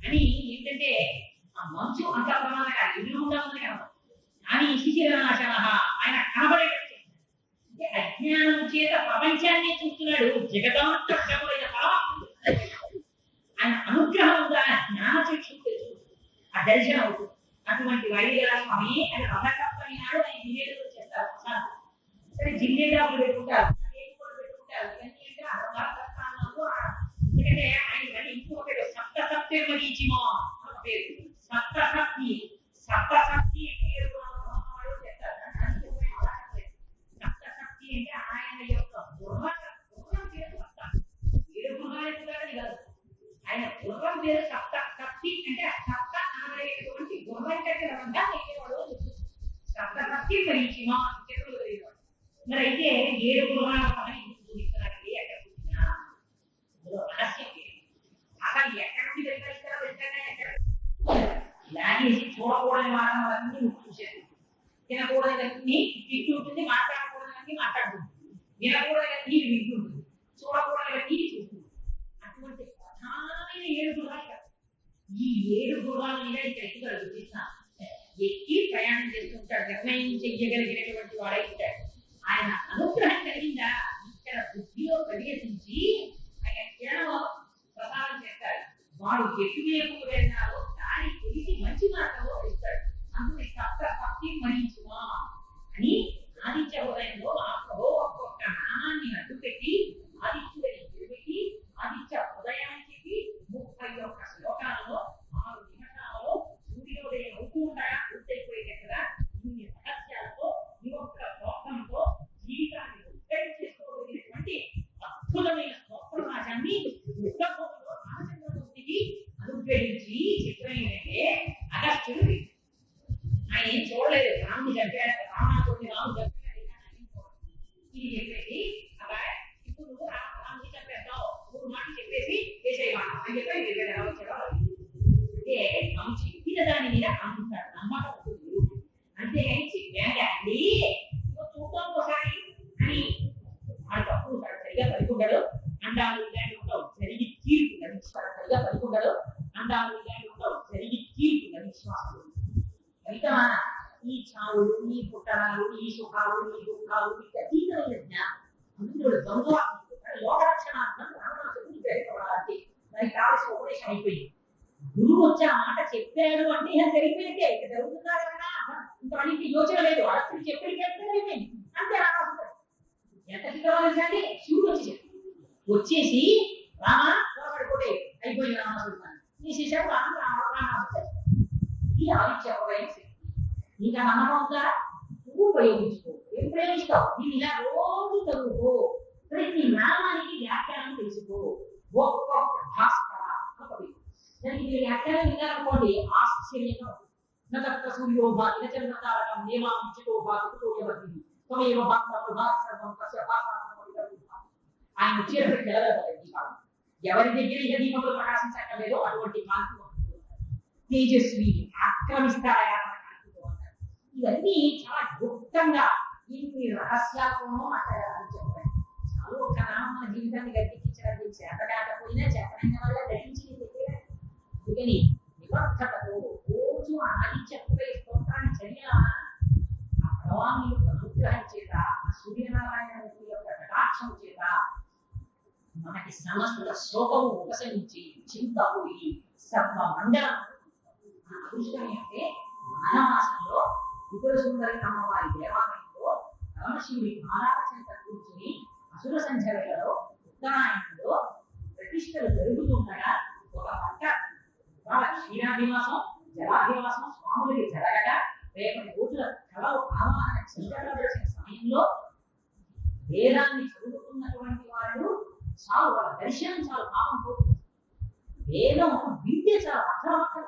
అని ఏంటంటే ఆ మంచు అంత ప్రమాదంగా ఎదురుగా ఉంది కదా అని శిశిరనాశన ఆయన కనబడేటట్టు అజ్ఞానం చేత ప్రపంచాన్ని చూస్తున్నాడు. జగదాంతమైన ఆయన అనుగ్రహంగా జ్ఞాన చక్షు ఆ దర్శనం అవుతుంది. అటువంటి వైద్యుల స్వామి ఆయన రథకప్పైనాడు. ఆయన జిల్లేడు చేస్తారు. సరే జిల్లేడాలు పెట్టుకుంటారు, పెట్టుకుంటారు. ఇవన్నీ అంటే అర్థాలు. ఎందుకంటే ఆయన మళ్ళీ ఇంకొకటి సప్తసప్తే మరీచిమా ఒక పేరు. సప్తశక్తి సప్తశక్తి సప్తశక్తి అంటే ఆయన యొక్క గుర్రం పేరు సప్త. 7 గుర్రాలు కాదు. ఆయన గుర్రం పేరు సప్త శక్తి. అంటే సప్త అనబడేటువంటి గుర్రం కంటే రవంగా ఎక్కేవాడు సప్తశక్తి పరిచిమా చెట్లు కలిగేవాడు. మరి అయితే 7 గుర్రాల పని చూపిస్తున్నారండి. ఎక్కడ చూసినా రహస్యం అసలు ఎక్కడ నుంచి వెళ్తారో ఎక్కడ లాగేసి చూడకూడని వారన్నీ చూసేది. తినకూడదని తిట్టు ఉంటుంది, మాట్లాడకూడదని మాట్లాడుతుంది, వినకూడదని వింటుంది, చూడకూడదని చూస్తుంది. అటువంటి ప్రధానమైన 7 గుర్రాలు. ఈ 7 గుర్రాల మీద ఇక్కడ ఎక్కువ చూపిస్తున్నా ఎక్కి ప్రయాణం చేస్తుంటాడు. నిర్ణయం చెయ్యగలిగినటువంటి వాడై ఉంటాడు. ఆయన అనుగ్రహం కలిగిందా ఇక్కడ బుద్ధిలో ప్రవేశించి ఆయన జ్ఞానం ప్రసారం చేస్తాడు. వాడు ఎటు వైపు వెళ్ళినారో దాని తెలిసి మంచి మార్గంలో వెళ్తాడు. అందుకే సప్త శక్తి మరించుమా అని ఆదిత్య హృదయంలో ఆ ప్రభు ఒక్కొక్క నామాన్ని అడ్డుపెట్టి ఆదిత్యుడిని నిలబెట్టి ఆదిత్య హృదయాన్ని చెప్పి 31 శ్లోకాలలో 6 నిమిషాలలో సూర్యోదయం అవుతూ ఉండగా పూర్తయిపోయేటట్టుగా ఇన్ని రహస్యాలతో ఈ ఒక్క శ్లోకంతో జీవితాన్ని ఉత్తరం చేసుకోగలిగినటువంటి అద్భుతమైన స్తోత్రరాజాన్ని యుద్ధభూమిలో రామచంద్రమూర్తికి అనుగ్రహించి చిత్రం ఏంటంటే అగస్త్యుడు ఆయన ఏం చూడలేదు. రాముని చంపాడు, రావణాసురుని రాముడు చంపాడు. ఇది చెప్పేసి అలా ఇప్పుడు నువ్వు రాముని చంపేస్తావు 3 మాటలు చెప్పేసి వేసేయమా అని చెప్పి ఎలా వచ్చాడో అంటే మనం చెప్పిన దాని మీద అంత నమ్మకం ఉంటుంది. అంతేగాని చెప్పాడండి చూద్దాం ఒకసారి అని వాడు తప్పుడు సరిగా పలుకుంటాడు. అండాలు ఇలాంటి ఉండవు, జరిగి తీరుతుంది సరిగా పలుకుంటాడు. అండాలు ఇలాంటి ఉండవు, జరిగి తీరుతుంది విశ్వాసం. ఫలితమా ఈ చావులు, ఈ పుట్టడాలు, ఈ సుఖాలు, ఈ దుఃఖాలు అతీతమైన జ్ఞానం. అందులో దొంగ లోకరక్షణార్థం రావణాసురుడు జరిపబడాలి. దానికి కావాల్సిన ఉపదేశం అయిపోయింది. గురువు వచ్చి ఆ మాట చెప్పాడు అంటే సరిపోయినట్టే. ఇక జరుగుతున్నారు కదా ఇంతమందికి యోచన లేదు. అసలు చెప్పిన అయిపోయింది అంతే. రావణాసురుడు ఎంత చిత్రవాదండి. శివుడు వచ్చేసి రామా పోరాడుకోటే అయిపోయింది. రావణాసురుడు నీ శిష్యుడు రావణాసురుడు ఈ ఆదిత్య హృదయం ఇంకా నమ్మకం ఉందా? నువ్వు ఉపయోగించుకో. ఏం ప్రయోగిస్తావు? దీన్ని ఇలా రోజు చదువుకో. ప్రతి నామానికి వ్యాఖ్యానం తెలుసుకో. అక్షరం విన్నారనుకోండి ఆశ్చర్యంగా ఉంటుంది. నత్ర సూర్యోభాతి చంద్రతారకం నేమాంచితోభాతితోయవతి త్వమేవ భాస్కర ప్రభాస్కరం తస్య భాస్కరం. ఆయన వచ్చేటప్పుడు తెలవదు దీపాలు. ఎవరి దగ్గర ఏ దీపములు ప్రకాశించక్కర్లేదో అటువంటి కాంతి తేజస్వి ఆక్రమిస్తాయా కాంతితో అంటారు. ఇవన్నీ చాలా గుప్తంగా ఇన్ని రహస్యాలతోనూ మాట్లాడాలని చాలు ఒక నామం మన జీవితాన్ని గట్టించడానికి చేత కాకపోయినా చెప్పడం వల్ల గ్రహించి అందుకని నిబద్ధతతో రోజు ఆదిత్య స్తోత్రాన్ని చదివిన ఆ భగవాను యొక్క అనుగ్రహం చేత ఆ సూర్యనారాయణ యొక్క కటాక్షం చేత మనకి సమస్త శోకము ఉపశమించి చింత పోయి సర్వ మండలం. అదృష్టం ఏంటంటే మానవాసంలో విపుల సుందరి అమ్మవారి దేవాలయంలో పరమశివుడి ఆరాధన కూర్చుని అసుర సంధ్య వేళలో ఉత్తరాయణంలో ప్రతిష్టలు జరుగుతుండగా ఒక పక్క వాళ్ళ క్షీరాభివాసం జలాభివాసం స్వాములకి జరగగా రేపటి రోజుల కళలు ఆవాహన చేయవలసిన సమయంలో వేదాన్ని చదువుతున్నటువంటి వాళ్ళు చాలు వాళ్ళ దర్శనం చాలు పాపం పోతుంది. వేదం వింటే చాలు అర్థం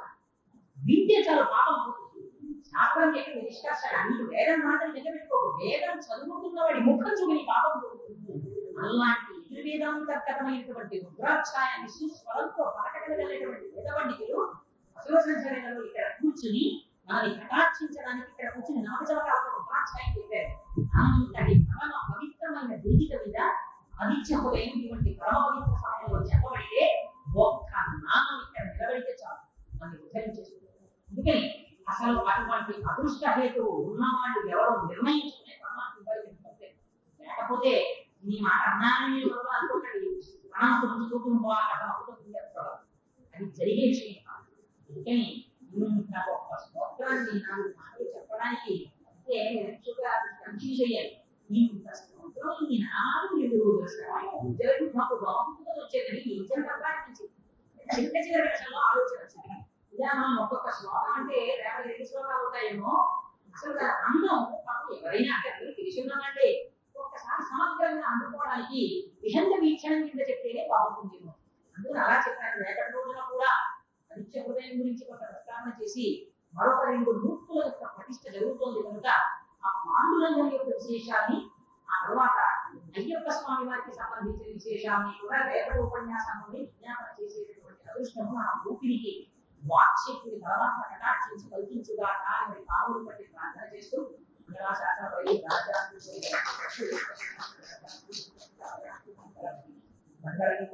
వింటే చాలు పాపం పోతుంది. శాస్త్రం చెప్పిన నిష్కర్ష నీకు వేదం మాటలు నిలబెట్టుకోకు, వేదం చదువుతున్న వాడి ముఖం చూపని పాపం పోతుంది. అలాంటి నిర్వేదాంతర్గతమైనటువంటి రుద్రాక్షాయాన్ని సుస్వరంతో పలకగలిగినటువంటి వేద పండితులు అసుర సంచరణలో ఇక్కడ కూర్చుని మనల్ని కటాక్షించడానికి ఇక్కడ కూర్చుని నామచవకాలతో రుద్రాక్షాయం చెప్పారు. అంతటి పరమ పవిత్రమైన వేదిక మీద ఆదిత్యమైనటువంటి పరమ పవిత్ర సమయంలో చెప్పబడితే ఒక్క నామం ఇక్కడ నిలబడితే చాలు మనల్ని ఉద్ధరించేసుకుంటారు. అందుకని అసలు అటువంటి అదృష్ట హేతువు ఉన్నవాళ్ళు ఎవరో నిర్ణయించుకునే పరమాత్మ లేకపోతే నీ మాట అన్నాన్ని అనుకోకండి అది జరిగే విషయం కాదు. అందుకని ఇంత గొప్ప స్తోత్రాన్ని నాకు మాటలు చెప్పడానికి అంటే కన్ఫ్యూజ్ అయ్యాలి. ఇంత స్తోత్రం ఈ నాలుగు 2 రోజులు మాకు బాగుంటుందో వచ్చేదని ఇచ్చిన తప్పడానికి చిన్న చిన్న విషయంలో ఆలోచన వచ్చింది. ఇలా మనం ఒక్కొక్క శ్లోకం అంటే 52 శ్లోకాలు అవుతాయేమో. అసలు అందం ఎవరైనా అంటే అందరూ తెలిసిన్నామంటే ఒక్కసారి సమగ్రంగా అందుకోవడానికి విహంగ వీక్షణ కింద చెప్తేనే బాగుంటుందేమో. అందుకని అలా చెప్పాను. రేపటి రోజున కూడా ఆదిత్య హృదయం గురించి కొంత ప్రస్తావన చేసి మరొక 2 మూర్తుల యొక్క ప్రతిష్ట జరుగుతోంది కనుక ఆ పాండురంగం యొక్క విశేషాన్ని, ఆ తర్వాత అయ్యప్ప స్వామి వారికి సంబంధించిన విశేషాన్ని కూడా రేపటి ఉపన్యాసంలోనే విజ్ఞాపన చేసేటటువంటి అదృష్టము ఆ ఊపిరికి వాక్శక్తిని తర్వాత కటాక్షించి కల్పించుగాక అని కావులు పట్టి ప్రార్థన చేస్తూ మండలికి